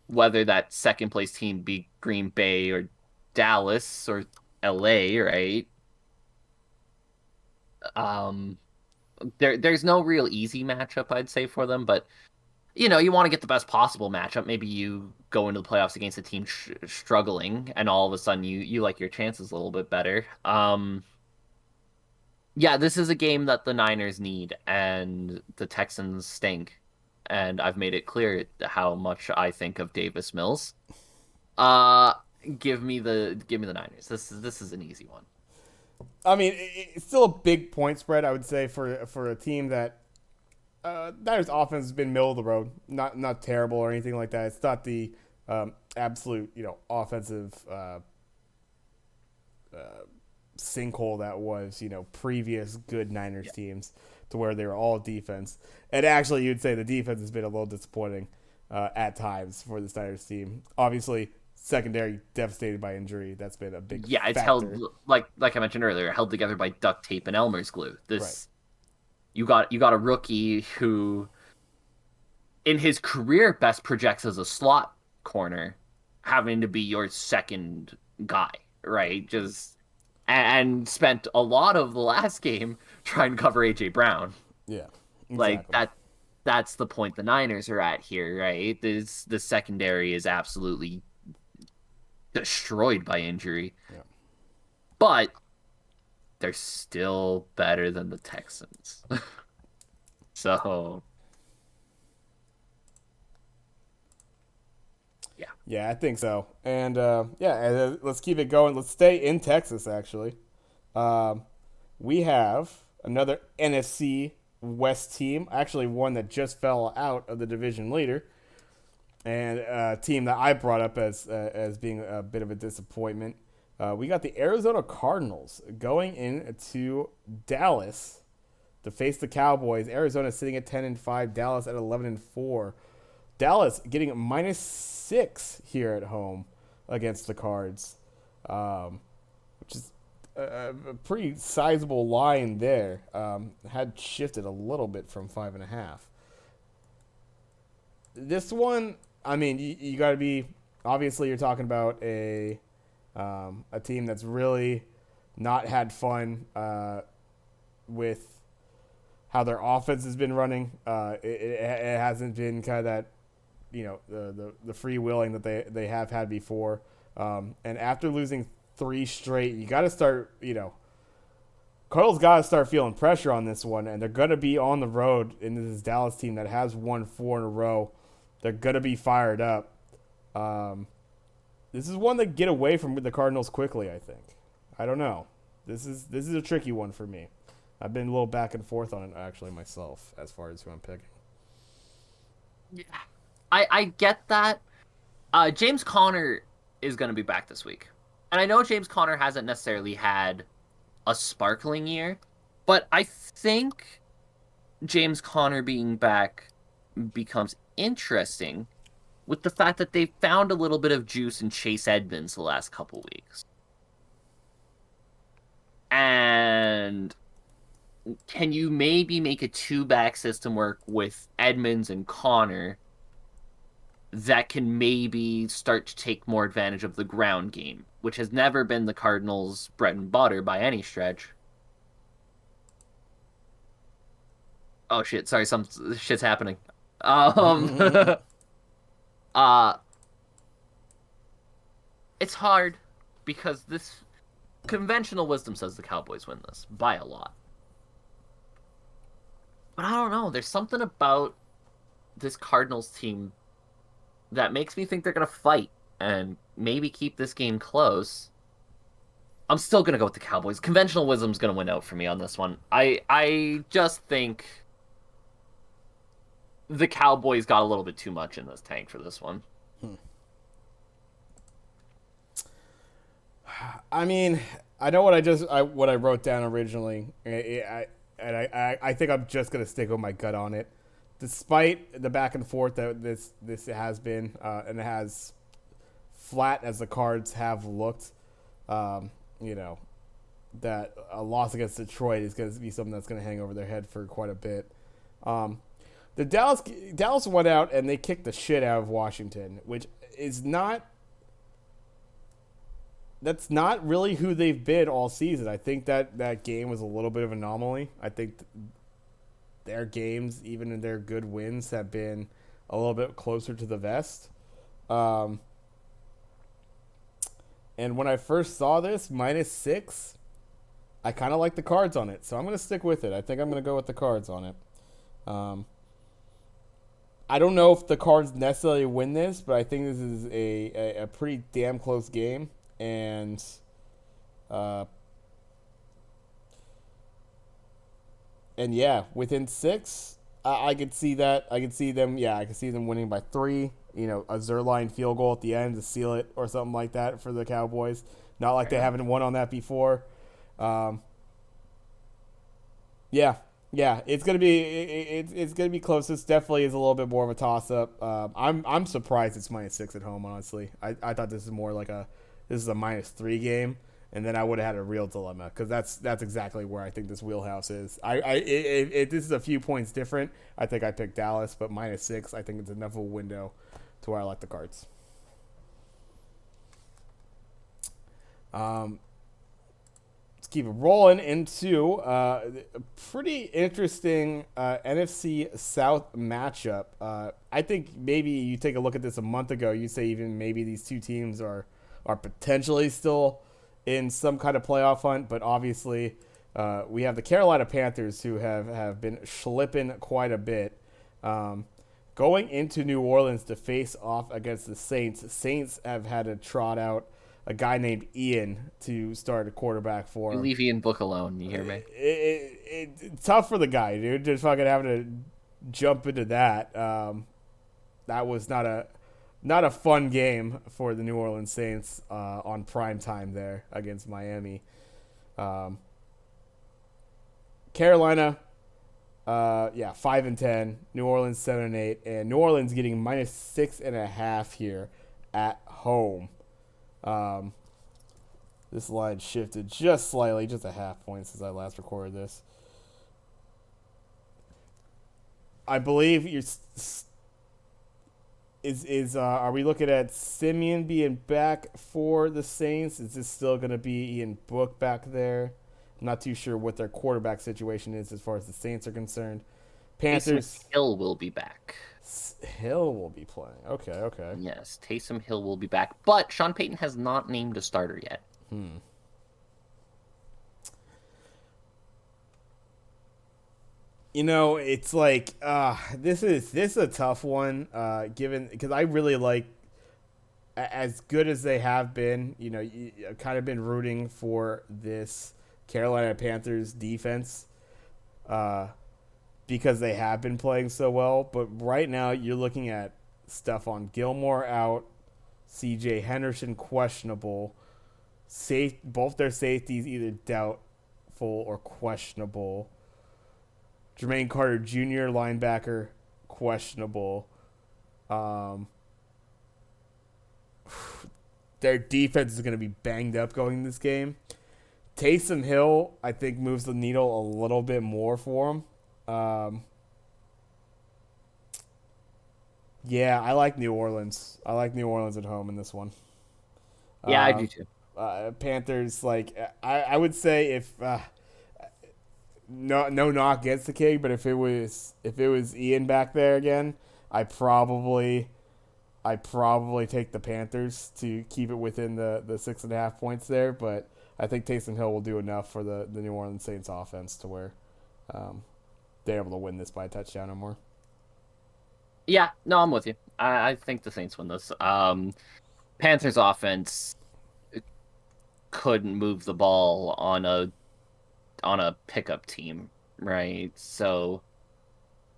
whether that second place team be Green Bay or Dallas or LA, right? There's no real easy matchup, I'd say, for them, but you want to get the best possible matchup. Maybe you go into the playoffs against a team struggling, and all of a sudden you like your chances a little bit better. Yeah, this is a game that the Niners need, and the Texans stink. And I've made it clear how much I think of Davis Mills. Give me the Niners. This is an easy one. I mean, it's still a big point spread, I would say, for a team that Niners offense has been middle of the road, not terrible or anything like that. It's not the absolute offensive sinkhole that was previous good Niners teams, to where they were all defense. And actually, you'd say the defense has been a little disappointing at times for the Niners team. Obviously, secondary devastated by injury. That's been a big it's factor. held like I mentioned earlier, held together by duct tape and Elmer's glue. This right. You got a rookie who in his career best projects as a slot corner, having to be your second guy, right? And spent a lot of the last game trying to cover AJ Brown. Yeah. Exactly. Like that's the point the Niners are at here, right? The secondary is absolutely destroyed by injury. Yeah. But they're still better than the Texans. So yeah. Yeah, I think so. And let's keep it going. Let's stay in Texas, actually. Um, we have another NFC West team, actually one that just fell out of the division leader, and a team that I brought up as being a bit of a disappointment. We got the Arizona Cardinals going into Dallas to face the Cowboys. Arizona sitting at 10-5, Dallas at 11-4. Dallas getting -6 here at home against the Cards, which is a pretty sizable line there. Had shifted a little bit from 5.5. This one, I mean, you got to be. Obviously, you're talking about a team that's really not had fun with how their offense has been running. It hasn't been kind of that, the free willing that they have had before. And after losing 3 straight, you got to start, Cardinals got to start feeling pressure on this one, and they're going to be on the road in this Dallas team that has won 4 in a row. They're going to be fired up. This is one that get away from the Cardinals quickly, I think. I don't know. This is a tricky one for me. I've been a little back and forth on it actually myself as far as who I'm picking. Yeah. I get that. James Conner is going to be back this week. And I know James Conner hasn't necessarily had a sparkling year, but I think James Conner being back becomes interesting with the fact that they found a little bit of juice in Chase Edmonds the last couple weeks. And can you maybe make a 2-back system work with Edmonds and Conner that can maybe start to take more advantage of the ground game, which has never been the Cardinals' bread and butter by any stretch? Oh shit, sorry, some shit's happening. Um uh it's hard because this conventional wisdom says the Cowboys win this by a lot. But I don't know, there's something about this Cardinals team that makes me think they're going to fight and maybe keep this game close. I'm still going to go with the Cowboys. Conventional wisdom's going to win out for me on this one. I just think the Cowboys got a little bit too much in this tank for this one. I mean, I know what I wrote down originally. I think I'm just gonna stick with my gut on it, despite the back and forth that this has been, and it has flat as the Cards have looked. You know that a loss against Detroit is going to be something that's going to hang over their head for quite a bit. The Dallas went out and they kicked the shit out of Washington, which is not. That's not really who they've been all season. I think that game was a little bit of an anomaly. I think their games, even in their good wins, have been a little bit closer to the vest. And when I first saw this, -6, I kind of like the Cards on it. So I'm going to stick with it. I think I'm going to go with the Cards on it. I don't know if the Cards necessarily win this, but I think this is a pretty damn close game. And yeah, within 6, I could see that. I could see them. Yeah, I could see them winning by 3. You know, a Zerline field goal at the end to seal it, or something like that for the Cowboys. Not like they haven't won on that before. Yeah, it's gonna be close. This definitely is a little bit more of a toss up. I'm surprised it's -6 at home. Honestly, I thought this is more like this is a -3 game, and then I would have had a real dilemma because that's exactly where I think this wheelhouse is. If this is a few points different, I think I picked Dallas, but -6, I think it's enough of a window to where I like the Cards. Let's keep it rolling into a pretty interesting NFC South matchup. I think maybe you take a look at this a month ago, you say even maybe these two teams are potentially still in some kind of playoff hunt, but obviously we have the Carolina Panthers who have been schlipping quite a bit. Going into New Orleans to face off against the Saints. The Saints have had to trot out a guy named Ian to start a quarterback for You him. leave Ian Book alone. You hear me? Tough for the guy, dude. Just fucking having to jump into that. That was not a fun game for the New Orleans Saints on prime time there against Miami. Um, Carolina, 5-10. New Orleans 7-8, and New Orleans getting -6.5 here at home. Um, this line shifted just slightly, just a half point since I last recorded this. I believe you're. Are we looking at Simeon being back for the Saints? Is this still going to be Ian Book back there? I'm not too sure what their quarterback situation is as far as the Saints are concerned. Taysom Panthers. Hill will be back. Hill will be playing. Okay. Yes, Taysom Hill will be back, but Sean Payton has not named a starter yet. It's like this is a tough one. Given because I really like as good as they have been. I've kind of been rooting for this Carolina Panthers defense. Because they have been playing so well. But right now, you're looking at Stephon Gilmore out, C.J. Henderson questionable, both their safeties either doubtful or questionable. Jermaine Carter Jr. linebacker questionable. Their defense is going to be banged up going in this game. Taysom Hill, I think, moves the needle a little bit more for him. I like New Orleans. I like New Orleans at home in this one. Yeah, I do too. Panthers, I would say if no knock against the King, but if it was Ian back there again, I probably take the Panthers to keep it within the 6.5 points there. But I think Taysom Hill will do enough for the New Orleans Saints offense to where they're able to win this by a touchdown or more. Yeah, no, I'm with you. I think the Saints win this. Panthers offense couldn't move the ball on a pickup team, right? So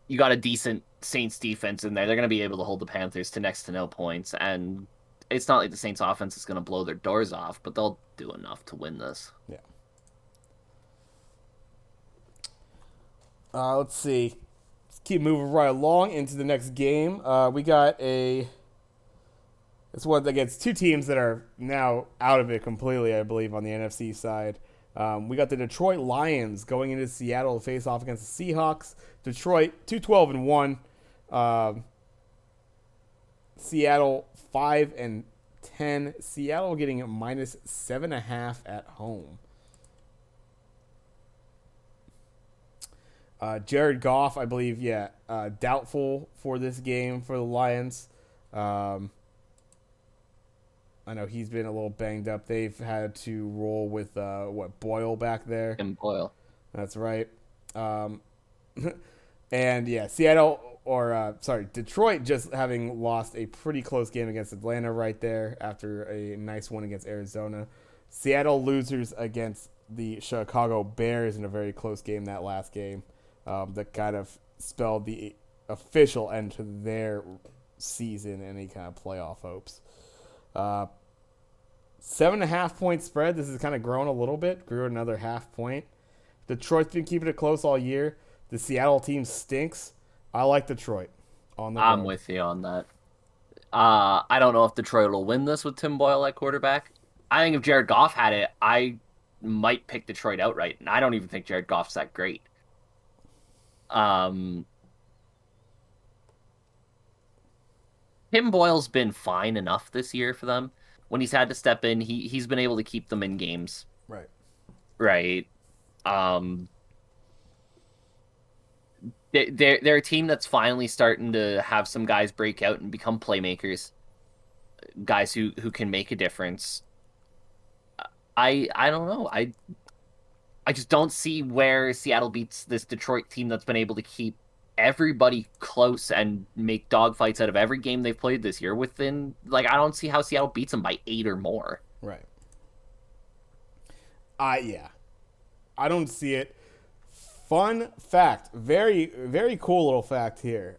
you got a decent Saints defense in there. They're going to be able to hold the Panthers to next to no points, and it's not like the Saints offense is going to blow their doors off, but they'll do enough to win this. Yeah. Let's see. Let's keep moving right along into the next game. We got this one against two teams that are now out of it completely, I believe, on the NFC side. We got the Detroit Lions going into Seattle to face off against the Seahawks. Detroit 2-12-1. Seattle 5-10. Seattle getting -7.5 at home. Jared Goff, I believe, doubtful for this game for the Lions. I know he's been a little banged up. They've had to roll with Boyle back there. And Boyle. That's right. And Detroit just having lost a pretty close game against Atlanta right there after a nice one against Arizona. Seattle losers against the Chicago Bears in a very close game that last game. That kind of spelled the official end to their season and any kind of playoff hopes. 7.5 point spread. This has kind of grown a little bit. Grew another half point. Detroit's been keeping it close all year. The Seattle team stinks. I like Detroit on the I'm road. with you on that. I don't know if Detroit will win this with Tim Boyle at quarterback. I think if Jared Goff had it, I might pick Detroit outright, and I don't even think Jared Goff's that great. Tim Boyle's been fine enough this year for them. When he's had to step in, he's been able to keep them in games. Right. Right. They're a team that's finally starting to have some guys break out and become playmakers, guys who can make a difference. I don't know. I just don't see where Seattle beats this Detroit team that's been able to keep everybody close and make dogfights out of every game they've played this year within, like, I don't see how Seattle beats them by 8 or more. Right. Yeah. I don't see it. Fun fact. Very, very cool little fact here.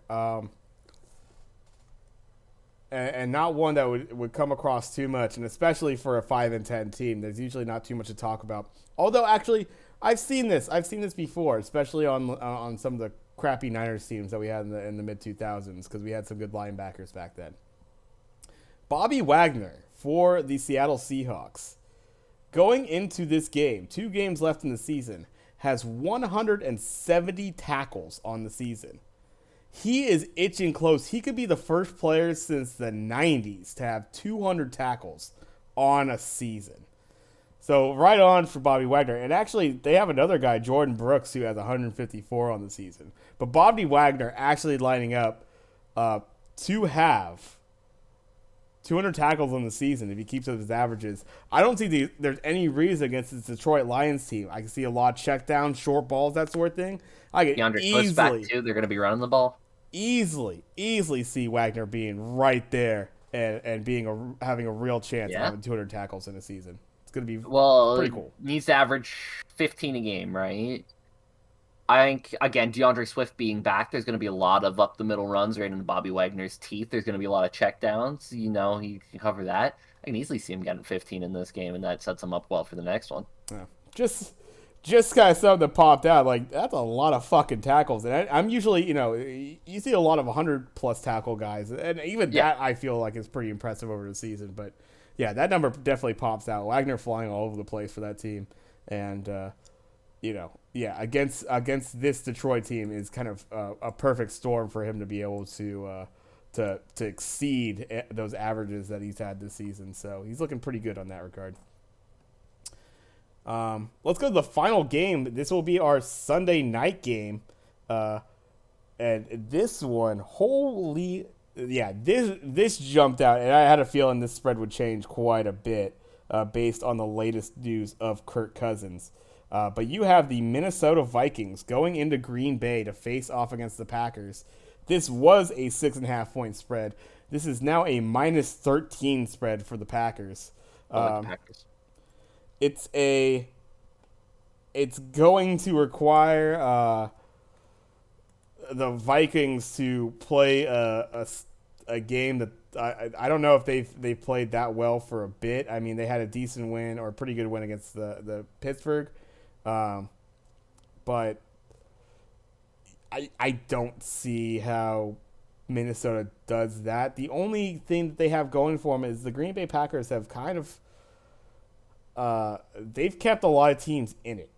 And not one that would come across too much, and especially for a 5-10 team, there's usually not too much to talk about. Although, actually, I've seen this before, especially on some of the crappy Niners teams that we had in the mid 2000s, because we had some good linebackers back then. Bobby Wagner for the Seattle Seahawks, going into this game, 2 games left in the season, has 170 tackles on the season. He is itching close. He could be the first player since the 90s to have 200 tackles on a season. So right on for Bobby Wagner. And actually, they have another guy, Jordan Brooks, who has 154 on the season. But Bobby Wagner actually lining up to have 200 tackles on the season if he keeps up his averages. I don't see there's any reason against this Detroit Lions team. I can see a lot of checkdowns, short balls, that sort of thing. I can DeAndre Swift's back too. They're going to be running the ball. Easily see Wagner being right there and having a real chance of having 200 tackles in a season. It's going to be pretty cool. Needs to average 15 a game, right? I think, again, DeAndre Swift being back, there's going to be a lot of up-the-middle runs right into Bobby Wagner's teeth. There's going to be a lot of checkdowns. He can cover that. I can easily see him getting 15 in this game, and that sets him up well for the next one. Yeah. Just kind of something that popped out. Like, that's a lot of fucking tackles. And I'm usually, you see a lot of 100-plus tackle guys. And even that, I feel like, is pretty impressive over the season. But, yeah, that number definitely pops out. Wagner flying all over the place for that team. And, against this Detroit team is kind of a perfect storm for him to be able to exceed those averages that he's had this season. So he's looking pretty good on that regard. Let's go to the final game. This will be our Sunday night game. And this one, this jumped out. And I had a feeling this spread would change quite a bit based on the latest news of Kirk Cousins. But you have the Minnesota Vikings going into Green Bay to face off against the Packers. This was a 6.5-point spread. This is now a -13 spread for the Packers. It's going to require the Vikings to play a game that I don't know if they've played that well for a bit. I mean, they had a decent win or a pretty good win against the Pittsburgh, but I don't see how Minnesota does that. The only thing that they have going for them is the Green Bay Packers have kind of they've kept a lot of teams in it.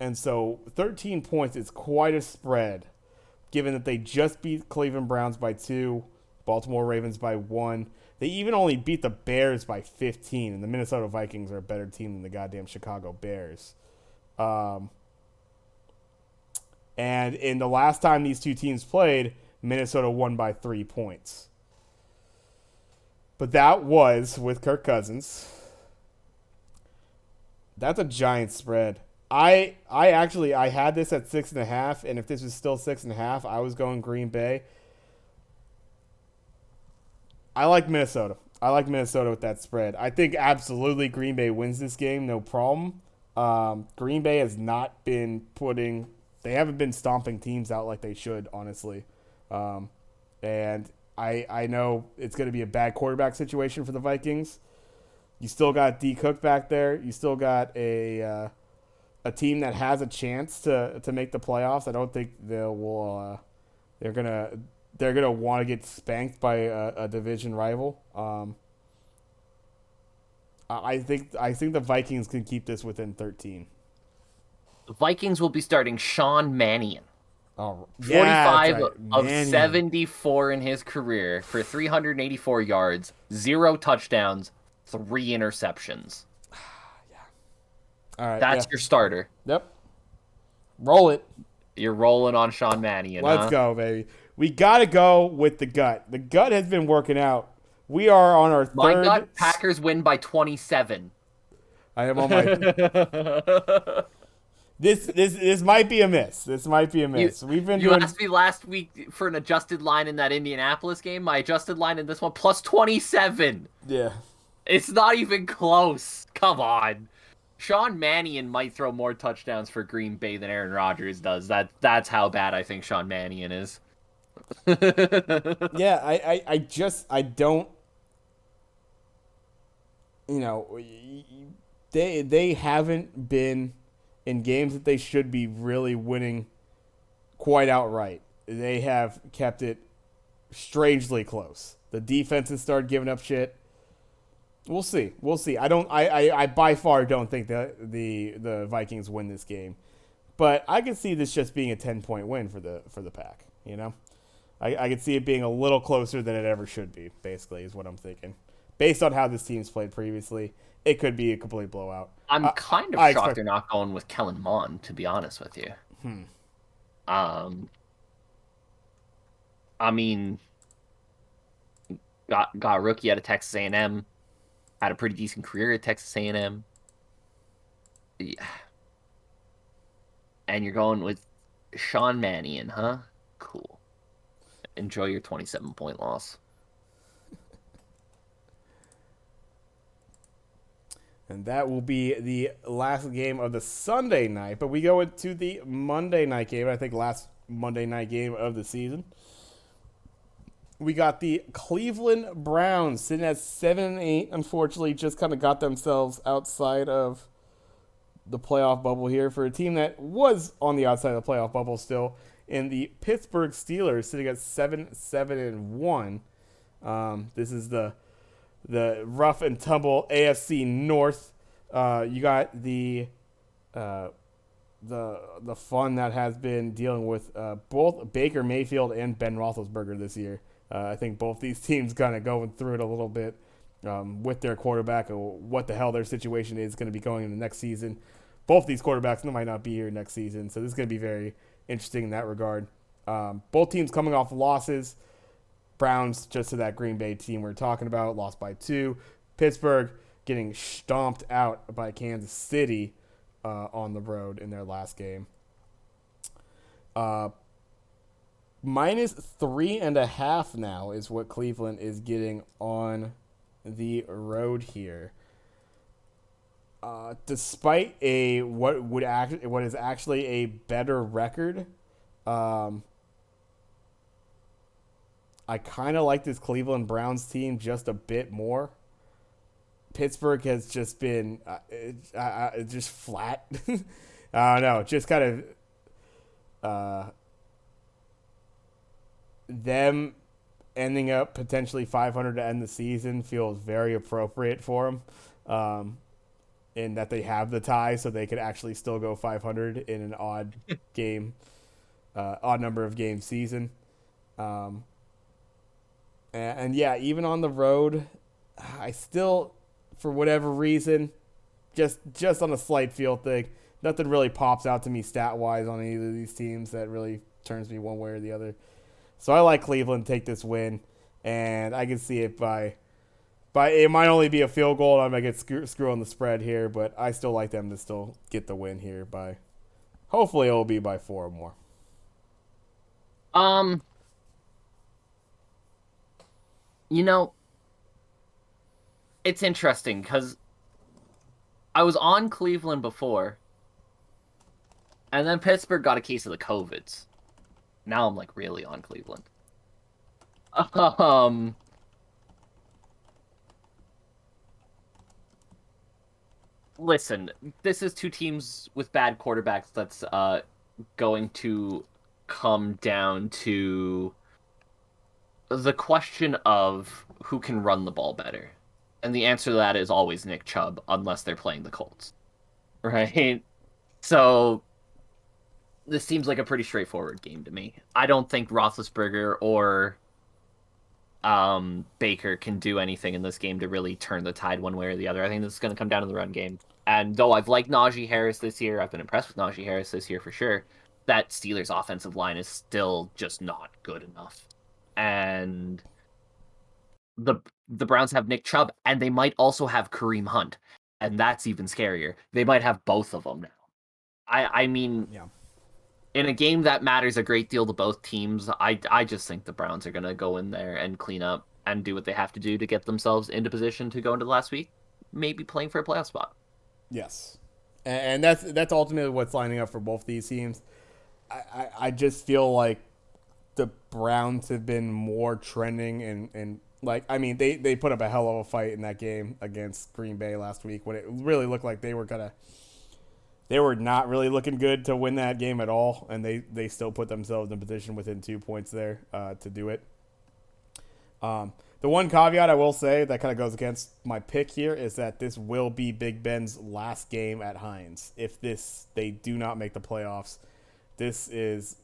And so 13 points is quite a spread, given that they just beat Cleveland Browns by 2, Baltimore Ravens by 1. They even only beat the Bears by 15, and the Minnesota Vikings are a better team than the goddamn Chicago Bears. And in the last time these two teams played, Minnesota won by 3 points. But that was with Kirk Cousins. That's a giant spread. I had this at 6.5, and if this was still 6.5, I was going Green Bay. I like Minnesota. I like Minnesota with that spread. I think absolutely Green Bay wins this game, no problem. Green Bay has not been they haven't been stomping teams out like they should, honestly. And I know it's going to be a bad quarterback situation for the Vikings. You still got D. Cook back there. You still got a team that has a chance to make the playoffs. I don't think they're gonna want to get spanked by a division rival. I think the Vikings can keep this within 13. The Vikings will be starting Sean Mannion. Oh, 45 right. of Mannion. 74 in his career for 384 yards, 0 touchdowns, 3 interceptions. All right, That's your starter. Yep. Roll it. You're rolling on Sean Mannion. Let's go, baby. We got to go with the gut. The gut has been working out. We are on our third. My gut, Packers win by 27. I am on my. This might be a miss. This might be a You miss. We've been you doing asked me last week for an adjusted line in that Indianapolis game. My adjusted line in this one plus 27. yeah. It's not even close. Come on. Sean Mannion might throw more touchdowns for Green Bay than Aaron Rodgers does. That's how bad I think Sean Mannion is. Yeah, I don't, you know, they haven't been in games that they should be really winning quite outright. They have kept it strangely close. The defense has started giving up shit. We'll see. We'll see. I by far don't think that the Vikings win this game. But I could see this just being a 10-point win for the Pack, you know? I could see it being a little closer than it ever should be, basically, is what I'm thinking. Based on how this team's played previously, it could be a complete blowout. I'm kind of shocked they're not going with Kellen Mond, to be honest with you. Um, I mean, got a rookie out of Texas A&M, had a pretty decent career at Texas A&M. Yeah. And you're going with Sean Mannion, huh? Cool. Enjoy your 27-point loss. And that will be the last game of the Sunday night. But we go into the Monday night game. I think last Monday night game of the season. We got the Cleveland Browns sitting at 7-8. Unfortunately, just kind of got themselves outside of the playoff bubble here for a team that was on the outside of the playoff bubble still. And the Pittsburgh Steelers sitting at 7-1. This is the rough and tumble AFC North. You got the fun that has been dealing with both Baker Mayfield and Ben Roethlisberger this year. I think both these teams kind of going through it a little bit with their quarterback or what the hell their situation is going to be going in the next season. Both these quarterbacks might not be here next season, so this is going to be very interesting in that regard. Both teams coming off losses. Browns, just to that Green Bay team we're talking about, lost by 2. Pittsburgh getting stomped out by Kansas City on the road in their last game. Minus 3.5 now is what Cleveland is getting on the road here. Despite what is actually a better record, I kind of like this Cleveland Browns team just a bit more. Pittsburgh has just been just flat. I don't know, just kind of them ending up potentially 500 to end the season feels very appropriate for them. In that they have the tie, so they could actually still go 500 in an odd number of game season. And yeah, even on the road, I still, for whatever reason, just on a slight feel thing, nothing really pops out to me stat wise on either of these teams that really turns me one way or the other. So I like Cleveland to take this win, and I can see it by it might only be a field goal. I might get screw on the spread here, but I still like them to still get the win here by. Hopefully, it will be by 4 or more. You know, it's interesting because I was on Cleveland before, and then Pittsburgh got a case of the COVIDs. Now I'm like really on Cleveland. Listen, this is two teams with bad quarterbacks that's going to come down to the question of who can run the ball better. And the answer to that is always Nick Chubb, unless they're playing the Colts. Right? So this seems like a pretty straightforward game to me. I don't think Roethlisberger or Baker can do anything in this game to really turn the tide one way or the other. I think this is going to come down to the run game. And though I've liked Najee Harris this year, I've been impressed with Najee Harris this year for sure, that Steelers offensive line is still just not good enough. And the Browns have Nick Chubb, and they might also have Kareem Hunt. And that's even scarier. They might have both of them now. I mean, Yeah. in a game that matters a great deal to both teams, I just think the Browns are gonna go in there and clean up and do what they have to do to get themselves into position to go into the last week, maybe playing for a playoff spot. Yes. And that's ultimately what's lining up for both these teams. I just feel like the Browns have been more trending and like I mean they put up a hell of a fight in that game against Green Bay last week when it really looked like they were not really looking good to win that game at all, and they still put themselves in position within 2 points there to do it. The one caveat I will say that kind of goes against my pick here is that this will be Big Ben's last game at Heinz. If they do not make the playoffs, this is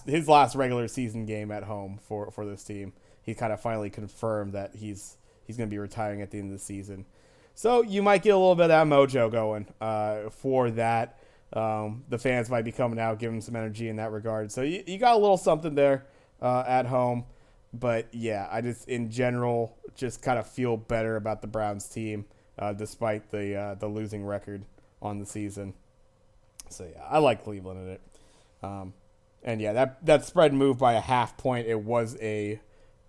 his last regular season game at home for this team. He kind of finally confirmed that he's going to be retiring at the end of the season. So you might get a little bit of that mojo going for that. The fans might be coming out, giving some energy in that regard. So you got a little something there at home. But yeah, I just in general just kind of feel better about the Browns team despite the losing record on the season. So yeah, I like Cleveland in it. And yeah, that spread moved by a half point. It was a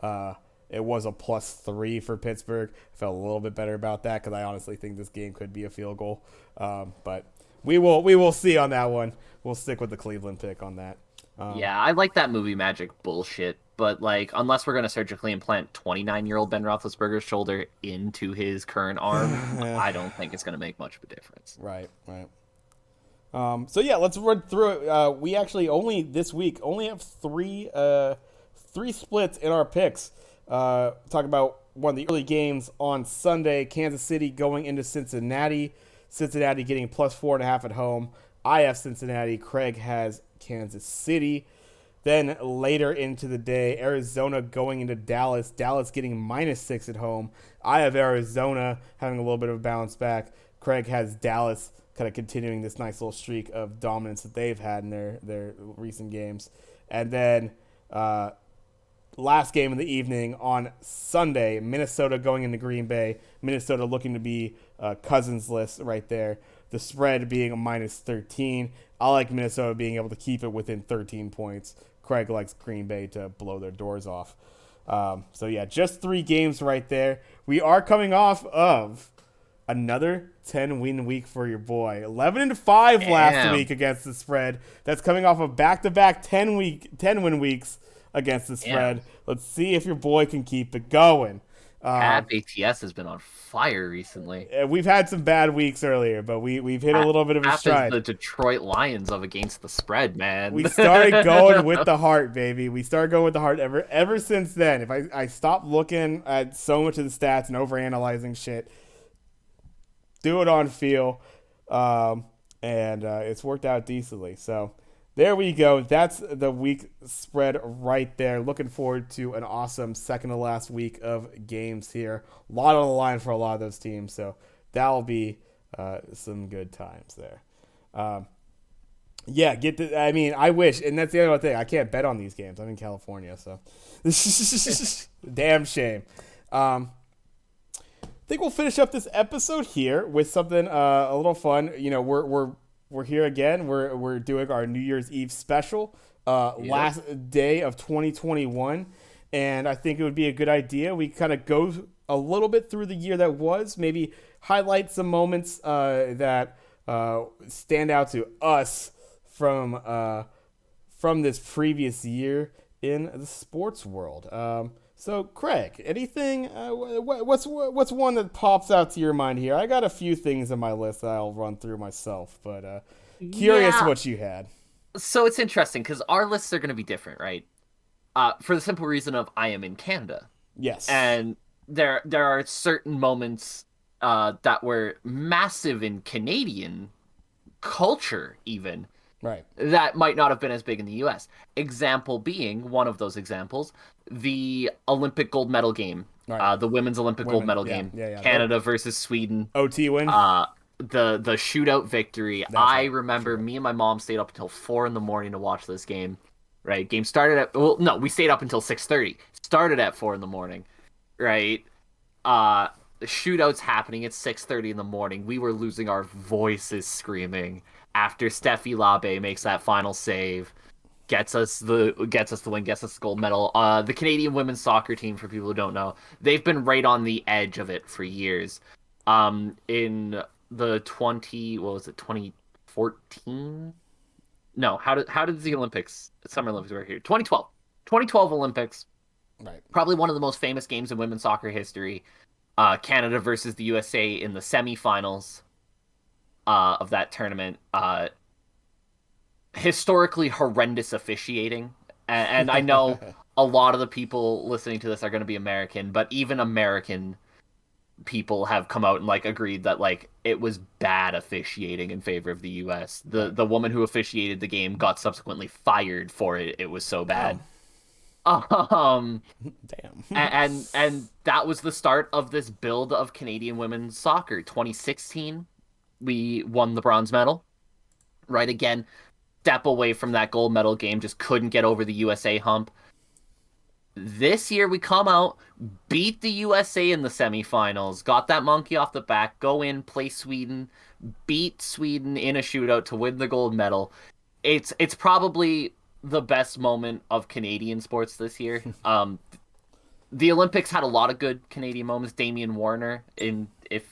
+3 for Pittsburgh. I felt a little bit better about that because I honestly think this game could be a field goal. But we will see on that one. We'll stick with the Cleveland pick on that. Yeah, I like that movie magic bullshit, but like, unless we're gonna surgically implant 29-year-old Ben Roethlisberger's shoulder into his current arm, I don't think it's gonna make much of a difference. Right, right. So yeah, let's run through it. We actually only this week only have three splits in our picks. Talk about one of the early games on Sunday. Kansas City going into Cincinnati. Cincinnati getting +4.5 at home. I have Cincinnati. Craig has Kansas City. Then later into the day, Arizona going into Dallas. Dallas getting -6 at home. I have Arizona having a little bit of a bounce back. Craig has Dallas kind of continuing this nice little streak of dominance that they've had in their recent games. And then last game of the evening on Sunday, Minnesota going into Green Bay. Minnesota looking to be Cousins-less right there. The spread being a -13. I like Minnesota being able to keep it within 13 points. Craig likes Green Bay to blow their doors off. So yeah, just 3 games right there. We are coming off of another 10-win week for your boy. 11-5 last week against the spread. That's coming off of back-to-back 10-win weeks against the spread. Let's see if your boy can keep it going. Cap ATS has been on fire recently. We've had some bad weeks earlier, but we've hit a little bit of a stride. The Detroit Lions of against the spread, man. We started going with the heart, baby. We started going with the heart ever since then. If I stopped looking at so much of the stats and overanalyzing shit, do it on feel, and it's worked out decently. So there we go. That's the week spread right there. Looking forward to an awesome second to last week of games here. A lot on the line for a lot of those teams, so that'll be some good times there. Yeah, I mean, I wish, and that's the other thing. I can't bet on these games. I'm in California, so damn shame. I think we'll finish up this episode here with something a little fun. You know, we're here again. We're doing our New Year's Eve special, last day of 2021, and I think it would be a good idea. We kind of go a little bit through the year that was, maybe highlight some moments that stand out to us from this previous year in the sports world. So, Craig, anything? What's one that pops out to your mind here? I got a few things on my list that I'll run through myself, but curious what you had. So it's interesting because our lists are going to be different, right? For the simple reason of I am in Canada. Yes, and there are certain moments that were massive in Canadian culture, even. Right. That might not have been as big in the U.S. Example being, one of those examples, the Olympic gold medal game, right. The women's Olympic gold medal game, Canada versus Sweden. OT win. The shootout victory. I remember me and my mom stayed up until 4 a.m. to watch this game. Right, game started at we stayed up until 6:30. Started at 4 a.m. Right, the shootout's happening at 6:30 in the morning. We were losing our voices screaming after Steffi Labe makes that final save, gets us the win, gets us the gold medal. The Canadian women's soccer team, for people who don't know, they've been right on the edge of it for years. In the 20, what was it, 2014? No, how did the Olympics, Summer Olympics were here? 2012. 2012 Olympics, Right. probably one of the most famous games in women's soccer history. Canada versus the USA in the semifinals of that tournament. Historically horrendous officiating. And I know a lot of the people listening to this are going to be American, but even American people have come out and like agreed that like it was bad officiating in favor of the US. The Right. the woman who officiated the game got subsequently fired for it. It was so bad. Oh, Um damn. and that was the start of this build of Canadian women's soccer. 2016, we won the bronze medal. Right again, step away from that gold medal game, just couldn't get over the USA hump. This year we come out, beat the USA in the semifinals, got that monkey off the back, go in, play Sweden, beat Sweden in a shootout to win the gold medal. It's probably the best moment of Canadian sports this year. The Olympics had a lot of good Canadian moments. Damian Warner, in if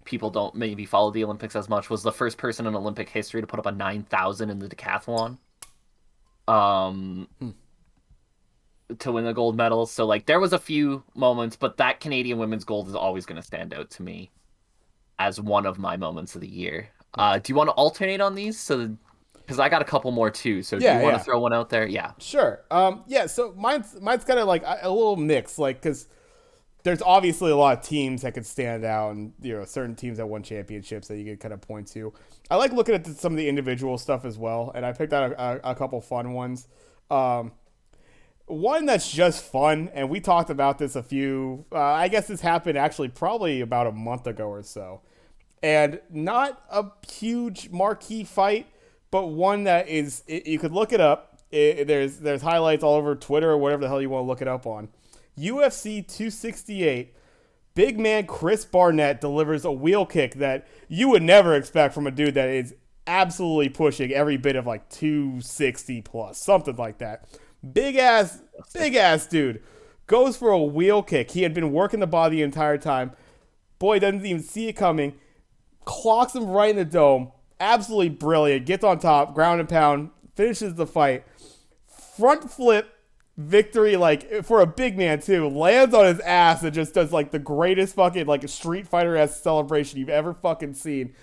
people don't maybe follow the Olympics as much, was the first person in Olympic history to put up a 9,000 in the decathlon. Um, to win the gold medal. So like there was a few moments, but that Canadian women's gold is always going to stand out to me as one of my moments of the year. Do you want to alternate on these? So because I got a couple more too. So do you Yeah, want to yeah. throw one out there? Yeah. Sure. Yeah. So mine's kind of like a little mix, like because there's obviously a lot of teams that could stand out, and certain teams that won championships that you could kind of point to. I like looking at some of the individual stuff as well, and I picked out a couple fun ones. One that's just fun, and we talked about this a few. I guess this happened actually probably about a month ago or so, and not a huge marquee fight, but one that you could look it up. There's highlights all over Twitter or whatever the hell you want to look it up on. UFC 268, big man Chris Barnett delivers a wheel kick that you would never expect from a dude that is absolutely pushing every bit of like 260 plus, something like that. Big ass dude goes for a wheel kick. He had been working the body the entire time. Boy doesn't even see it coming. Clocks him right in the dome. Absolutely brilliant. Gets on top, ground and pound, finishes the fight. Front flip victory, like for a big man too. Lands on his ass and just does like the greatest fucking like Street Fighter-esque celebration you've ever fucking seen.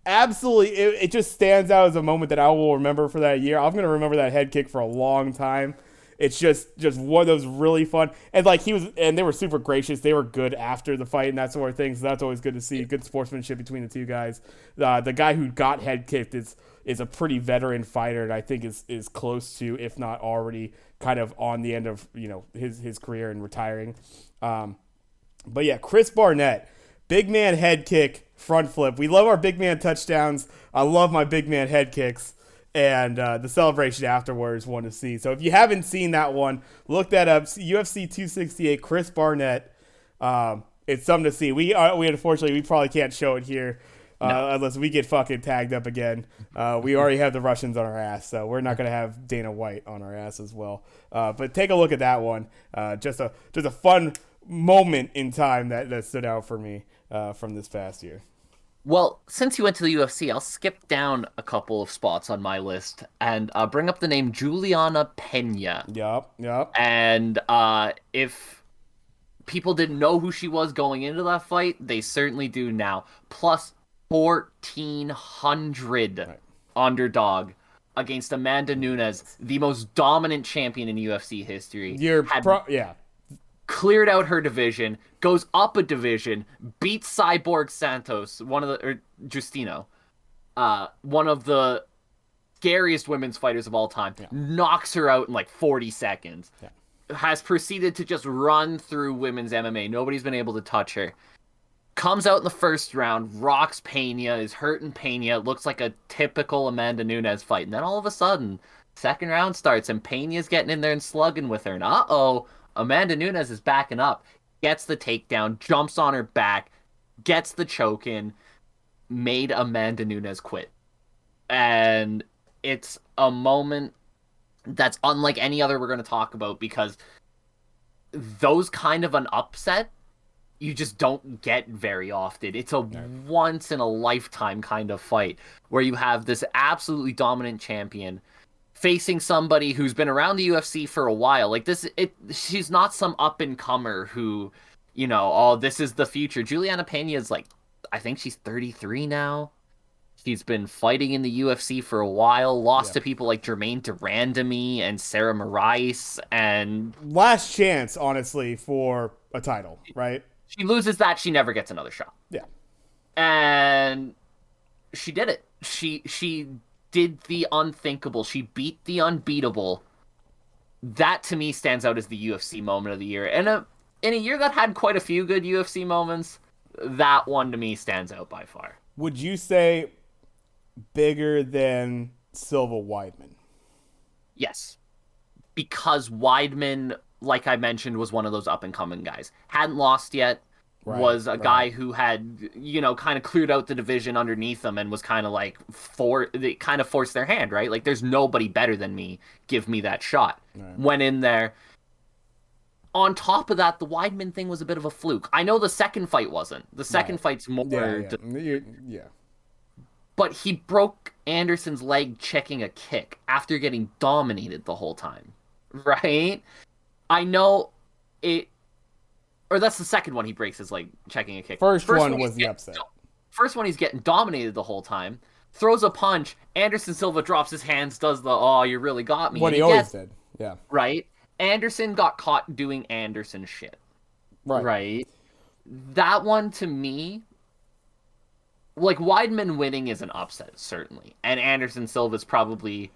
Absolutely, it just stands out as a moment that I will remember for that year. I'm gonna remember that head kick for a long time. It's just one of those really fun, and like they were super gracious. They were good after the fight and that sort of thing. So that's always good to see. Good sportsmanship between the two guys. The guy who got head kicked is a pretty veteran fighter, and I think is close to, if not already, kind of on the end of his career and retiring. But yeah, Chris Barnett, big man head kick, front flip. We love our big man touchdowns. I love my big man head kicks. And the celebration afterwards, one to see. So if you haven't seen that one, look that up. UFC 268, Chris Barnett. It's something to see. We unfortunately we probably can't show it here unless we get fucking tagged up again. We already have the Russians on our ass, so we're not gonna have Dana White on our ass as well. But take a look at that one. Just a fun moment in time that stood out for me from this past year. Well, since you went to the UFC, I'll skip down a couple of spots on my list and bring up the name Juliana Pena. Yup. And if people didn't know who she was going into that fight, they certainly do now. Plus 1,400 Right. underdog against Amanda Nunes, the most dominant champion in UFC history. Yeah. Cleared out her division, goes up a division, beats Cyborg Santos, Justino, one of the scariest women's fighters of all time, knocks her out in like 40 seconds, has proceeded to just run through women's MMA. Nobody's been able to touch her. Comes out in the first round, rocks Pena, is hurting Pena. It looks like a typical Amanda Nunes fight. And then all of a sudden, second round starts and Pena's getting in there and slugging with her. And Amanda Nunes is backing up, gets the takedown, jumps on her back, gets the choke in, made Amanda Nunes quit. And it's a moment that's unlike any other we're going to talk about because those kind of an upset you just don't get very often. It's a once in a lifetime kind of fight where you have this absolutely dominant champion facing somebody who's been around the UFC for a while. Like she's not some up and comer who, oh, this is the future. Juliana Pena is like, I think she's 33 now. She's been fighting in the UFC for a while, lost to people like Jermaine Durandamy and Sarah Morais, and last chance, honestly, for a title, right? She loses that, she never gets another shot. Yeah. And she did it. She did the unthinkable. She beat the unbeatable. That to me stands out as the UFC moment of the year. And in a year that had quite a few good UFC moments, that one to me stands out by far. Would you say bigger than Silva Weidman? Yes. Because Weidman, like I mentioned, was one of those up and coming guys. Hadn't lost yet. Was a guy who had, kind of cleared out the division underneath him and was kind of like they kind of forced their hand, right? Like, there's nobody better than me. Give me that shot. Right. Went in there. On top of that, the Weidman thing was a bit of a fluke. I know the second fight wasn't. The second fight's more. Yeah. But he broke Anderson's leg checking a kick after getting dominated the whole time, right? I know it. Or that's the second one he breaks his leg checking a kick. First one was the upset. First one he's getting dominated the whole time. Throws a punch. Anderson Silva drops his hands, does the, oh, you really got me. What he always did. Yeah. Right? Anderson got caught doing Anderson shit. Right? That one, to me, like, Weidman winning is an upset, certainly. And Anderson Silva's probably...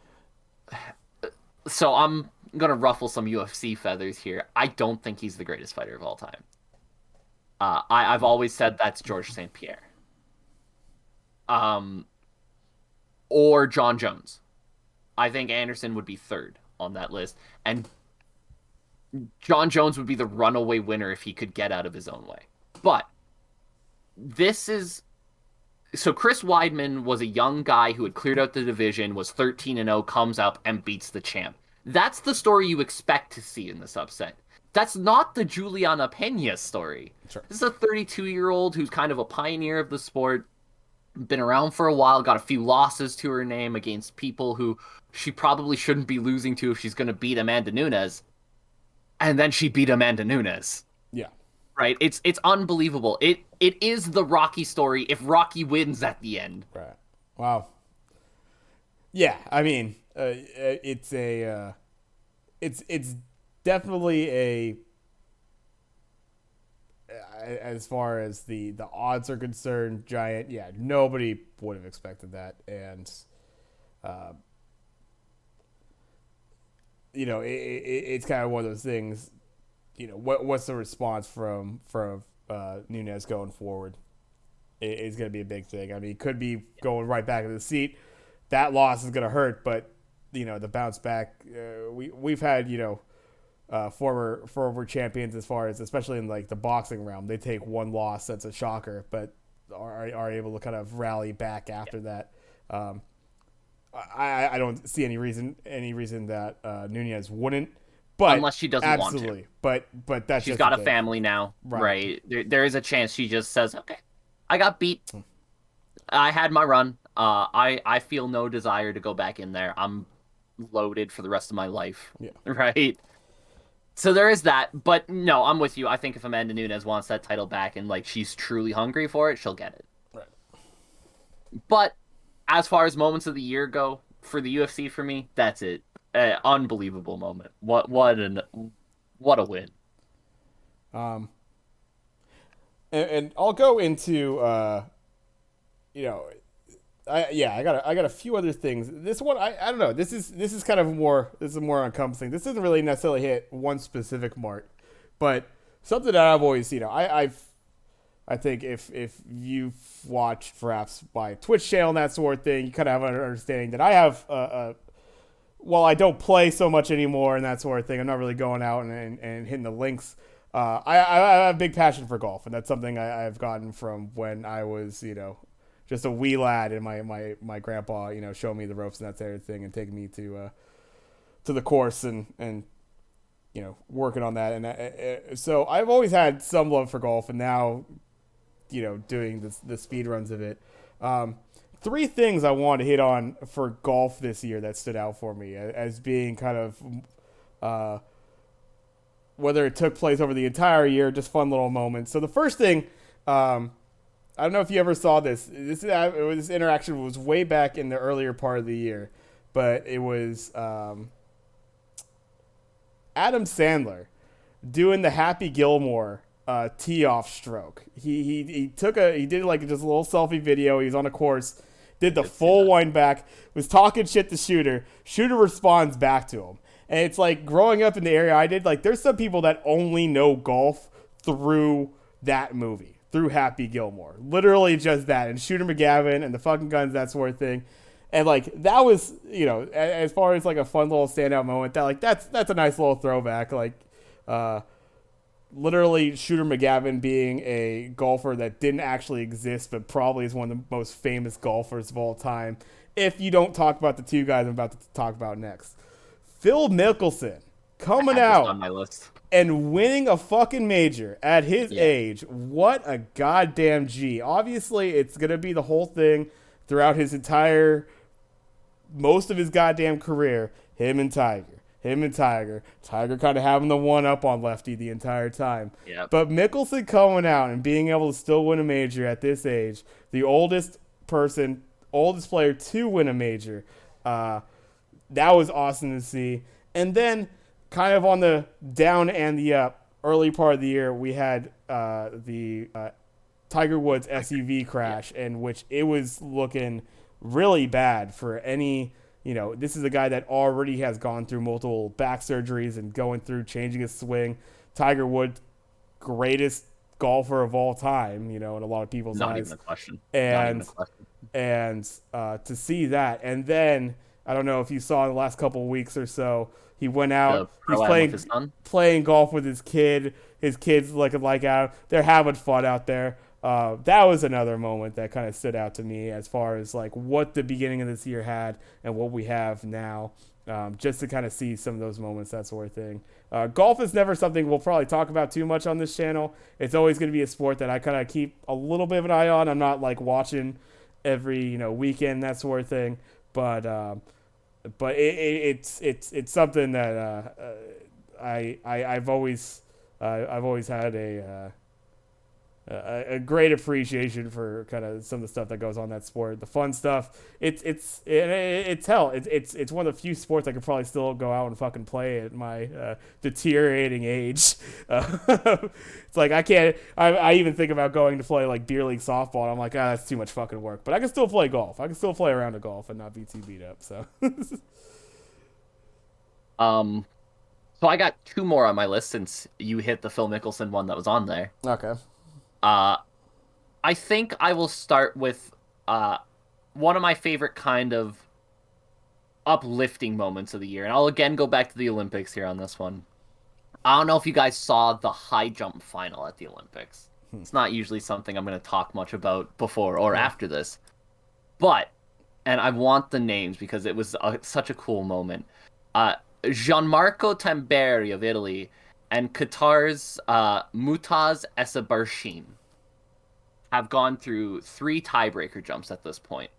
So I'm going to ruffle some UFC feathers here. I don't think he's the greatest fighter of all time. I've always said that's Georges St. Pierre. Or John Jones. I think Anderson would be third on that list. And John Jones would be the runaway winner if he could get out of his own way. But this is... So Chris Weidman was a young guy who had cleared out the division, was 13-0, comes up and beats the champ. That's the story you expect to see in this upset. That's not the Juliana Pena story. Sure. This is a 32-year-old who's kind of a pioneer of the sport, been around for a while, got a few losses to her name against people who she probably shouldn't be losing to if she's going to beat Amanda Nunes. And then she beat Amanda Nunes. Yeah. Right? It's unbelievable. It is the Rocky story if Rocky wins at the end. Right. Wow. Yeah, I mean, it's definitely as far as the odds are concerned, giant. Yeah, nobody would have expected that, and it's kind of one of those things. What's the response from Nunes going forward? It's going to be a big thing. I mean, he could be going right back in the seat. That loss is going to hurt, but the bounce back. We've had former champions as far as, especially in like the boxing realm, they take one loss that's a shocker, but are able to kind of rally back after that. I don't see any reason that Nunes wouldn't. But unless she doesn't want to. But that's she's got a family now, right? There is a chance she just says, "Okay, I got beat. I had my run. I feel no desire to go back in there. I'm loaded for the rest of my life." Yeah. Right. So there is that. But no, I'm with you. I think if Amanda Nunes wants that title back and like she's truly hungry for it, she'll get it. Right. But as far as moments of the year go for the UFC, for me, that's it. Unbelievable moment. What a win. And I'll go into I got a few other things. This one I don't know. This is kind of more encompassing. This doesn't really necessarily hit one specific mark, but something that I've always I think if you've watched perhaps my Twitch channel and that sort of thing, you kind of have an understanding that I have well, I don't play so much anymore and that sort of thing. I'm not really going out and hitting the links. I have a big passion for golf, and that's something I've gotten from when I was, just a wee lad, and my grandpa, showing me the ropes and that sort of thing, and taking me to the course and working on that. And so I've always had some love for golf, and now doing the speed runs of it. Three things I want to hit on for golf this year that stood out for me as being kind of whether it took place over the entire year, just fun little moments. So the first thing, I don't know if you ever saw this. This interaction was way back in the earlier part of the year, but it was Adam Sandler doing the Happy Gilmore tee off stroke. He did like just a little selfie video. He was on a course, did the full wind back, was talking shit to Shooter. Shooter responds back to him. And it's like growing up in the area I did, like there's some people that only know golf through that movie, through Happy Gilmore. Literally just that. And Shooter McGavin and the fucking guns, that sort of thing. And like that was, as far as like a fun little standout moment, that's a nice little throwback. Like literally Shooter McGavin being a golfer that didn't actually exist, but probably is one of the most famous golfers of all time. If you don't talk about the two guys I'm about to talk about next. Phil Mickelson coming out on my list and winning a fucking major at his age. What a goddamn G. Obviously, it's going to be the whole thing throughout most of his goddamn career. Him and Tiger. Tiger kind of having the one up on Lefty the entire time. Yep. But Mickelson coming out and being able to still win a major at this age, the oldest player to win a major, that was awesome to see. And then kind of on the down and the up, early part of the year, we had the Tiger Woods SUV crash, in which it was looking really bad for any, this is a guy that already has gone through multiple back surgeries and going through changing his swing. Tiger Woods, greatest golfer of all time, in a lot of people's eyes. Not even a question. And to see that, and then I don't know if you saw in the last couple of weeks or so, he went out. He's playing golf with his kid. His kid's like out. They're having fun out there. That was another moment that kind of stood out to me as far as like what the beginning of this year had and what we have now. Just to kind of see some of those moments, that sort of thing. Golf is never something we'll probably talk about too much on this channel. It's always going to be a sport that I kind of keep a little bit of an eye on. I'm not like watching every weekend, that sort of thing, but it's something that I've always had a great appreciation for kind of some of the stuff that goes on in that sport, the fun stuff. It's hell. It's one of the few sports I could probably still go out and fucking play at my deteriorating age. It's like I can't. I even think about going to play like beer league softball. And I'm like, that's too much fucking work. But I can still play golf. I can still play around a golf and not be too beat up. So. So I got two more on my list since you hit the Phil Mickelson one that was on there. Okay. I think I will start with one of my favorite kind of uplifting moments of the year. And I'll again go back to the Olympics here on this one. I don't know if you guys saw the high jump final at the Olympics. It's not usually something I'm going to talk much about before or after this. But, and I want the names because it was such a cool moment. Gianmarco Tamberi of Italy and Qatar's Mutaz Essabarshin have gone through 3 tiebreaker jumps at this point,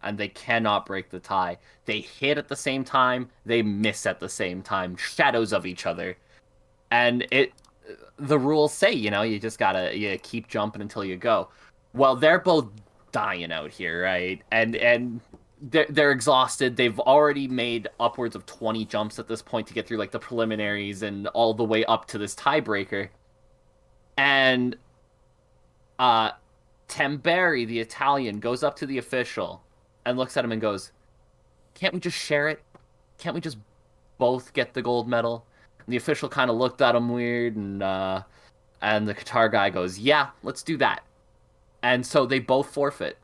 and they cannot break the tie. They hit at the same time, they miss at the same time, shadows of each other. And the rules say, you just gotta keep jumping until you go. Well, they're both dying out here, right? And they're exhausted. They've already made upwards of 20 jumps at this point to get through like the preliminaries and all the way up to this tiebreaker. And Tamberi, the Italian, goes up to the official and looks at him and goes, "Can't we just share it? Can't we just both get the gold medal?" And the official kind of looked at him weird, and the Qatar guy goes, "Yeah, let's do that." And so they both forfeit.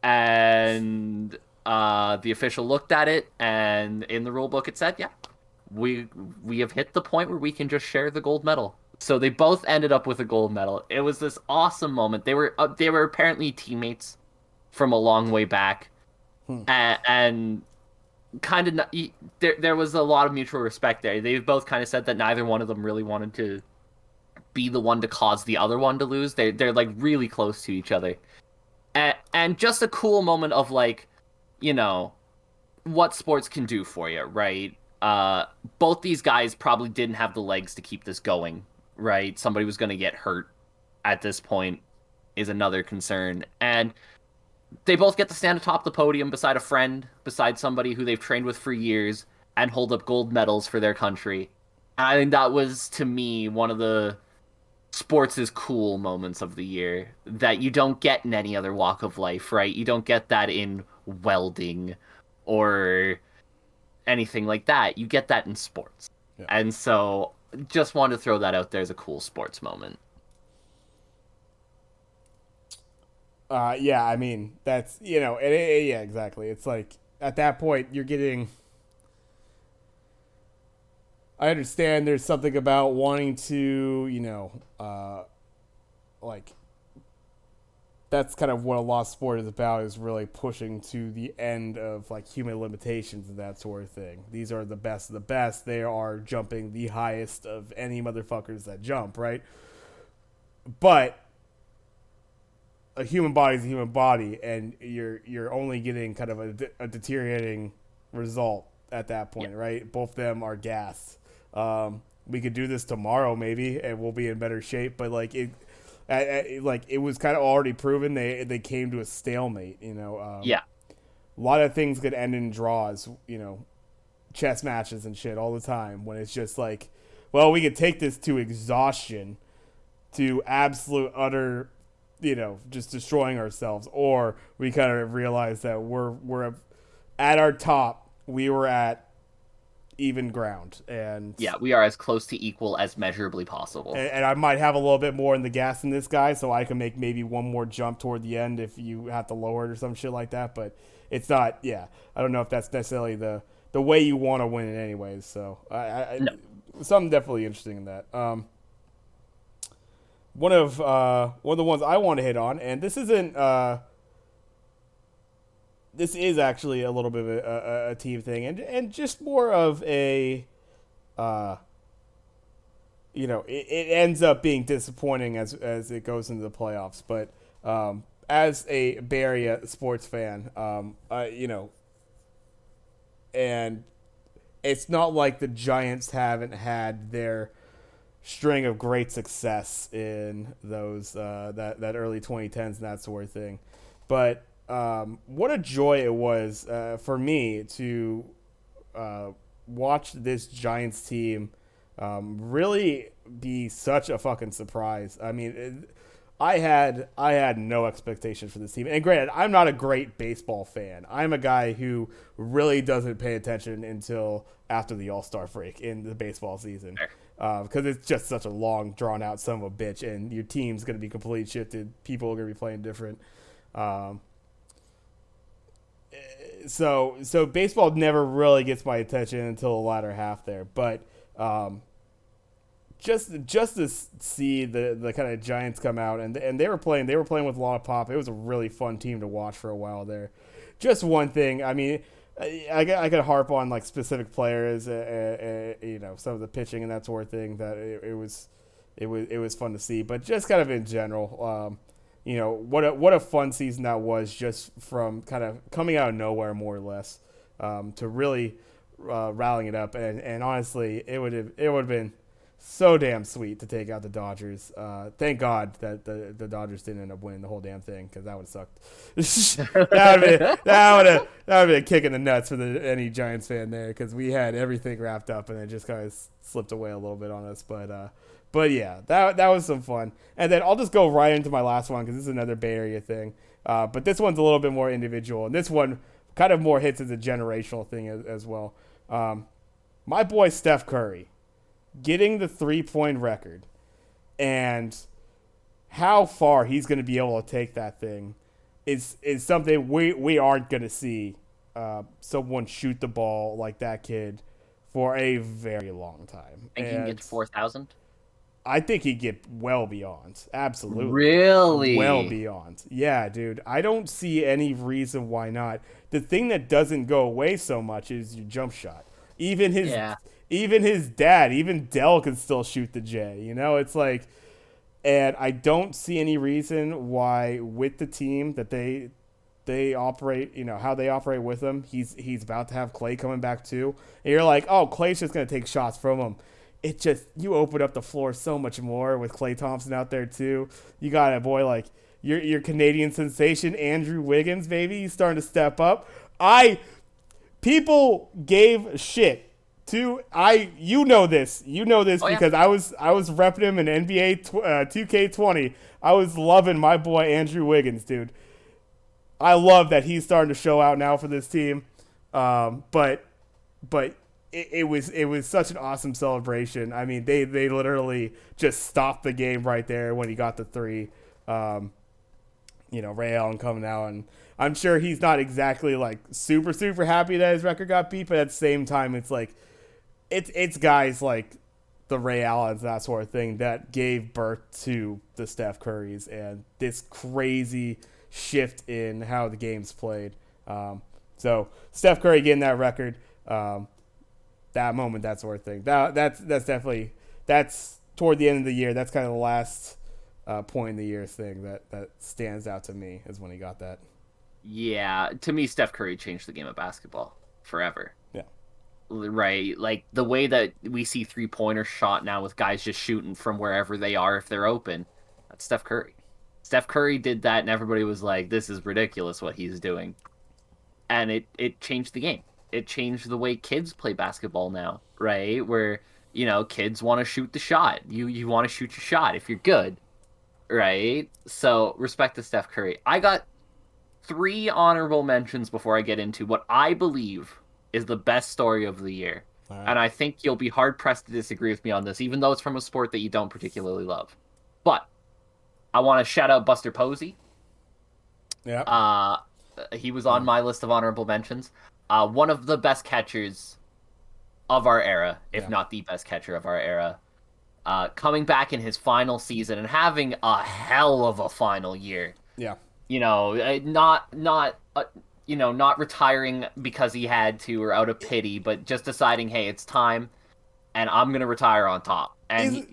And the official looked at it, and in the rule book it said, "Yeah, we have hit the point where we can just share the gold medal." So they both ended up with a gold medal. It was this awesome moment. They were apparently teammates. from a long way back, Hmm. and kind of there was a lot of mutual respect there. They both kind of said that neither one of them really wanted to be the one to cause the other one to lose. They're like really close to each other, and just a cool moment of like, you know, what sports can do for you, right? Both these guys probably didn't have the legs to keep this going, right? Somebody was going to get hurt at this point is another concern, and they both get to stand atop the podium beside a friend, beside somebody who they've trained with for years, and hold up gold medals for their country. And I think that was, to me, one of the sports' cool moments of the year that you don't get in any other walk of life, right? You don't get that in welding or anything like that. You get that in sports. Yeah. And so just wanted to throw that out there as a cool sports moment. Yeah, I mean that's yeah, exactly. It's like at that point you're getting. I understand there's something about wanting to, like that's kind of what a lost sport is about, is really pushing to the end of like human limitations and that sort of thing. These are the best of the best. They are jumping the highest of any motherfuckers that jump, right? But a human body is a human body, and you're only getting kind of a deteriorating result at that Yeah. point, right? Both of them are gas. We could do this tomorrow, maybe, and we'll be in better shape. But like it was kind of already proven they came to a stalemate. Yeah. A lot of things could end in draws. Chess matches and shit all the time. When it's just like, well, we could take this to exhaustion, to absolute utter, just destroying ourselves, or we kind of realize that we're at our top. We were at even ground, and Yeah, we are as close to equal as measurably possible. and I might have a little bit more in the gas than this guy, so I can make maybe one more jump toward the end if you have to lower it or some shit like that. But it's not. Yeah, I don't know if that's necessarily the way you want to win it, anyways. So No. something definitely interesting in that. One of the ones I want to hit on, and this isn't. This is actually a little bit of a team thing, and just more of a. Uh, it ends up being disappointing as it goes into the playoffs. But as a Bay Area sports fan, and it's not like the Giants haven't had their string of great success in those that early 2010s and that sort of thing. But what a joy it was for me to watch this Giants team really be such a fucking surprise. I mean, I had no expectations for this team. And granted, I'm not a great baseball fan. I'm a guy who really doesn't pay attention until after the All Star break in the baseball season, because it's just such a long, drawn out son of a bitch, and your team's going to be completely shifted. People are going to be playing different. Um, so baseball never really gets my attention until the latter half there, but. Just to see the kind of Giants come out, and they were playing with a lot of pop. It was a really fun team to watch for a while there. Just one thing, I mean, I could harp on like specific players, some of the pitching and that sort of thing. That it was fun to see, but just kind of in general, what a fun season that was, just from kind of coming out of nowhere more or less, to really rallying it up, and honestly, it would have been so damn sweet to take out the Dodgers. Thank God that the Dodgers didn't end up winning the whole damn thing, because that would have sucked. that would have been a kick in the nuts for any Giants fan there, because we had everything wrapped up and it just kind of slipped away a little bit on us. But yeah, that was some fun. And then I'll just go right into my last one, because this is another Bay Area thing. But this one's a little bit more individual, and this one kind of more hits as a generational thing as well. My boy Steph Curry getting the 3-point record, and how far he's going to be able to take that thing is something we aren't going to see someone shoot the ball like that kid for a very long time. Think he can get And to 4,000? I think he'd get well beyond. Absolutely. Well Really? beyond. Yeah, dude. I don't see any reason why not. The thing that doesn't go away so much is your jump shot. Even his Yeah. even his dad, even Dell can still shoot the J. You know, it's like, and I don't see any reason why with the team that they operate, you know, how they operate with him. He's about to have Clay coming back too. And you're like, oh, Clay's just gonna take shots from him. It just, you open up the floor so much more with Clay Thompson out there too. You got a boy like your Canadian sensation Andrew Wiggins, baby. He's starting to step up. I People gave shit to you know this Oh yeah. because I was repping him in NBA 2K20. I was loving my boy Andrew Wiggins, dude. I love that he's starting to show out now for this team. But it was such an awesome celebration. I mean, they literally just stopped the game right there when he got the three. Um, Ray Allen coming out, and I'm sure he's not exactly like super super happy that his record got beat, but at the same time, it's like it's guys like the Ray Allens, that sort of thing, that gave birth to the Steph Currys and this crazy shift in how the game's played. So Steph Curry getting that record, that moment, that sort of thing. That's definitely that's toward the end of the year. That's kind of the last point in the year thing that stands out to me is when he got that. Yeah. To me, Steph Curry changed the game of basketball forever. Yeah. Right? Like the way that we see three-pointer shot now with guys just shooting from wherever they are if they're open. That's Steph Curry. Steph Curry did that, and everybody was like, "This is ridiculous what he's doing," and it changed the game. It changed the way kids play basketball now, right? Where kids want to shoot the shot. You want to shoot your shot if you're good, right? So respect to Steph Curry. I got three honorable mentions before I get into what I believe is the best story of the year. All right. And I think you'll be hard pressed to disagree with me on this, even though it's from a sport that you don't particularly love. But I want to shout out Buster Posey. Yeah. Uh, he was on my list of honorable mentions. One of the best catchers of our era, if Yeah. not the best catcher of our era. Coming back in his final season and having a hell of a final year. Yeah. Not retiring because he had to or out of pity, but just deciding, hey, it's time, and I'm gonna retire on top. And Is,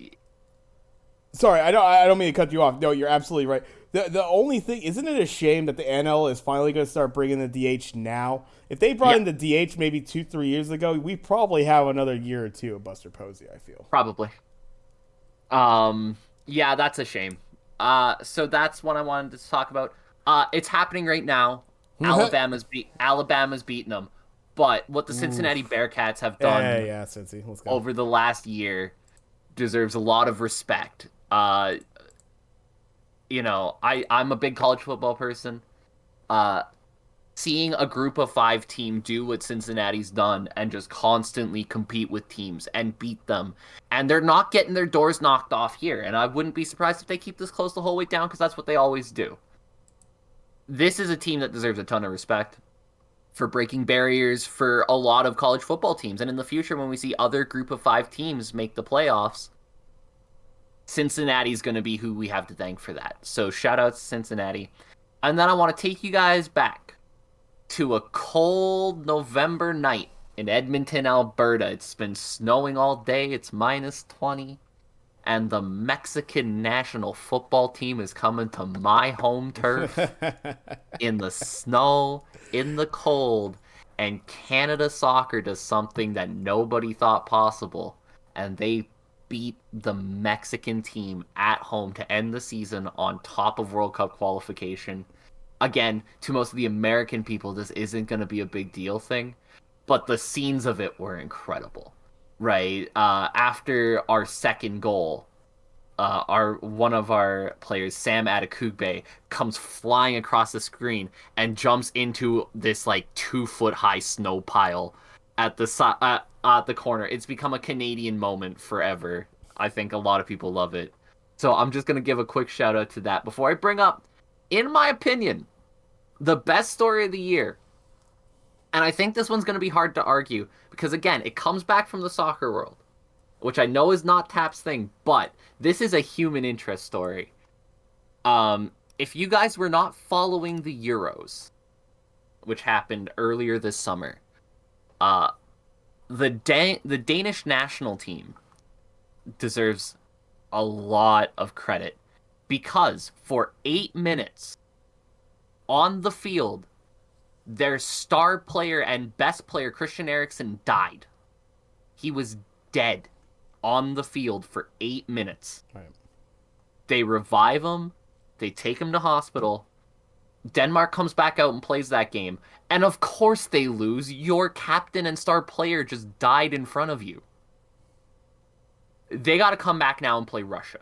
Sorry, I don't mean to cut you off. No, you're absolutely right. The only thing, isn't it a shame that the NL is finally going to start bringing the DH now? If they brought yeah, in the DH maybe 2-3 years ago, we probably have another year or two of Buster Posey. I feel. probably. Yeah, that's a shame. So that's what I wanted to talk about. It's happening right now. Alabama's beating them, but what the Cincinnati Bearcats have Yeah, done yeah, Cincy, let's go. over the last year deserves a lot of respect. I'm a big college football person. Uh, Seeing a group of five team do what Cincinnati's done and just constantly compete with teams and beat them, and they're not getting their doors knocked off here. And I wouldn't be surprised if they keep this close the whole way down because that's what they always do. This is a team that deserves a ton of respect for breaking barriers for a lot of college football teams. And in the future, when we see other group of five teams make the playoffs, Cincinnati's going to be who we have to thank for that. So shout out to Cincinnati. And then I want to take you guys back to a cold November night in Edmonton, Alberta. It's been snowing all day. It's -20. And the Mexican national football team is coming to my home turf in the snow, in the cold. And Canada Soccer does something that nobody thought possible. And they beat the Mexican team at home to end the season on top of World Cup qualification. Again, to most of the American people, this isn't going to be a big deal thing, but the scenes of it were incredible, right? After our second goal, one of our players, Sam Adekugbe, comes flying across the screen and jumps into this like 2 foot high snow pile at the corner. It's become a Canadian moment forever. I think a lot of people love it. So I'm just gonna give a quick shout out to that before I bring up, in my opinion, the best story of the year. And I think this one's gonna be hard to argue because again, it comes back from the soccer world. which I know is not Tap's thing, but this is a human interest story. If you guys were not following the Euros, which happened earlier this summer, uh, the Danish national team deserves a lot of credit because for 8 minutes on the field, their star player and best player, Christian Eriksen, died. He was dead on the field for 8 minutes. Right. They revive him, they take him to hospital. Denmark comes back out and plays that game. And of course they lose. Your captain and star player just died in front of you. They got to come back now and play Russia.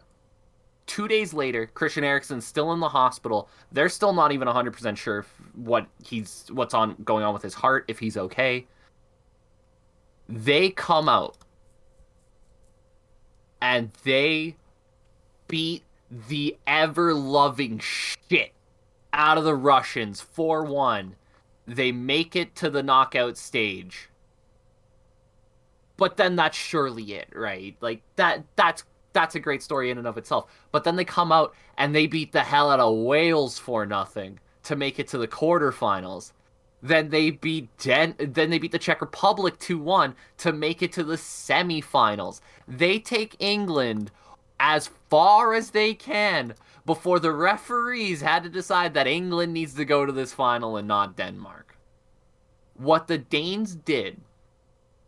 2 days later, Christian Eriksen's still in the hospital. They're still not even 100% sure what's going on with his heart, if he's okay. They come out and they beat the ever-loving shit out of the Russians 4-1. They make it to the knockout stage. But then that's surely it, right? Like that's a great story in and of itself. But then they come out and they beat the hell out of Wales for nothing to make it to the quarterfinals. Then they beat the Czech Republic 2-1 to make it to the semifinals. They take England as far as they can before the referees had to decide that England needs to go to this final and not Denmark. What the Danes did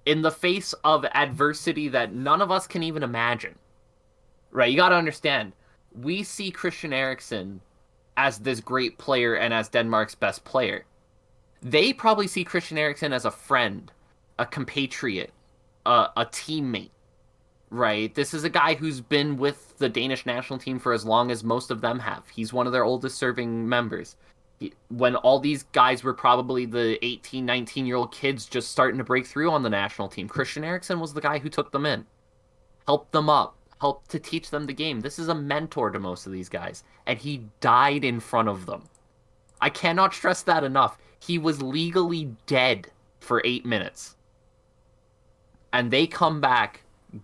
in the face of adversity that none of us can even imagine. Right, you got to understand, we see Christian Eriksen as this great player and as Denmark's best player. They probably see Christian Eriksen as a friend, a compatriot, a teammate, right? This is a guy who's been with the Danish national team for as long as most of them have. He's one of their oldest serving members. When all these guys were probably the 18, 19-year-old kids just starting to break through on the national team, Christian Eriksen was the guy who took them in, helped them up, helped to teach them the game. This is a mentor to most of these guys, and he died in front of them. I cannot stress that enough. He was legally dead for 8 minutes. And they come back,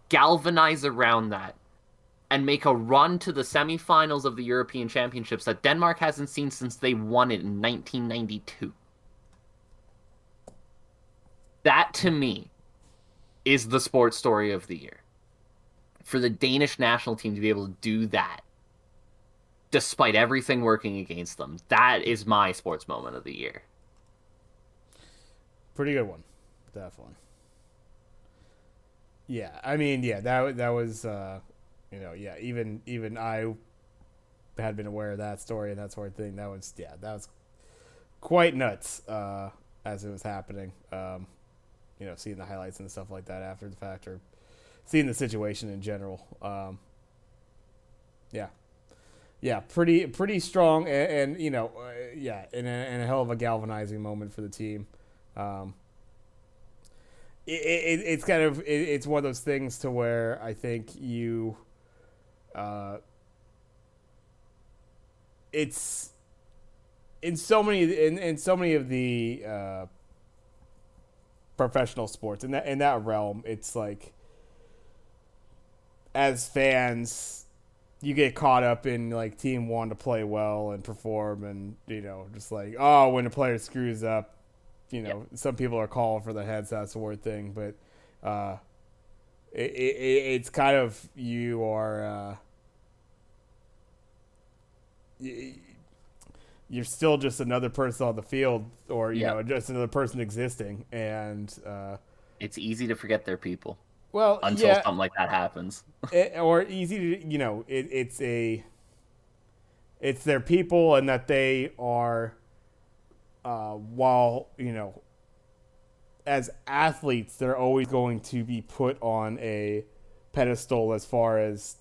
galvanize around that, and make a run to the semifinals of the European Championships that Denmark hasn't seen since they won it in 1992. That, to me, is the sports story of the year. For the Danish national team to be able to do that, despite everything working against them, that is my sports moment of the year. Pretty good one, definitely. Yeah, I mean, yeah, that was, yeah, even I had been aware of that story and that sort of thing. That was quite nuts as it was happening. Seeing the highlights and stuff like that after the fact, or seeing the situation in general. Yeah, pretty strong, and and a hell of a galvanizing moment for the team. It's kind of it's one of those things to where I think it's in so many of the professional sports in that realm. It's like, as fans, you get caught up in like team one to play well and perform, and just like, oh, when a player screws up, some people are calling for the heads, that sort of thing. But it's kind of, you are you're still just another person on the field, or just another person existing, and it's easy to forget they're people. Well, until something like that happens. Or easy to, it's their people, and that they are, while, as athletes, they're always going to be put on a pedestal as far as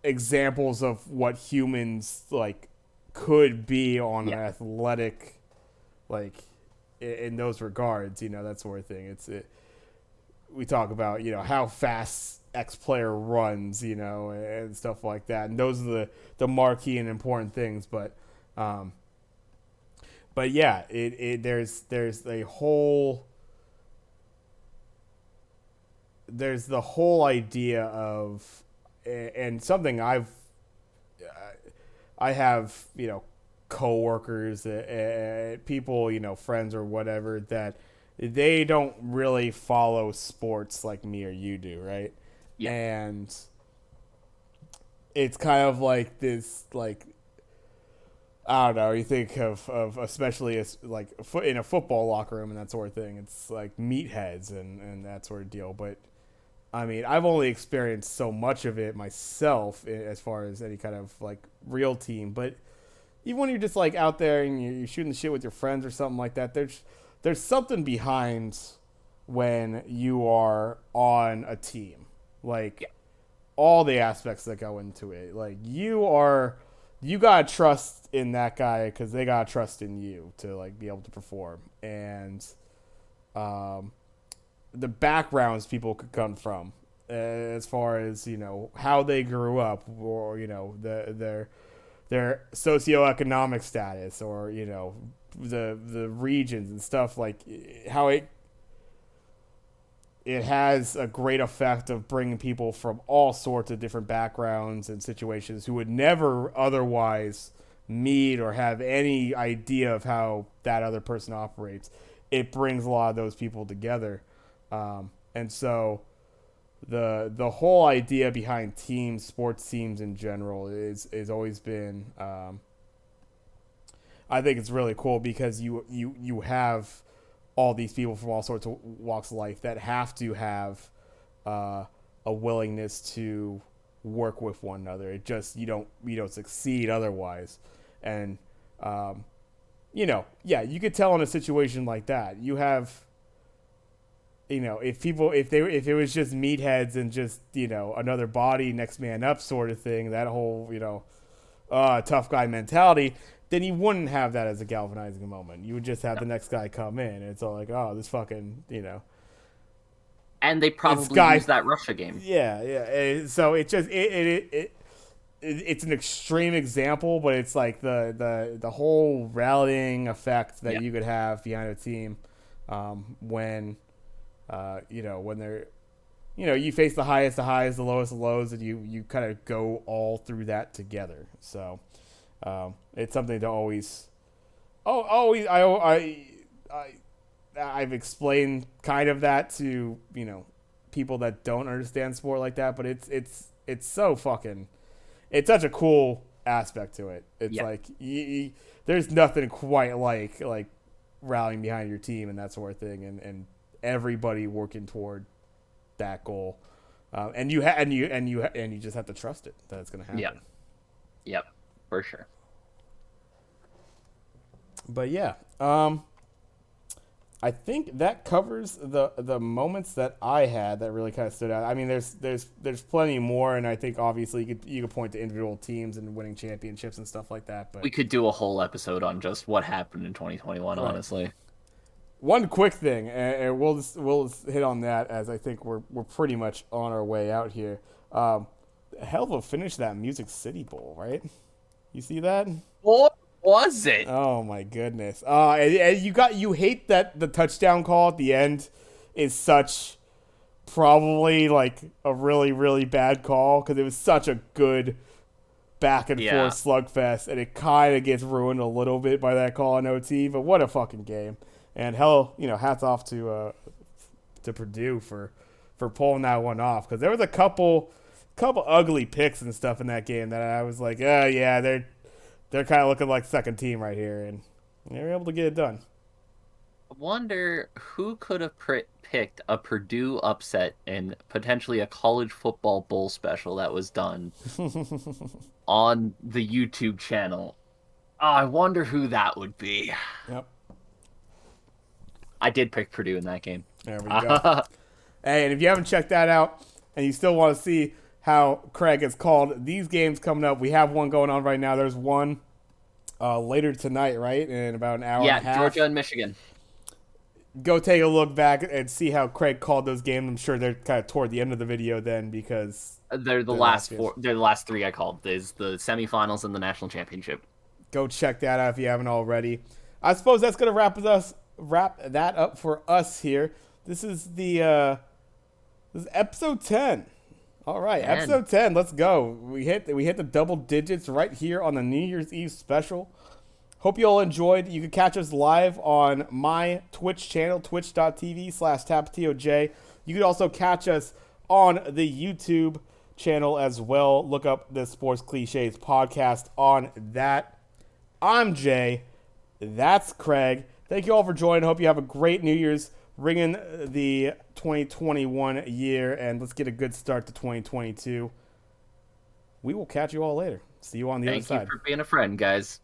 examples of what humans like could be on an athletic, like, in those regards, that sort of thing. We talk about, how fast X player runs, and stuff like that, and those are the marquee and important things. But yeah, there's a whole there's the whole idea of, and something I have, coworkers, people, friends or whatever, that they don't really follow sports like me or you do, right? Yeah. And it's kind of like this, like, I don't know. You think of especially as like in a football locker room and that sort of thing. It's like meatheads and that sort of deal. But I mean, I've only experienced so much of it myself as far as any kind of like real team. But even when you're just like out there and you're shooting the shit with your friends or something like that, there's something behind when you are on a team. Like Yeah. all the aspects that go into it. Like you gotta trust in that guy because they gotta trust in you to like be able to perform, and um, the backgrounds people could come from, as far as how they grew up, or their socioeconomic status, or the regions and stuff, like how it has a great effect of bringing people from all sorts of different backgrounds and situations who would never otherwise meet or have any idea of how that other person operates. It brings a lot of those people together, and so the whole idea behind teams, sports teams in general, is always been. I think it's really cool because you have all these people from all sorts of walks of life that have to have a willingness to work with one another. It just you don't succeed otherwise, and yeah, you could tell in a situation like that. You have, if it was just meatheads and just another body next man up sort of thing, that whole tough guy mentality, then you wouldn't have that as a galvanizing moment. You would just have the next guy come in, and it's all like, oh, this fucking, And they this probably guy, use that Russia game. yeah, yeah. So it just it's an extreme example, but it's like the whole rallying effect that Yeah. you could have behind a team, when when they're you face the highest of highs, the lowest of lows, and you kind of go all through that together. So it's something to always. Oh, always. I've explained kind of that to people that don't understand sport like that, but it's so fucking. It's such a cool aspect to it. It's Yeah. like there's nothing quite like rallying behind your team and that sort of thing, and everybody working toward that goal, and you just have to trust it that it's going to happen. Yeah. Yep. For sure. But yeah, I think that covers the moments that I had that really kind of stood out. I mean, there's plenty more, and I think obviously you could point to individual teams and winning championships and stuff like that. But We could do a whole episode on just what happened in 2021, right. honestly. One quick thing, and we'll just hit on that as I think we're pretty much on our way out here. Hell of a finish that Music City Bowl, right? You see that? What was it? Oh my goodness! And you hate that the touchdown call at the end is such probably like a really really bad call because it was such a good back and Yeah. forth slugfest, and it kind of gets ruined a little bit by that call in OT. But what a fucking game! And hell, hats off to Purdue for pulling that one off because there was a couple ugly picks and stuff in that game that I was like, oh yeah, they're kind of looking like second team right here, and they were able to get it done. I wonder who could have picked a Purdue upset in potentially a college football bowl special that was done on the YouTube channel. Oh, I wonder who that would be. Yep. I did pick Purdue in that game. There we go. Hey, and if you haven't checked that out and you still want to see how Craig has called these games coming up, we have one going on right now. There's one later tonight, right? In about an hour and a half. Georgia and Michigan. Go take a look back and see how Craig called those games. I'm sure they're kind of toward the end of the video then because They're the last four. They're the last three I called. There's the semifinals and the national championship. Go check that out if you haven't already. I suppose that's gonna wrap that up for us here. This is the This is episode 10. All right, And episode 10. Let's go. We hit the double digits right here on the New Year's Eve special. Hope you all enjoyed. You can catch us live on my Twitch channel, twitch.tv/taptoj. You can also catch us on the YouTube channel as well. Look up the Sports Clichés podcast on that. I'm Jay. That's Craig. Thank you all for joining. Hope you have a great New Year's, ringing the 2021 year, and let's get a good start to 2022. We will catch you all later. See you on the other thank you side. for being a friend, guys.